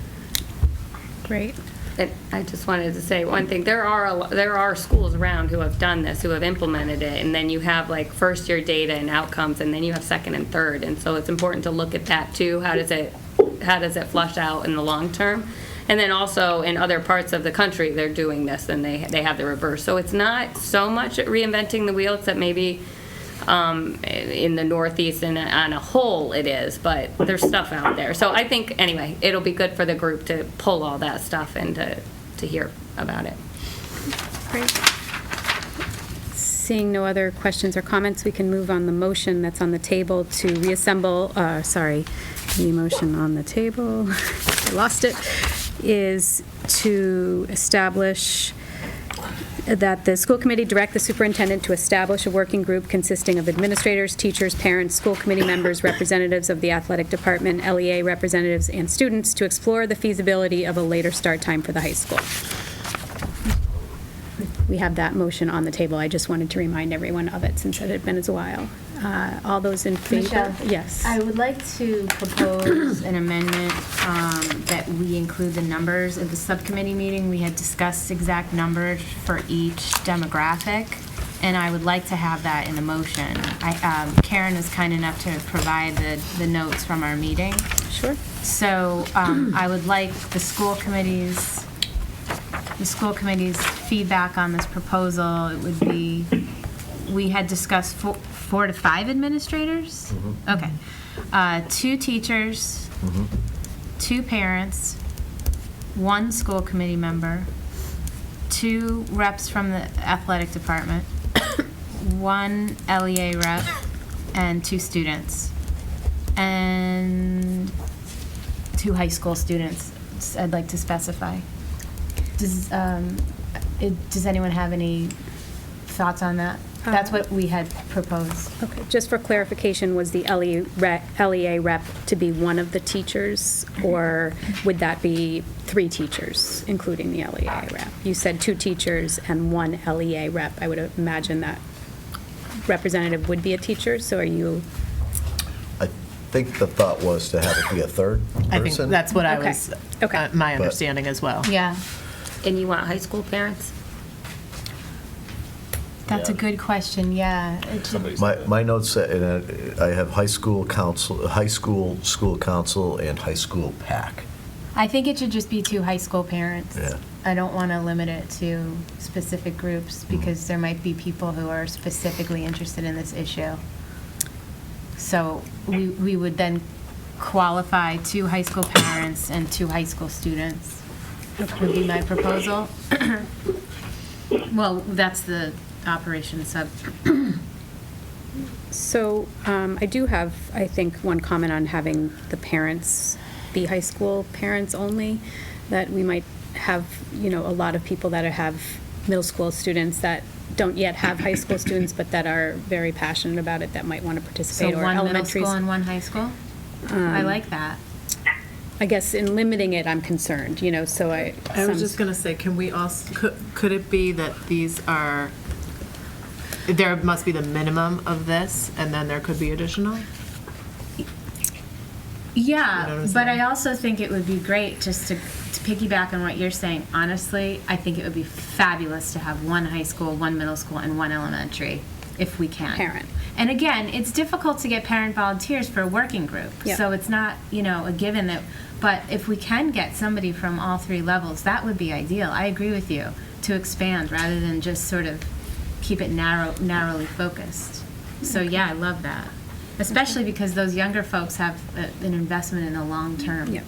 Great. And I just wanted to say one thing. There are schools around who have done this, who have implemented it, and then you have like first year data and outcomes, and then you have second and third, and so it's important to look at that too. How does it flush out in the long term? And then also in other parts of the country, they're doing this and they have the reverse. So it's not so much reinventing the wheel. It's that maybe in the Northeast and on a whole it is, but there's stuff out there. So I think, anyway, it'll be good for the group to pull all that stuff and to hear about it. Great. Seeing no other questions or comments, we can move on the motion that's on the table to reassemble, the motion on the table, I lost it, is to establish that the school committee direct the superintendent to establish a working group consisting of administrators, teachers, parents, school committee members, representatives of the athletic department, LEA representatives, and students to explore the feasibility of a later start time for the high school. We have that motion on the table. I just wanted to remind everyone of it since it had been a while. All those in favor? Michelle? Yes. I would like to propose an amendment that we include the numbers. At the subcommittee meeting, we had discussed exact numbers for each demographic, and I would like to have that in the motion. Karen was kind enough to provide the notes from our meeting. Sure. So I would like the school committee's feedback on this proposal. It would be, we had discussed 4 to 5 administrators? Mm-hmm. Okay. 2 teachers, 2 parents, 1 school committee member, 2 reps from the athletic department, 1 LEA rep, and 2 students. And 2 high school students, I'd like to specify. Does anyone have any thoughts on that? That's what we had proposed. Okay, just for clarification, was the LEA rep to be one of the teachers, or would that be 3 teachers, including the LEA rep? You said 2 teachers and 1 LEA rep. I would imagine that representative would be a teacher, so are you? I think the thought was to have it be a third person. I think that's what I Okay. was, Okay. my understanding as well. Yeah, And you want high school parents? that's a Yeah. good question, yeah. It should- My notes say, I have high school school council, and high school PAC. I think it should just be 2 high school parents. Yeah. I don't want to limit it to specific groups because there might be people who are specifically interested in this issue. So we would then qualify 2 high school parents and 2 high school students. Would be my proposal. Well, that's the operation sub. So I do have, I think, one comment on having the parents be high school parents only, that we might have, a lot of people that have middle school students that don't yet have high school students, but that are very passionate about it, that might want to So participate, or 1 middle elementary. school and 1 high school? I like that. I guess in limiting it, I'm concerned, so I. I was just going to say, can we also, could it be that these are, there must be the minimum of this, and then there could be additional? You know what Yeah, I'm but saying? I also think it would be great, just to piggyback on what you're saying, honestly, I think it would be fabulous to have 1 high school, 1 middle school, and 1 elementary, if we can. Parent. And again, it's difficult to get parent volunteers for a working group, Yeah. so it's not, a given that, but if we can get somebody from all 3 levels, that would be ideal. I agree with you, to expand rather than just sort of keep it narrowly focused. So yeah, I love that. Especially because those younger folks have an investment in the long term. Yeah.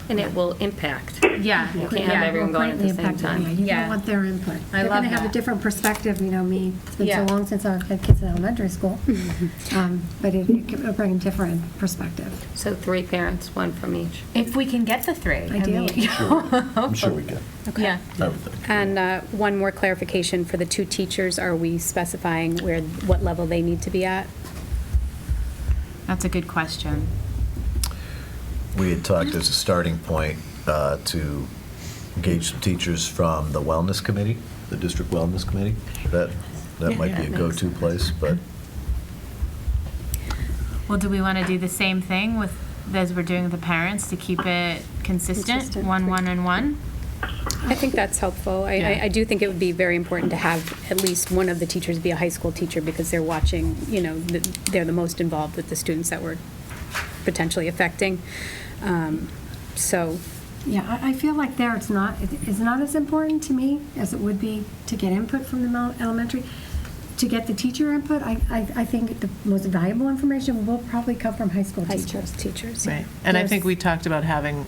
And it will impact. Yeah. You can't have everyone going at the same time. You Yeah. don't want their input. I They're love going to have a that. different perspective, me, it's been Yeah. so long since I've had kids in elementary school. But it'll bring a different perspective. So 3 parents, 1 from each. If we can get the 3. Ideally. I'm sure we can. Yeah. I would think. And one more clarification for the 2 teachers, are we specifying what level they need to be at? That's a good question. We had talked as a starting point to engage some teachers from the wellness committee, the district wellness committee. That might be a that makes go-to place, but Well, do we want to do the same thing as we're doing with the parents to keep it consistent? Consistent. 1, 1, and 1? I think that's helpful. Yeah. I do think it would be very important to have at least one of the teachers be a high school teacher, because they're watching, they're the most involved with the students that we're potentially affecting. So Yeah, I feel like there it's not as important to me as it would be to get input from the elementary. To get the teacher input, I think the most valuable information will probably come from high school teachers. Right. And I think we talked about having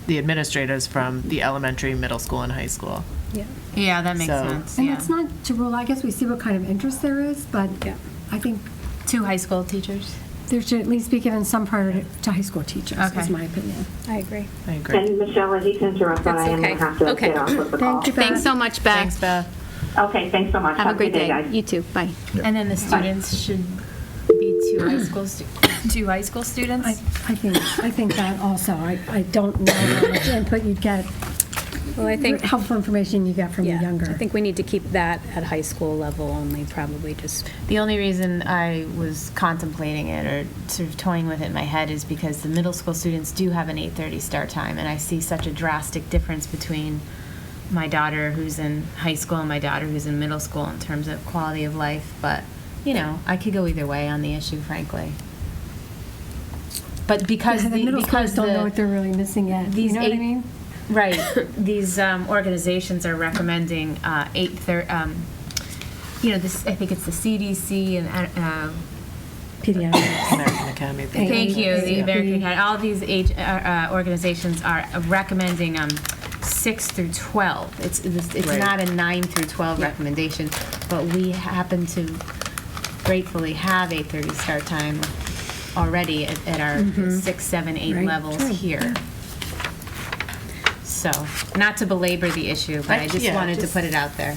the administrators from the elementary, middle school, and high school. Yeah. Yeah, that makes sense. And yeah. it's not to rule, I guess we see what kind of interest there is, but I think 2 high school teachers. there should at least be given some priority to high school teachers, Okay. is my opinion. I agree. I agree. And Michelle, I hate to interrupt, but I am going to have to get off of the call. Thank you, Beth. Thanks so much, Beth. Thanks, Beth. Okay, thanks so much. Have a great day. guys. You too. Bye. And then the students should be 2 high school 2 high school students. I think that also. I don't know how much input you'd get, Well, I think, helpful information you get from the younger. I think we need to keep that at high school level only, probably just. The only reason I was contemplating it or sort of toying with it in my head is because the middle school students do have an 8:30 start time, and I see such a drastic difference between my daughter who's in high school and my daughter who's in middle school in terms of quality of life. But, I could go either way on the issue, frankly. But because the middle schools don't know what they're really missing yet. these You know what I eight- mean? Right. These organizations are recommending 8:30. This I think it's the CDC and Pediatrics. American Academy. of thank you, the Yeah. American Academy. All these organizations are recommending 6 through 12. It's Right. not a 9 through 12 recommendation, but we happen to gratefully have 8:30 start time already at our 6, 7, 8 Right. levels True. here. So, not to belabor the issue, but I just Yeah, wanted to just- put it out there.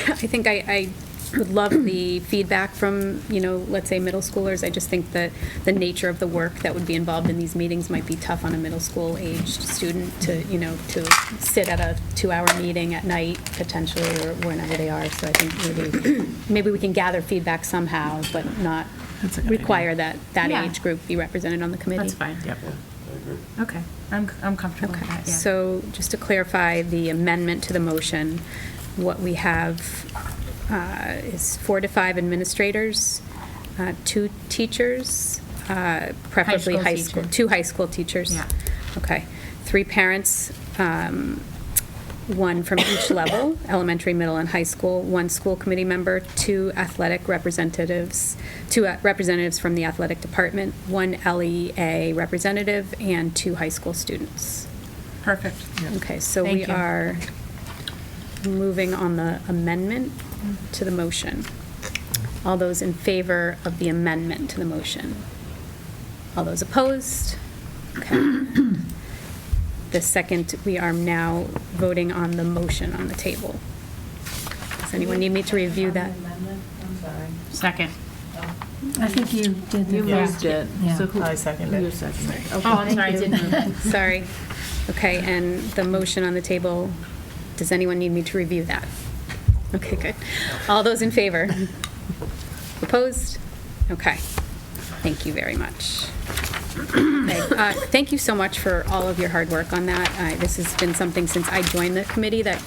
I think I would love the feedback from, let's say middle schoolers. I just think that the nature of the work that would be involved in these meetings might be tough on a middle school aged student to sit at a 2-hour meeting at night potentially or whenever they are. So I think maybe we can gather feedback somehow, but not That's a good require that Yeah. age group be represented on the committee. That's fine. Yep. Okay, I'm comfortable with Okay, that, yeah. so just to clarify the amendment to the motion, what we have is 4 to 5 administrators, 2 teachers, preferably school high school, teacher. 2 high school teachers. Yeah. Okay, 3 parents, 1 from each level, elementary, middle, and high school, 1 school committee member, 2 athletic representatives, 2 representatives from the athletic department, 1 LEA representative, and 2 high school students. Perfect. Okay, so Thank we you. are moving on the amendment to the motion. All those in favor of the amendment to the motion? All those opposed? Okay. The second, we are now voting on the motion on the table. Does anyone need me to review that? Second. I think you did the You moved it. Yeah. So I seconded it. Oh, I'm sorry, I didn't know. Sorry. Okay, and the motion on the table, does anyone need me to review that? Okay, good. All those in favor? Opposed? Okay. Thank you very much. Okay, thank you so much for all of your hard work on that. This has been something since I joined the committee that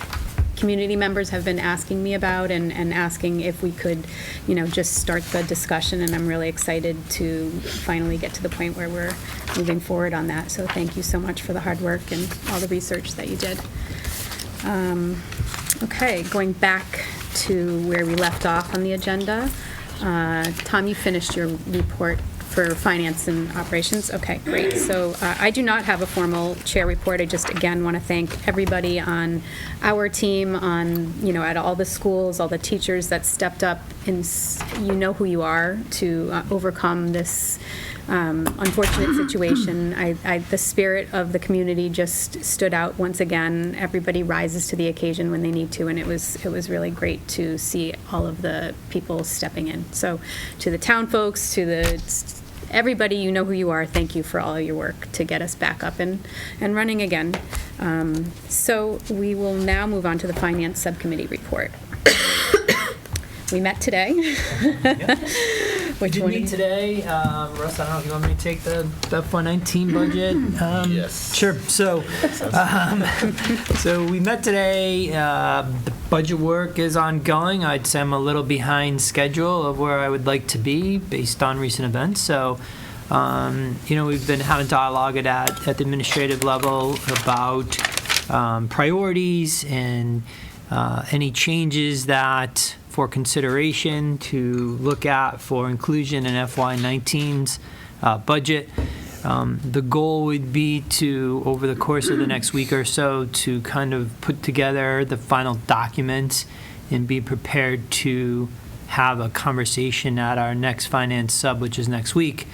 community members have been asking me about and asking if we could, just start the discussion, and I'm really excited to finally get to the point where we're moving forward on that. So thank you so much for the hard work and all the research that you did. Okay, going back to where we left off on the agenda. Tom, you finished your report for finance and operations. Okay, great. So I do not have a formal chair report. I just, again, want to thank everybody on our team, at all the schools, all the teachers that stepped up, and you know who you are, to overcome this unfortunate situation. The spirit of the community just stood out once again. Everybody rises to the occasion when they need to, and it was really great to see all of the people stepping in. So to the town folks, to everybody, you know who you are, thank you for all of your work to get us back up and running again. So we will now move on to the Finance Subcommittee report. We met today. We did meet today. Russ, I don't know if you want me to take the FY19 budget. Yes. Sure. So we met today. The budget work is ongoing. I'd say I'm a little behind schedule of where I would like to be based on recent events. So We've been having dialogue at the administrative level about priorities and any changes that for consideration to look at for inclusion in FY19's budget. The goal would be to, over the course of the next week or so, to kind of put together the final document and be prepared to have a conversation at our next finance sub, which is next week,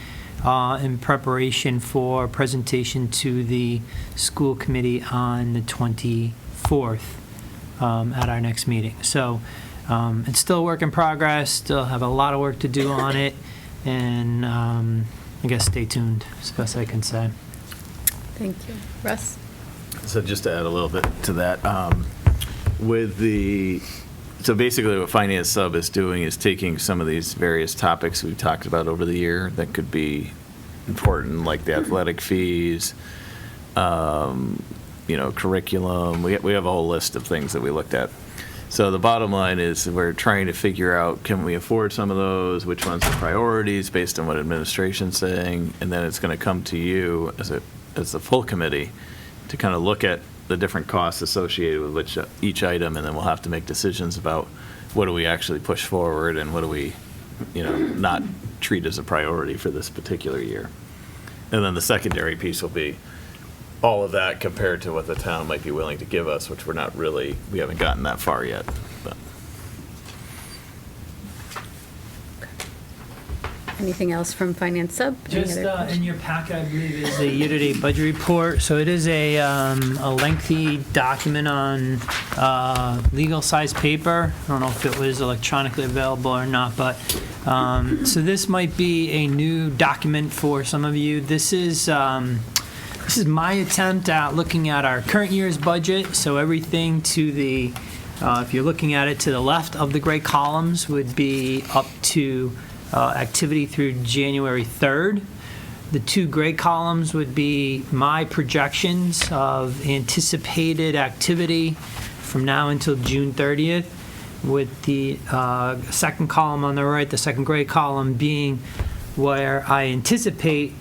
in preparation for presentation to the school committee on the 24th at our next meeting. So it's still a work in progress, still have a lot of work to do on it, and I guess stay tuned, is the best I can say. Thank you. Russ? So just to add a little bit to that, so basically what Finance Sub is doing is taking some of these various topics we've talked about over the year that could be important, like the athletic fees, curriculum. We have a whole list of things that we looked at. So the bottom line is we're trying to figure out, can we afford some of those, which ones are priorities based on what administration's saying, and then it's going to come to you as the full committee to kind of look at the different costs associated with each item, and then we'll have to make decisions about what do we actually push forward and what do we, not treat as a priority for this particular year. And then the secondary piece will be all of that compared to what the town might be willing to give us, which we haven't gotten that far yet. But. Anything else from Finance Sub? Any Just other in your packet, I believe, is a year-to-date budget report. So it is a lengthy document on legal-size paper. I don't know if it was electronically available or not, but so this might be a new document for some of you. This is my attempt at looking at our current year's budget. So everything to the, if you're looking at it to the left of the gray columns, would be up to activity through January 3rd. The two gray columns would be my projections of anticipated activity from now until June 30th, with the second column on the right, the second gray column, being where I anticipate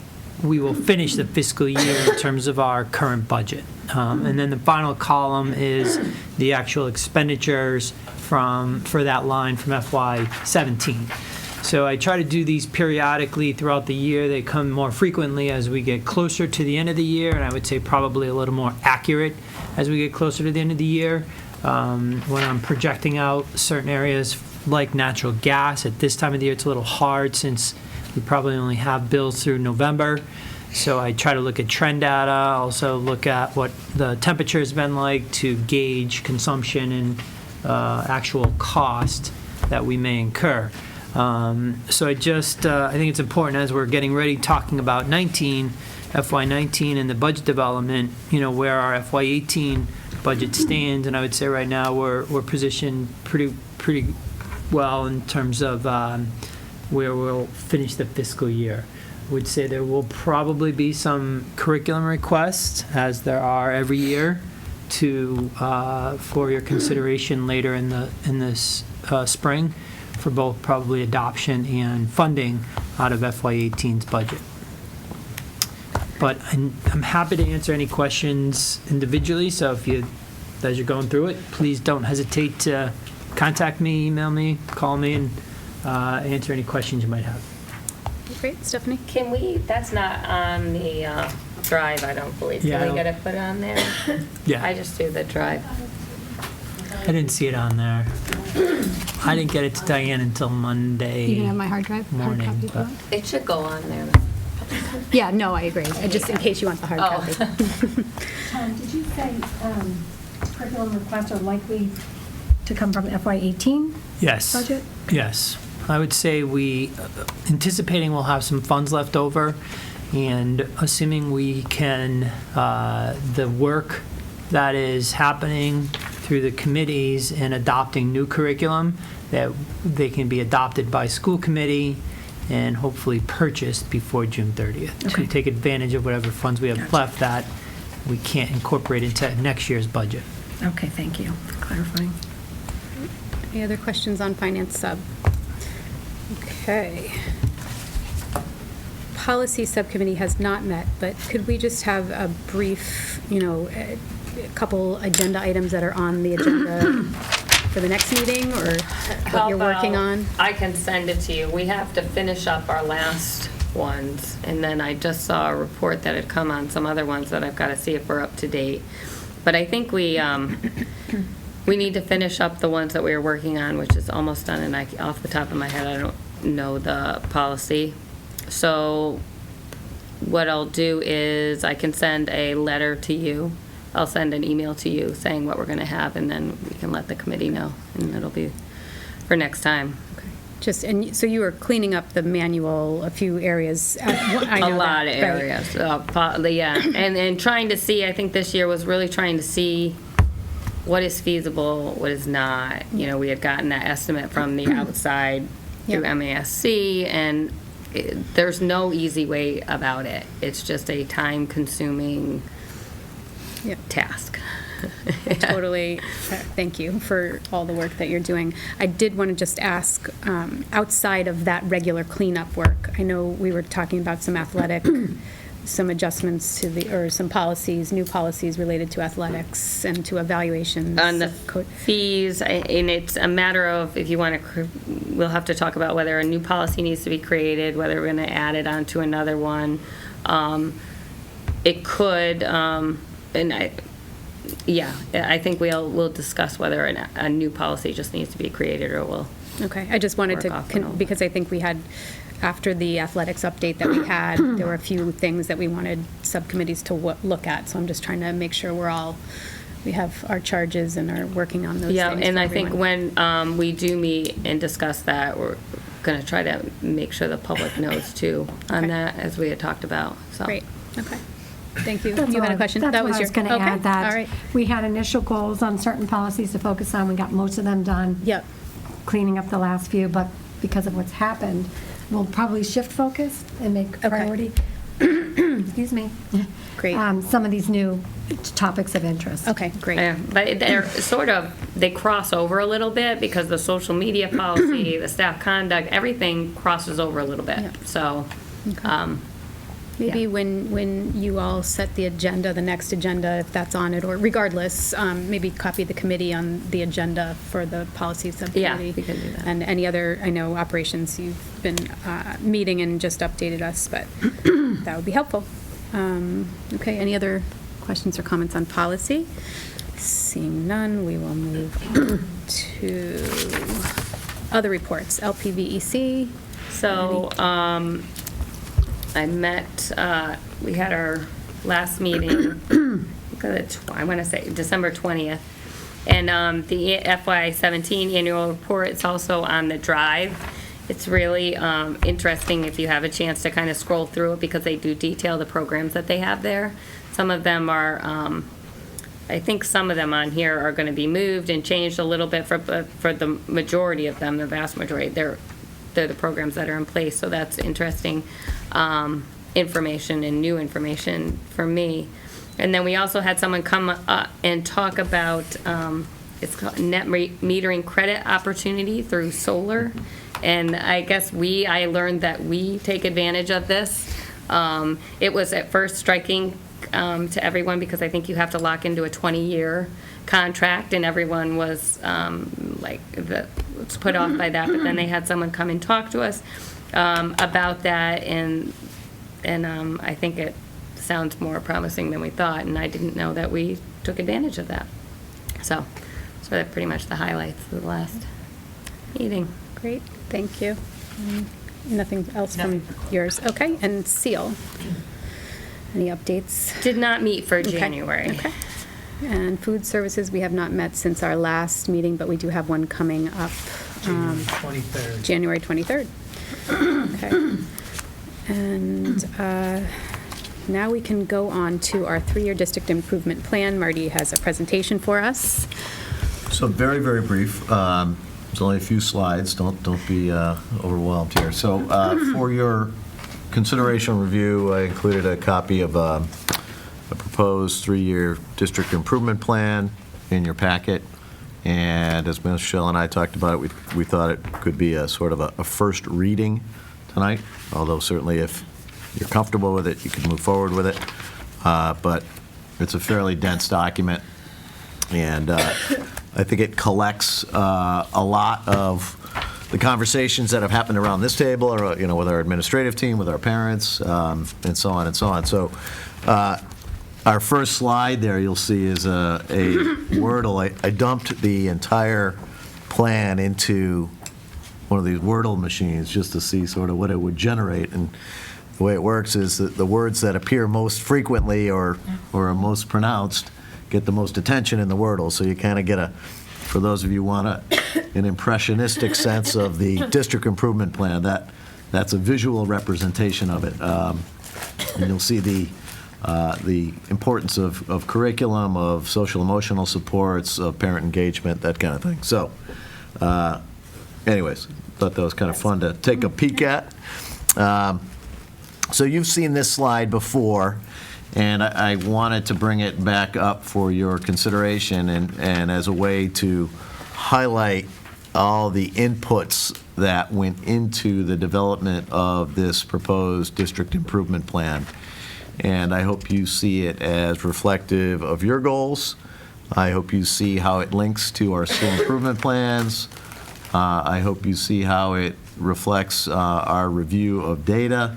we will finish the fiscal year in terms of our current budget. And then the final column is the actual expenditures for that line from FY17. So I try to do these periodically throughout the year. They come more frequently as we get closer to the end of the year, and I would say probably a little more accurate as we get closer to the end of the year. When I'm projecting out certain areas like natural gas, at this time of the year it's a little hard since we probably only have bills through November. So I try to look at trend data, also look at what the temperature has been like to gauge consumption and actual cost that we may incur. So I think it's important as we're getting ready talking about FY19 and the budget development, where our FY18 budget stands, and I would say right now we're positioned pretty well in terms of where we'll finish the fiscal year. I would say there will probably be some curriculum requests, as there are every year, for your consideration later in this spring, for both probably adoption and funding out of FY18's budget. But I'm happy to answer any questions individually, so as you're going through it, please don't hesitate to contact me, email me, call me, and answer any questions you might have. Great. Stephanie? That's not on the drive, I don't believe. Yeah, Can we get it put on there? Yeah. I just do the drive. I didn't see it on there. I didn't get it to Diane until Monday. You can have my hard drive? Morning, Hard copy if you but- want. It should go on there. Yeah, no, I agree. Just in case you want the hard copy. Tom, did you say curriculum requests are likely to come from FY18 Yes. budget? Yes. I would say anticipating we'll have some funds left over, and assuming we can, the work that is happening through the committees in adopting new curriculum, that they can be adopted by school committee and hopefully purchased before June 30th. To Okay. take advantage of whatever funds we have left that we can't incorporate into next year's budget. Okay, thank you for clarifying. Any other questions on Finance Sub? Okay. policy subcommittee has not met, but could we just have a brief, a couple agenda items that are on the agenda for the next meeting, or what you're working on? I can send it to you. We have to finish up our last ones, and then I just saw a report that had come on some other ones that I've got to see if we're up to date. But I think we need to finish up the ones that we were working on, which is almost done, and off the top of my head, I don't know the policy. So what I'll do is I can send a letter to you. I'll send an email to you saying what we're going to have, and then we can let the committee know, and it'll be for next time. So you were cleaning up the manual, a few areas. I know A lot of that, right. areas. Yeah, and trying to see, I think this year was really trying to see what is feasible, what is not. We had gotten that estimate from the outside through MASC, and there's no easy way about it. It's just a time-consuming task. Totally. Thank you for all the work that you're doing. I did want to just ask, outside of that regular cleanup work, I know we were talking about some some adjustments to some policies, new policies related to athletics and to evaluations. On the fees, and it's a matter of, if you want to, we'll have to talk about whether a new policy needs to be created, whether we're going to add it onto another one. It could, I think we'll discuss whether a new policy just needs to be created, or we'll. Okay, I just wanted to, because I think we had, after the athletics update that we had, there were a few things that we wanted subcommittees to look at, so I'm just trying to make sure we have our charges and are working on those things. Yeah, and I think when we do meet and discuss that, we're going to try to make sure the public knows too on that, as we had talked about. So. Great, okay. Thank you. That's You had all- a question? That's That what was I was your- going to okay, add, that all right. we had initial goals on certain policies to focus on. We got most of them done. Yep. Cleaning up the last few, but because of what's happened, we'll probably shift focus and make priority, excuse me, Great. Some of these new topics of interest. Okay, great. Yeah, but they're they cross over a little bit, because the social media policy, the staff conduct, everything crosses over a little bit. Yeah. So, Maybe when you all set the agenda, the next agenda, if that's on it, or regardless, maybe copy the committee on the agenda for the policy subcommittee. Yeah, we can do that. And any other, I know, operations you've been meeting and just updated us, but that would be helpful. Okay, any other questions or comments on policy? Seeing none, we will move on to other reports, LPVEC. So, I met, we had our last meeting, I want to say December 20th, and the FY17 annual report, it's also on the drive. It's really interesting if you have a chance to kind of scroll through it, because they do detail the programs that they have there. Some of them are, I think some of them on here are going to be moved and changed a little bit, for the majority of them, the vast majority, they're the programs that are in place, so that's interesting information and new information for me. And then we also had someone come up and talk about, it's called net metering credit opportunity through solar. And I guess I learned that we take advantage of this. It was at first striking to everyone, because I think you have to lock into a 20-year contract, and everyone was was put off by that. But then they had someone come and talk to us about that, and I think it sounds more promising than we thought, and I didn't know that we took advantage of that. So that's pretty much the highlights of the last meeting. Great, thank you. Nothing else from yours? Okay, and SEAL? Any updates? Did not meet for Okay, January. Okay. And Food Services, we have not met since our last meeting, but we do have one coming up. January 23rd. January 23rd. Okay. And now we can go on to our 3-year district improvement plan. Marty has a presentation for us. So very, very brief. There's only a few slides. Don't be overwhelmed here. So for your consideration and review, I included a copy of a proposed 3-year district improvement plan in your packet. And as Michelle and I talked about it, we thought it could be a sort of a first reading tonight, although certainly if you're comfortable with it, you can move forward with it. But it's a fairly dense document, and I think it collects a lot of the conversations that have happened around this table, or with our administrative team, with our parents, and so on and so on. So our first slide there, you'll see, is a Wordle. I dumped the entire plan into one of these Wordle machines just to see sort of what it would generate. And the way it works is that the words that appear most frequently or are most pronounced get the most attention in the Wordle. So you kind of get for those of you who want an impressionistic sense of the district improvement plan, that's a visual representation of it. And you'll see the importance of curriculum, of social emotional supports, of parent engagement, that kind of thing. So anyways, thought that was kind of fun to take a peek at. So you've seen this slide before, and I wanted to bring it back up for your consideration and as a way to highlight all the inputs that went into the development of this proposed district improvement plan. And I hope you see it as reflective of your goals. I hope you see how it links to our school improvement plans. I hope you see how it reflects our review of data.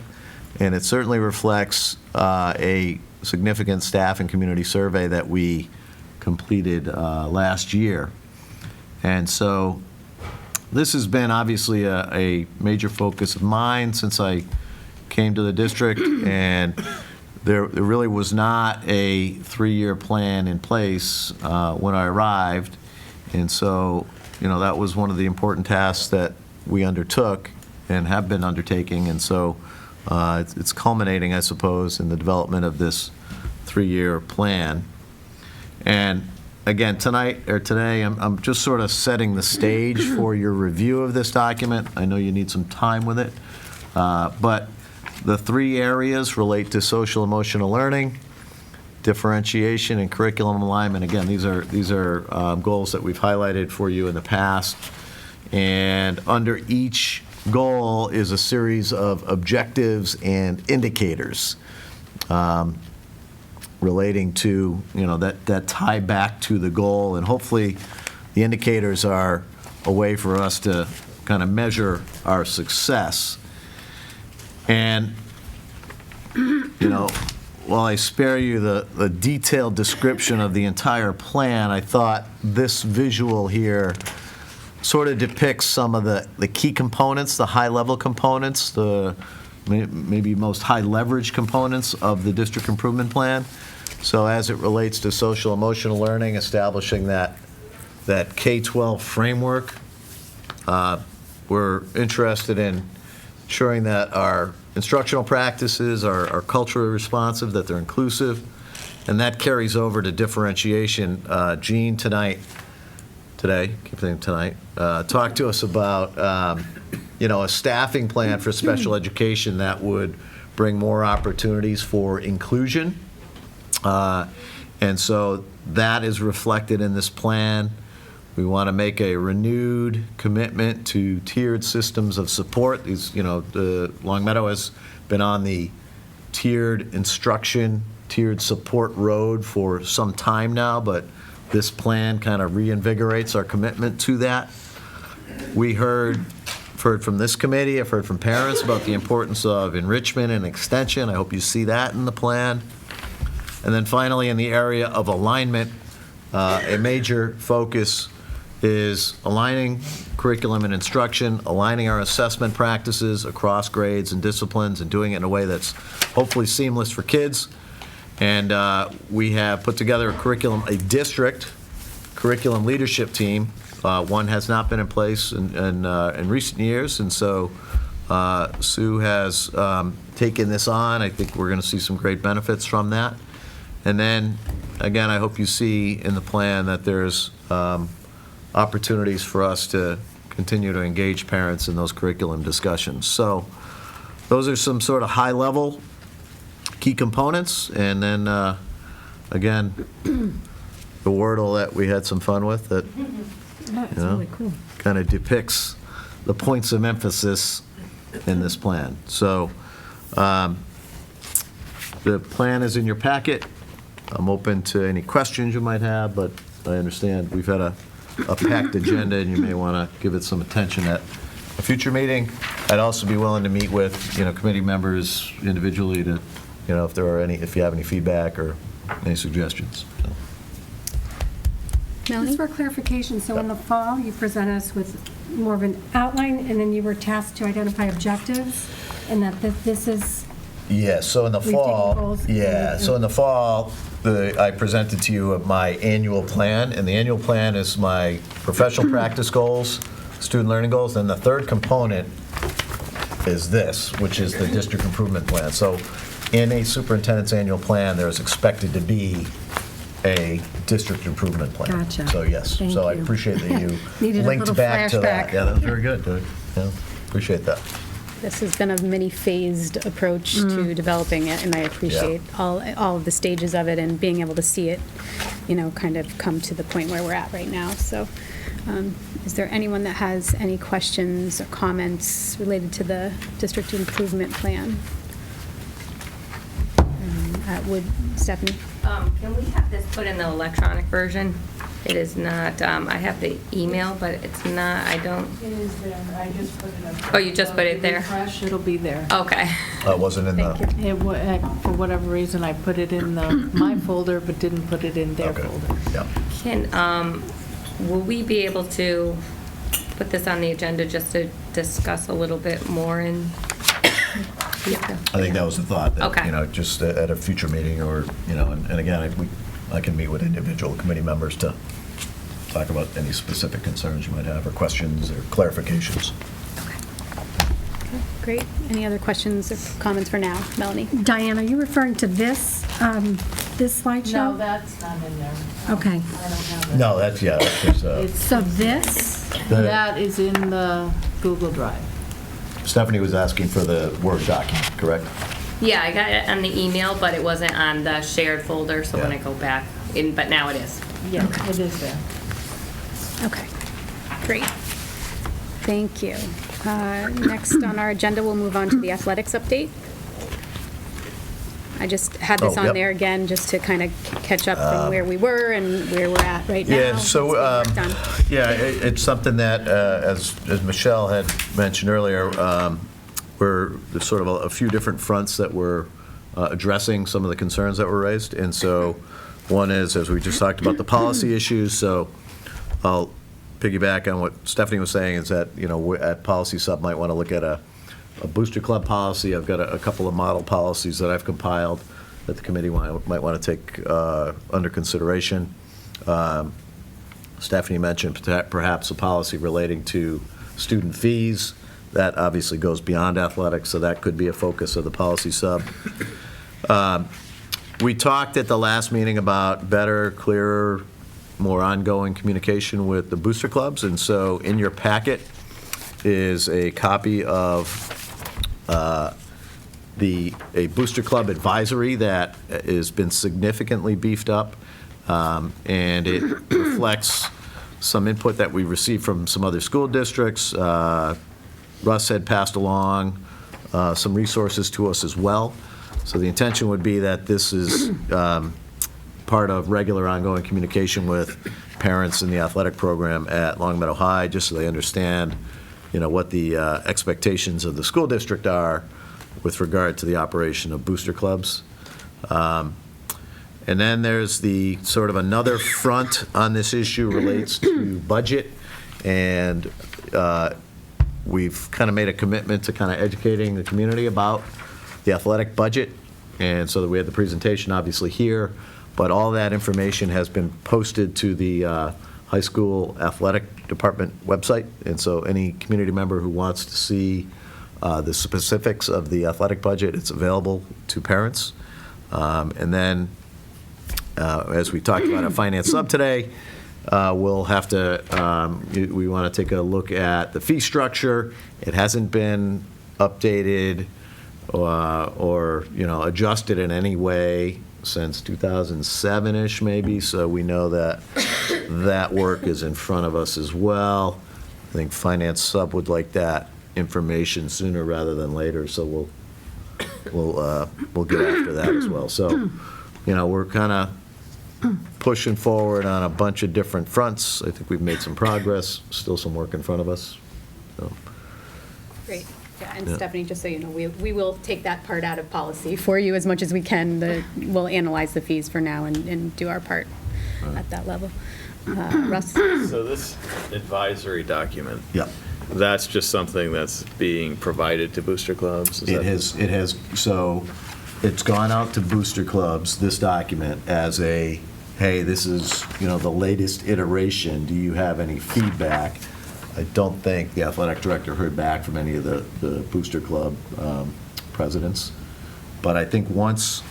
And it certainly reflects a significant staff and community survey that we completed last year. And so this has been obviously a major focus of mine since I came to the district, and there really was not a 3-year plan in place when I arrived. And so, that was one of the important tasks that we undertook and have been undertaking. And so it's culminating, I suppose, in the development of this 3-year plan. And again, today, I'm just sort of setting the stage for your review of this document. I know you need some time with it. But the 3 areas relate to social emotional learning, differentiation, and curriculum alignment. Again, these are goals that we've highlighted for you in the past. And under each goal is a series of objectives and indicators relating to, that tie back to the goal. And hopefully the indicators are a way for us to kind of measure our success. And, while I spare you the detailed description of the entire plan, I thought this visual here sort of depicts some of the key components, the high-level components, the maybe most high-leverage components of the district improvement plan. So as it relates to social emotional learning, establishing that K-12 framework, we're interested in ensuring that our instructional practices are culturally responsive, that they're inclusive, and that carries over to differentiation. Jean today, talked to us about a staffing plan for special education that would bring more opportunities for inclusion. And so that is reflected in this plan. We want to make a renewed commitment to tiered systems of support. The Longmeadow has been on the tiered instruction, tiered support road for some time now, but this plan kind of reinvigorates our commitment to that. We heard from this committee, I've heard from parents about the importance of enrichment and extension. I hope you see that in the plan. And then finally, in the area of alignment, a major focus is aligning curriculum and instruction, aligning our assessment practices across grades and disciplines, and doing it in a way that's hopefully seamless for kids. And we have put together a district curriculum leadership team. One has not been in place in recent years, and so Sue has taken this on. I think we're going to see some great benefits from that. And then, again, I hope you see in the plan that there's opportunities for us to continue to engage parents in those curriculum discussions. So those are some sort of high-level key components. And then, again, the Wordle that we had some fun with that Really cool. kind of depicts the points of emphasis in this plan. So The plan is in your packet. I'm open to any questions you might have, but I understand we've had a packed agenda, and you may want to give it some attention at a future meeting. I'd also be willing to meet with, committee members individually to, if you have any feedback or any suggestions. So. Just for clarification, so in the fall, you presented us with more of an outline, and then you were tasked to identify objectives, and that this is... Yeah, so in the We've taken fall, goals I presented to you my annual plan, and the annual plan is my professional practice goals, student learning goals, and the third component is this, which is the district improvement plan. So in a superintendent's annual plan, there's expected to be a district improvement plan. Gotcha. So yes, Thank so I you. appreciate that you Needed a linked little back to that. flashback. Yeah, that was very good. Yeah, appreciate that. This has been a many-phased approach to developing it, and I appreciate all of the stages of it and being able to see it, kind of come to the point where we're at right now. So is there anyone that has any questions or comments related to the district improvement plan? Stephanie? Can we have this put in the electronic version? It is not, I have the email, but it's not, I don't. It is there, I just put it up. Oh, you just put it there? Refresh, it'll be there. Okay. It wasn't in the... For whatever reason, I put it in my folder, but didn't put it in their Okay. folder. Yeah. Will we be able to put this on the agenda just to discuss a little bit more in? I think that was the thought, that, Okay. just at a future meeting or, and again, I can meet with individual committee members to talk about any specific concerns you might have or questions or clarifications. Okay, great. Any other questions or comments for now? Melanie? Diane, are you referring to this slideshow? No, that's not in there. Okay. I don't have it. No, that's, It's- So this, That is in the Google Drive. Stephanie was asking for the Word document, correct? Yeah, I got it on the email, but it wasn't on the shared folder, so when I Yeah. go back, but now it is. Yeah, it is there. Okay, great. Thank you. Next on our agenda, we'll move on to the athletics update. I just had this Oh, on yep. there again, just to kind of catch up from where we were and where we're at right now. Yeah, so, What's being worked on. yeah, it's something that, as Michelle had mentioned earlier, there's sort of a few different fronts that we're addressing some of the concerns that were raised. And so one is, as we just talked about, the policy issues. So I'll piggyback on what Stephanie was saying, is that, at Policy Sub might want to look at a booster club policy. I've got a couple of model policies that I've compiled that the committee might want to take under consideration. Stephanie mentioned perhaps a policy relating to student fees. That obviously goes beyond athletics, so that could be a focus of the Policy Sub. We talked at the last meeting about better, clearer, more ongoing communication with the booster clubs, and so in your packet is a copy of a booster club advisory that has been significantly beefed up, and it reflects some input that we received from some other school districts. Russ had passed along some resources to us as well. So the intention would be that this is part of regular ongoing communication with parents in the athletic program at Long Meadow High, just so they understand, what the expectations of the school district are with regard to the operation of booster clubs. And then there's the sort of another front on this issue relates to budget, and we've kind of made a commitment to kind of educating the community about the athletic budget, and so that we had the presentation obviously here, but all that information has been posted to the high school athletic department website, and so any community member who wants to see the specifics of the athletic budget, it's available to parents. And then, as we talked about at Finance Sub today, we'll have to, we want to take a look at the fee structure. It hasn't been updated or adjusted in any way since 2007-ish maybe, so we know that that work is in front of us as well. I think Finance Sub would like that information sooner rather than later, so we'll we'll get after that as well. So, we're kind of pushing forward on a bunch of different fronts. I think we've made some progress, still some work in front of us. So, Great. Yeah, and Yeah. Stephanie, just so you know, we will take that part out of policy for you as much as we can. We'll analyze the fees for now and do our part at that level. Russ? So this advisory document, yeah. that's just something that's being provided to booster clubs? Is It has, so it's gone out to booster clubs, this document, as a, hey, this is, the latest iteration, do you have any feedback? I don't think the athletic director heard back from any of the booster club presidents, but I think once,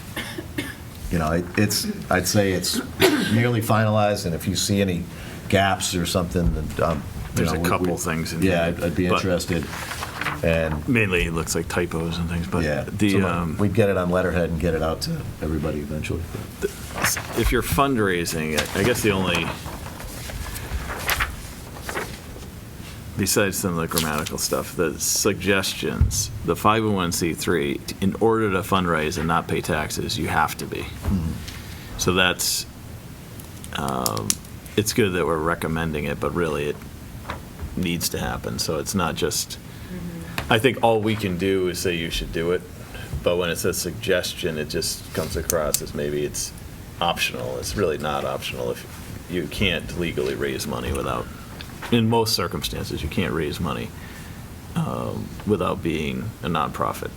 I'd say it's nearly finalized, and if you see any gaps or something, There's a couple things in yeah, here, I'd be but- interested. And Mainly, it looks like typos and things, but yeah, we'd get it on letterhead and get it out to everybody eventually. if you're fundraising, I guess the only, besides some of the grammatical stuff, the suggestions, the 501c3, in order to fundraise and not pay taxes, you have to be. So that's, it's good that we're recommending it, but really it needs to happen. So it's not just, I think all we can do is say you should do it, but when it's a suggestion, it just comes across as maybe it's optional. It's really not optional. If you can't legally raise money without, in most circumstances, you can't raise money without being a nonprofit.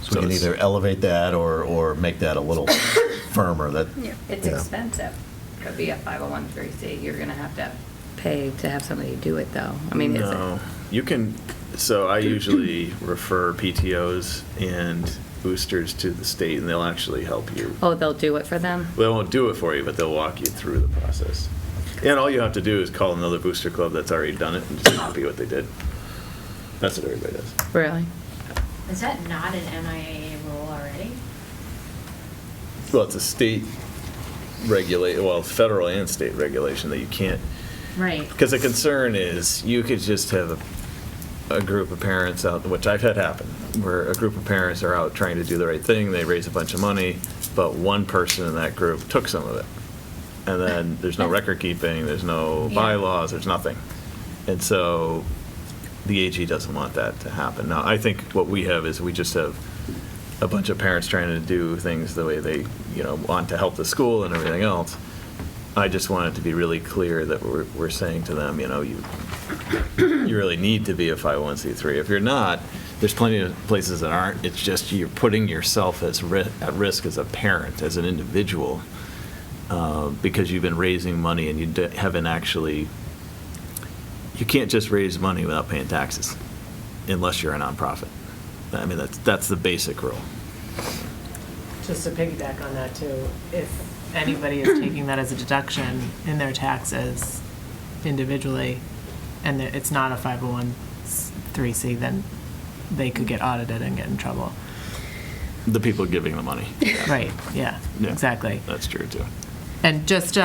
So we can either elevate that or make that a little firmer, that, It's expensive to be a 501c. You're going to have pay to have somebody do it, though. I mean, No, you can, so I usually refer PTOs and boosters to the state, and they'll actually help you. Oh, they'll do it for them? They won't do it for you, but they'll walk you through the process. And all you have to do is call another booster club that's already done it and just copy what they did. That's what everybody does. Really? Is that not an MIAA rule already? Well, it's a state federal and state regulation that you can't. Right. Because the concern is you could just have a group of parents out, which I've had happen, where a group of parents are out trying to do the right thing, they raise a bunch of money, but one person in that group took some of it. And then there's no record keeping, there's no bylaws, there's nothing. And so the AG doesn't want that to happen. Now, I think what we have is we just have a bunch of parents trying to do things the way they, want to help the school and everything else. I just want it to be really clear that we're saying to them, you really need to be a 501c3. If you're not, there's plenty of places that aren't. It's just you're putting yourself at risk as a parent, as an individual, because you've been raising money and you haven't actually. You can't just raise money without paying taxes, unless you're a nonprofit. I mean, that's the basic rule. Just to piggyback on that too, if anybody is taking that as a deduction in their taxes individually, and it's not a 501c3, then they could get audited and get in trouble. The people giving the money. Right, yeah, exactly. That's true too. And just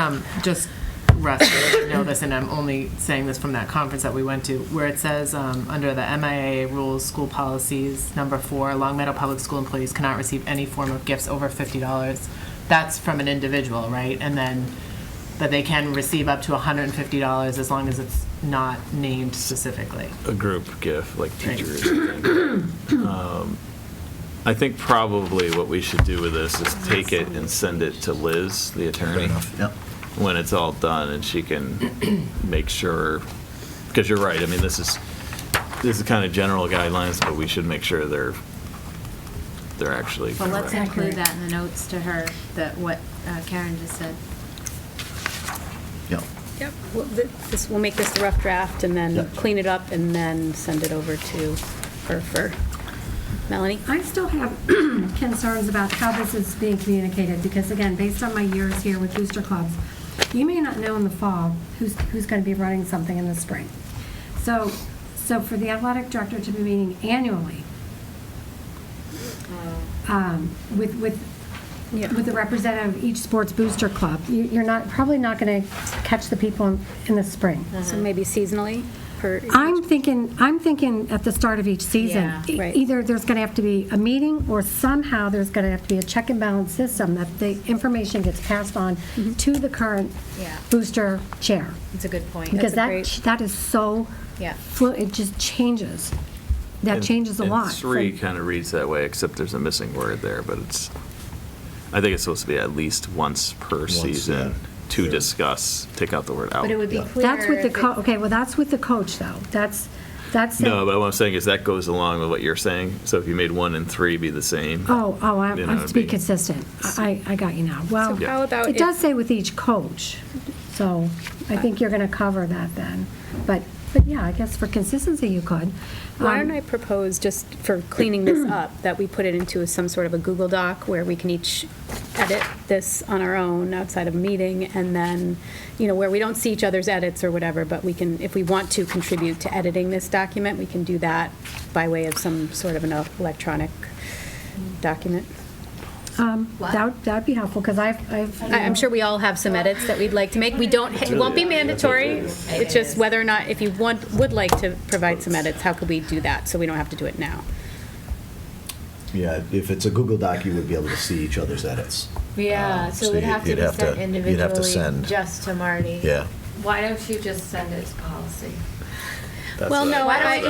Russ, you know this, and I'm only saying this from that conference that we went to, where it says under the MIA rules, school policies, number 4, Long Meadow Public School employees cannot receive any form of gifts over $50. That's from an individual, right? And then that they can receive up to $150 as long as it's not named specifically. A group gift, like teachers. I think probably what we should do with this is take it and send it to Liz, the attorney, when it's all done, and she can make sure, because you're right, I mean, this is kind of general guidelines, but we should make sure they're actually Well, let's correct. include that in the notes to her, that what Karen just said. yeah. Yep. We'll make this the rough draft and then Yep. clean it up and then send it over to her for Melanie. I still have concerns about how this is being communicated, because again, based on my years here with booster clubs, you may not know in the fall who's going to be running something in the spring. So for the athletic director to be meeting annually with the representative of each sports booster club, you're probably not going to catch the people in the spring. So maybe seasonally? per? I'm thinking at the start of each season. Yeah, right. Either there's going to have to be a meeting, or somehow there's going to have to be a check and balance system that the information gets passed on to the current Yeah. booster chair. It's a good point. Because That's a that is so, Yeah. it just changes. That changes a lot. And 3 kind of reads that way, except there's a missing word there, but I think it's supposed to be at least once per season to discuss, take out the word out. But it would be clear. That's with the if it- okay, well, that's with the coach, though. That's No, but what I'm saying is that goes along with what you're saying. So if you made 1 and 3 be the same. I'm you know, to be consistent. I got you now. Well, So how about it does say with each coach, so I think you're going to cover that then. But yeah, I guess for consistency you could. Why don't I propose, just for cleaning this up, that we put it into some sort of a Google Doc where we can each edit this on our own outside of a meeting, and then, where we don't see each other's edits or whatever, but we can, if we want to contribute to editing this document, we can do that by way of some sort of an electronic document. That'd be helpful, because I'm sure we all have some edits that we'd like to make. It won't be mandatory. It's just whether or not, if you would like to provide some edits, how could we do that so we don't have to do it now? Yeah, if it's a Google Doc, you would be able to see each other's edits. Yeah, so so it'd have to you'd be have sent to- individually. you'd have to send. Just to Marty. Yeah. Why don't you just send it to policy? Well, no, I don't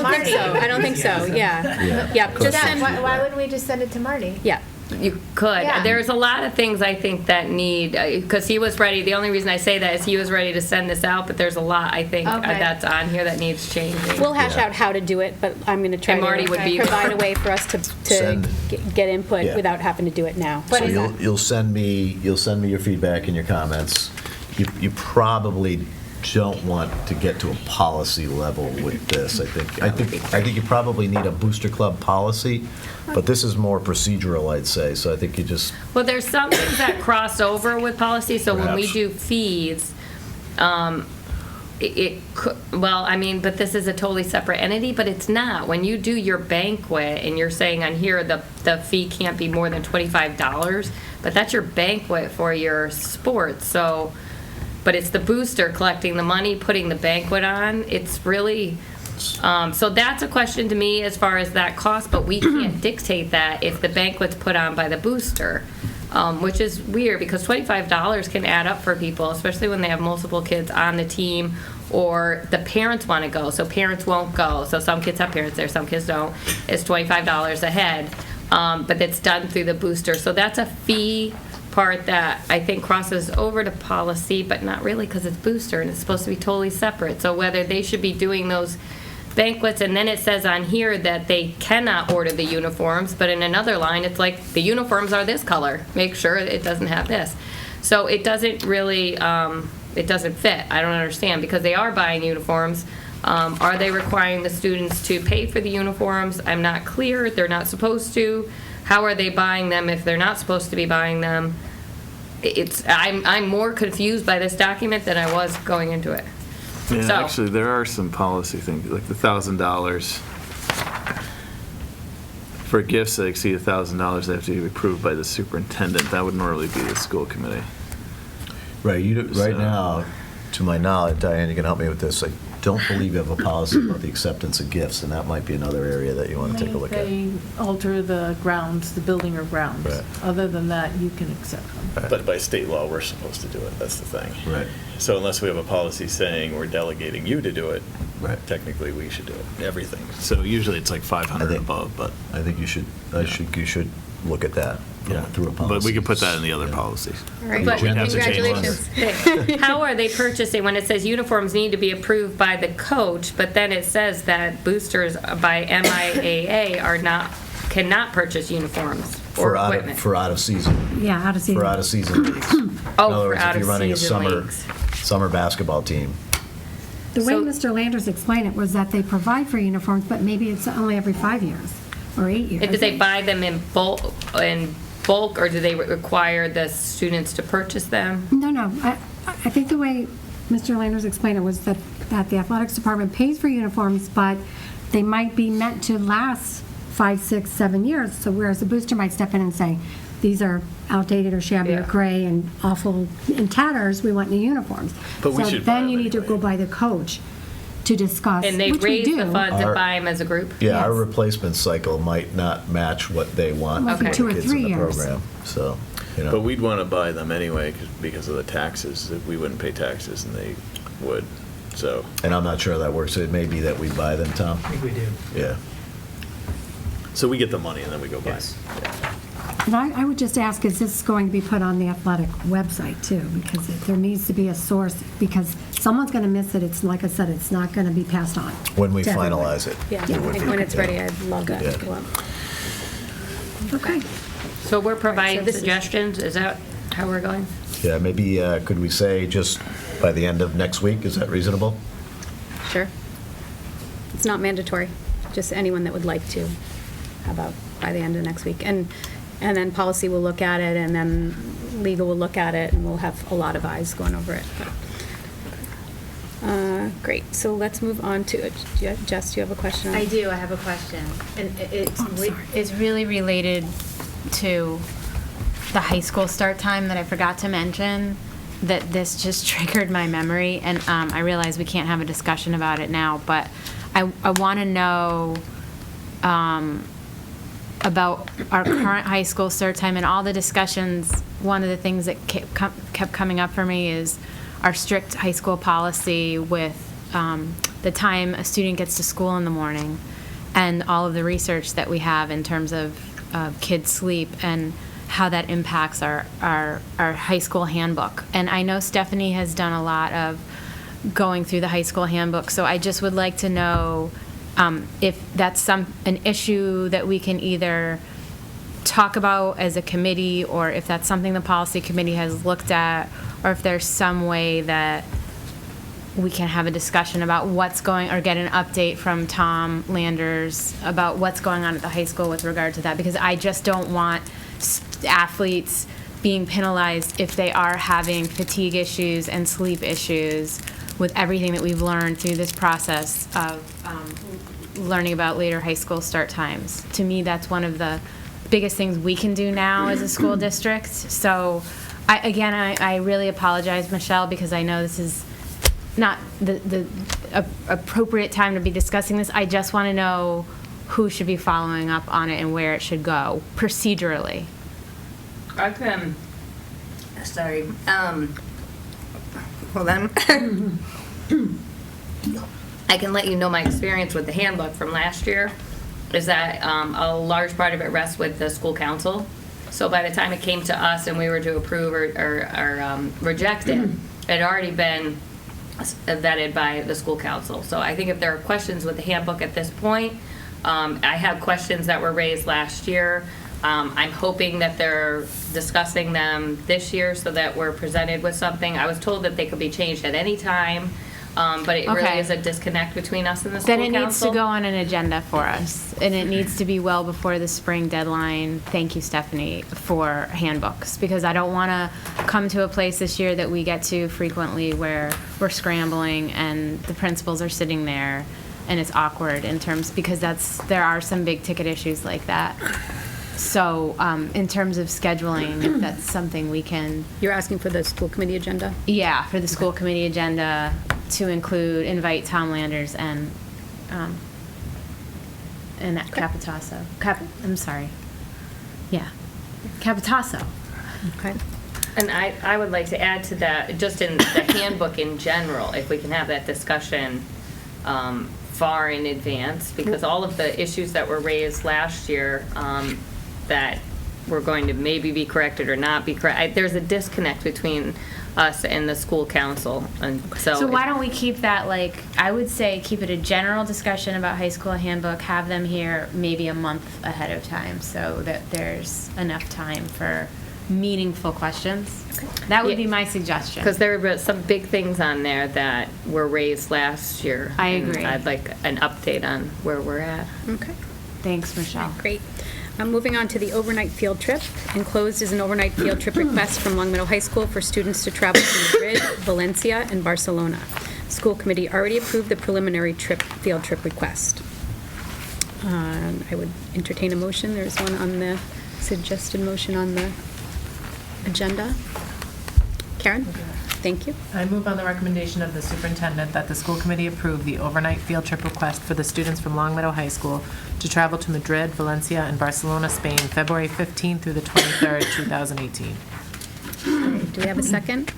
think so. I don't think so, yeah. Yeah, just send, Why wouldn't we just send it to Marty? yeah. You could. Yeah. There's a lot of things I think that need, because he was ready, the only reason I say that is he was ready to send this out, but there's a lot, I think, Okay. that's on here that needs changing. We'll hash out how to do it, but I'm going to try And Marty to would be- provide a way for us to Send. get input Yeah. without having to do it now. So you'll send me your feedback and your comments. You probably don't want to get to a policy level with this. I think you probably need a booster club policy, but this is more procedural, I'd say. So I think you just Well, there's some things that cross over with policy, so when we Perhaps. do fees, but this is a totally separate entity, but it's not. When you do your banquet, and you're saying on here the fee can't be more than $25, but that's your banquet for your sports, so, but it's the booster collecting the money, putting the banquet on. It's really, so that's a question to me as far as that cost, but we can't dictate that if the banquet's put on by the booster, which is weird, because $25 can add up for people, especially when they have multiple kids on the team, or the parents want to go, so parents won't go. So some kids have parents there, some kids don't. It's $25 a head, but it's done through the booster. So that's a fee part that I think crosses over to policy, but not really, because it's booster and it's supposed to be totally separate. So whether they should be doing those banquets, and then it says on here that they cannot order the uniforms, but in another line it's like the uniforms are this color, make sure it doesn't have this. So it doesn't really it doesn't fit. I don't understand, because they are buying uniforms. Are they requiring the students to pay for the uniforms? I'm not clear. They're not supposed to. How are they buying them if they're not supposed to be buying them? I'm more confused by this document than I was going into it. Yeah, So- actually, there are some policy things, like the $1,000. For gifts that exceed $1,000, they have to be approved by the superintendent. That would normally be the school committee. right. Right now, to my knowledge, Diane, you can help me with this. I don't believe you have a policy about the acceptance of gifts, and that might be another area that you want to take a look at. They alter the grounds, the building or grounds. Right. Other than that, you can accept them. But by state law, we're supposed to do it. That's the thing. Right. So unless we have a policy saying we're delegating you to do it, Right. technically we should do it, everything. So usually it's like 500 and above, but. I think you should look at that through a policy. But we could put that in the other policies. All right, But We'd have to change congratulations. How are they purchasing, when it says uniforms need to be approved by the coach, but then it says that boosters by MIAA cannot purchase uniforms or equipment? For out of season. Yeah, out of season. For out of season leagues. Oh, In other for words, if you're running a out-of-season leagues. summer basketball team. The way So- Mr. Landers explained it was that they provide for uniforms, but maybe it's only every 5 years or 8 years. And do they buy them in bulk, or do they require the students to purchase them? No. I think the way Mr. Landers explained it was that the athletics department pays for uniforms, but they might be meant to last 5, 6, 7 years. So whereas a booster might step in and say, these are outdated or shabby or Yeah. gray and awful in tatters, we want new uniforms. But we So should buy then you them need to anyway. go by the coach. to discuss, And they which we raise the do. funds and Our- buy them as a group? Yeah, our Yes. replacement cycle might not match what they want Might for be the 2 or kids 3 in the years. program. So, you know. But we'd want to buy them anyway because of the taxes. That we wouldn't pay taxes and they would. So And I'm not sure that works. It may be that we buy them, Tom. I think we do. Yeah. so we get the money and then we go buy. Yes. And I would just ask, is this going to be put on the athletic website too? Because there needs to be a source, because someone's going to miss it. It's, like I said, it's not going to be passed on. When we to everyone. finalize it. Yeah, it would be, when it's yeah. ready, I'd love that Yeah. to go up. Okay. So we're providing so this is- suggestions, is that how we're going? Yeah, maybe, could we say just by the end of next week? Is that reasonable? Sure. It's not mandatory, just anyone that would like to. How about by the end of next week? And then policy will look at it, and then legal will look at it, and we'll have a lot of eyes going over it. Great, so let's move on to, Jess, do you have a question? on- I do, I have a question. And it's, Oh, sorry. it's really related to the high school start time that I forgot to mention, that this just triggered my memory. And I realize we can't have a discussion about it now, but I want to know about our current high school start time and all the discussions. One of the things that kept coming up for me is our strict high school policy with the time a student gets to school in the morning, and all of the research that we have in terms of kids' sleep and how that impacts our high school handbook. And I know Stephanie has done a lot of going through the high school handbook, so I just would like to know if that's an issue that we can either talk about as a committee, or if that's something the policy committee has looked at, or if there's some way that we can have a discussion about what's going, or get an update from Tom Landers about what's going on at the high school with regard to that, because I just don't want athletes being penalized if they are having fatigue issues and sleep issues with everything that we've learned through this process of learning about later high school start times. To me, that's one of the biggest things we can do now as a school district. So, I really apologize, Michelle, because I know this is not the appropriate time to be discussing this. I just want to know who should be following up on it and where it should go procedurally. I can, sorry, hold on. I can let you know my experience with the handbook from last year is that a large part of it rests with the school council. So by the time it came to us and we were to approve or reject it, it had already been vetted by the school council. So I think if there are questions with the handbook at this point, I have questions that were raised last year. I'm hoping that they're discussing them this year so that we're presented with something. I was told that they could be changed at any time, but it Okay. really is a disconnect between us and the school Then council. it needs to go on an agenda for us, and it needs to be well before the spring deadline. Thank you, Stephanie, for handbooks, because I don't want to come to a place this year that we get to frequently where we're scrambling and the principals are sitting there and it's awkward in terms, because there are some big ticket issues like that. So in terms of scheduling, if that's something we can. You're asking for the school committee agenda? Yeah, for the school committee agenda to invite Tom Landers and Capitasso. I'm sorry. Yeah, Capitasso. Okay. And I would like to add to that, just in the handbook in general, if we can have that discussion far in advance, because all of the issues that were raised last year that were going to maybe be corrected or not be correct, there's a disconnect between us and the school council, and So why don't we keep that, like, I would say keep it a general discussion about high school handbook, have them here maybe a month ahead of time so that there's enough time for meaningful questions. That would be my suggestion. Because there were some big things on there that were raised last year. I and agree. I'd like an update on where we're at. Okay. Thanks, Michelle. Great. Moving on to the overnight field trip. Enclosed is an overnight field trip request from Long Meadow High School for students to travel to Madrid, Valencia, and Barcelona. School committee already approved the preliminary field trip request. I would entertain a motion. There's one on the suggested motion on the agenda. Karen? Thank you. I move on the recommendation of the superintendent that the school committee approve the overnight field trip request for the students from Longmeadow High School to travel to Madrid, Valencia, and Barcelona, Spain, February 15th through the 23rd, 2018. Do we have a second?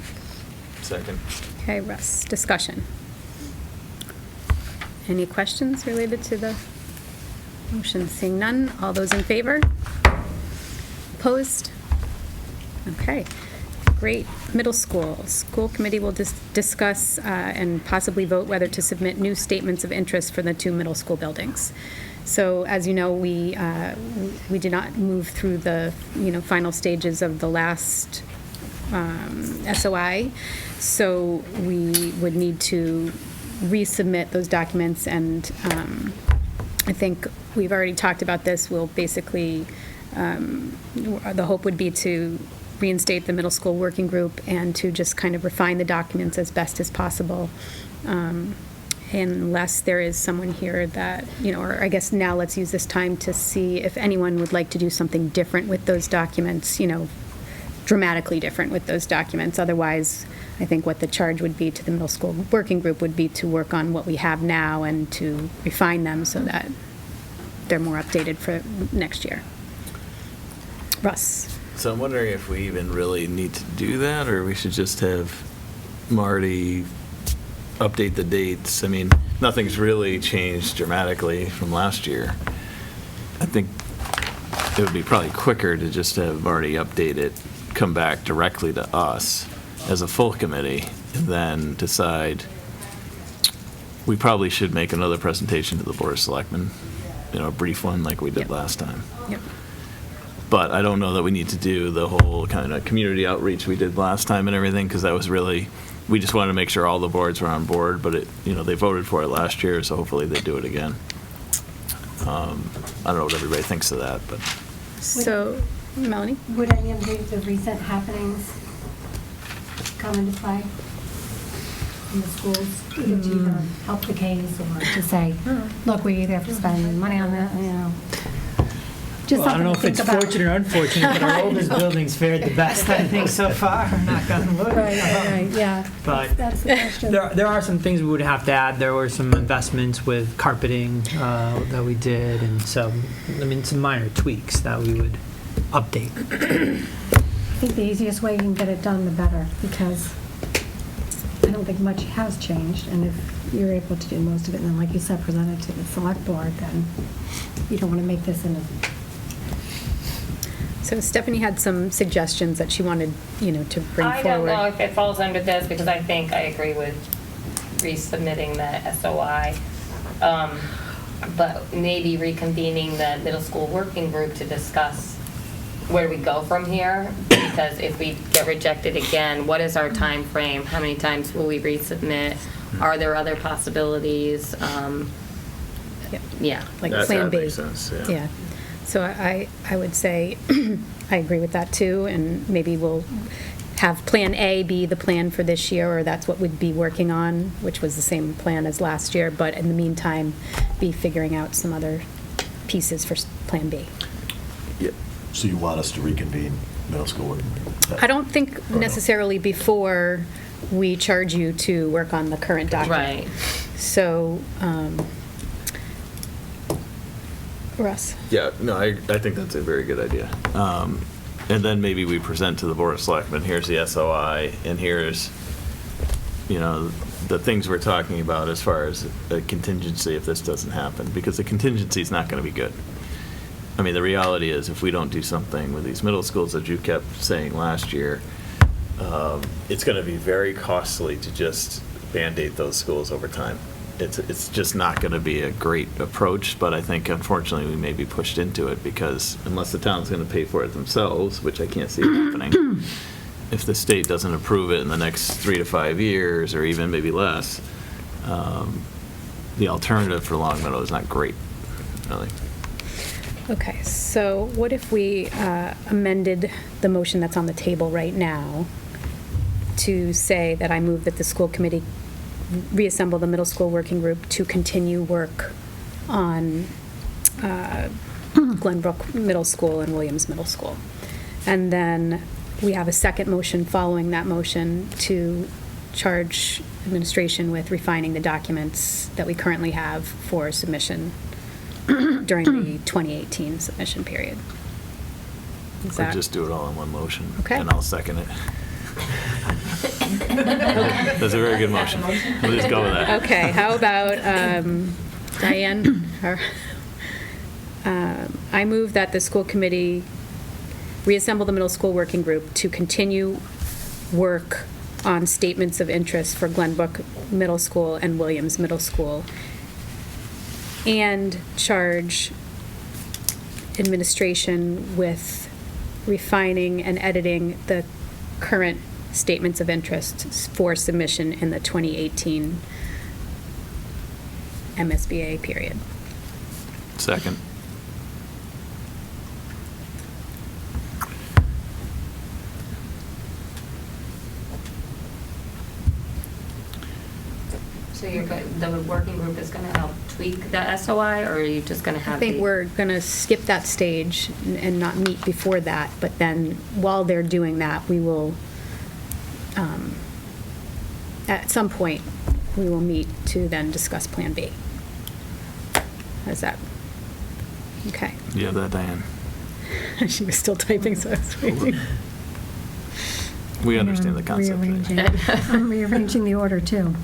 Second. Okay, Russ, discussion. Any questions related to the motion? Seeing none, all those in favor? Opposed? Okay, great. Middle school. School committee will discuss and possibly vote whether to submit new statements of interest for the 2 middle school buildings. So, as you know, we did not move through the, final stages of the last SOI, so we would need to resubmit those documents, and I think we've already talked about this. We'll basically, the hope would be to reinstate the middle school working group and to just kind of refine the documents as best as possible, unless there is someone here that, or I guess now let's use this time to see if anyone would like to do something different with those documents, dramatically different with those documents. Otherwise, I think what the charge would be to the middle school working group would be to work on what we have now and to refine them so that they're more updated for next year. Russ? So I'm wondering if we even really need to do that, or we should just have Marty update the dates. I mean, nothing's really changed dramatically from last year. I think it would be probably quicker to just have Marty update it, come back directly to us as a full committee, and then decide. We probably should make another presentation to the Board of Selectmen, a brief one like we did last time. Yep. But I don't know that we need to do the whole kind of community outreach we did last time and everything, because that was really, we just wanted to make sure all the boards were on board, but they voted for it last year, so hopefully they do it again. I don't know what everybody thinks of that, but. So, Melanie? Would any of the recent happenings come into play in the schools, either to either help the case or to say, look, we either have to spend money on that, Just Well, I don't know if something it's to think about. fortunate or unfortunate, but our oldest building's fared the best, I think, so far, knock on wood. Right, yeah. But That's the question. there are some things we would have to add. There were some investments with carpeting that we did, and some minor tweaks that we would update. I think the easiest way you can get it done, the better, because I don't think much has changed, and if you're able to do most of it, and then, like you said, present it to the select board, then you don't want to make this in a... So Stephanie had some suggestions that she wanted, to bring forward. I don't know if it falls under this, because I think I agree with resubmitting the SOI. But maybe reconvening the middle school working group to discuss where we go from here, because if we get rejected again, what is our time frame? How many times will we resubmit? Are there other possibilities? Yeah. Like That Plan B. makes sense, yeah. Yeah. So I would say, I agree with that too, and maybe we'll have Plan A be the plan for this year, or that's what we'd be working on, which was the same plan as last year, but in the meantime, be figuring out some other pieces for Plan B. Yeah. So you want us to reconvene middle school working group? I don't think necessarily before we charge you to work on the current document. Right. So, Russ? Yeah, no, I think that's a very good idea. And then maybe we present to the Board of Selectmen, here's the SOI, and here's, the things we're talking about as far as a contingency if this doesn't happen, because the contingency is not going to be good. I mean, the reality is if we don't do something with these middle schools that you kept saying last year, it's going to be very costly to just Band-Aid those schools over time. It's just not going to be a great approach, but I think unfortunately we may be pushed into it, because unless the town's going to pay for it themselves, which I can't see happening, if the state doesn't approve it in the next 3 to 5 years, or even maybe less, the alternative for Longmeadow is not great, really. Okay, so what if we amended the motion that's on the table right now to say that I move that the school committee reassemble the middle school working group to continue work on Glenbrook Middle School and Williams Middle School. And then we have a second motion following that motion to charge administration with refining the documents that we currently have for submission during the 2018 submission period. Is Or that- just do it all in one motion. Okay. And I'll second it. That's a very good motion. We'll just go with that. Okay, how about Diane? I move that the school committee reassemble the middle school working group to continue work on statements of interest for Glenbrook Middle School and Williams Middle School, and charge administration with refining and editing the current statements of interest for submission in the 2018 MSBA period. Second. So the working group is going to help tweak the SOI, or are you just going to have I think we're going to skip that stage and not meet before that, but then while they're doing that, we will, at some point, we will meet to then discuss Plan B. How's that? Okay. You have that, Diane? She was still typing, so I was waiting. We understand the concept. Rearranging. I'm rearranging the order, too.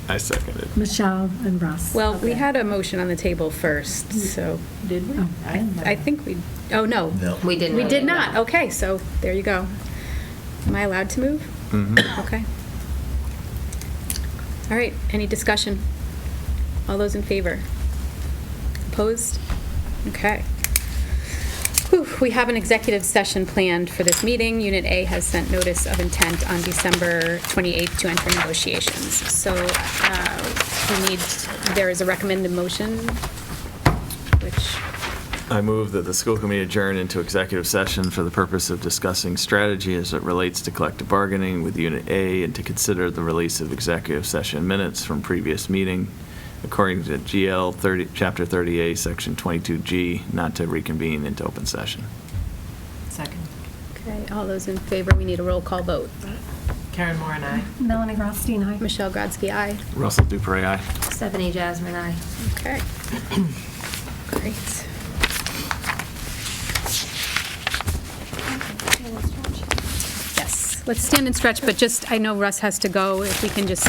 I second it. Michelle and Russ. Well, we had a motion on the table first, so. Did we? Oh. I think we, oh, no. No. We didn't. We really did do not. that. Okay, so there you go. Am I allowed to move? Mhm. Okay. All right, any discussion? All those in favor? Opposed? Okay. Whew, we have an executive session planned for this meeting. Unit A has sent notice of intent on December 28th to enter negotiations. So there is a recommended motion, which, I move that the school committee adjourn into executive session for the purpose of discussing strategy as it relates to collective bargaining with Unit A and to consider the release of executive session minutes from previous meeting according to GL 30, Chapter 30A, Section 22G, not to reconvene into open session. Second. okay, all those in favor, we need a roll call vote. Karen Moore and I. Melanie Rothstein, aye. Michelle Grodzki, aye. Russell Dupre, aye. Stephanie Jasmine, aye. Okay. Great. Yes, let's stand and stretch, but just, I know Russ has to go, if we can just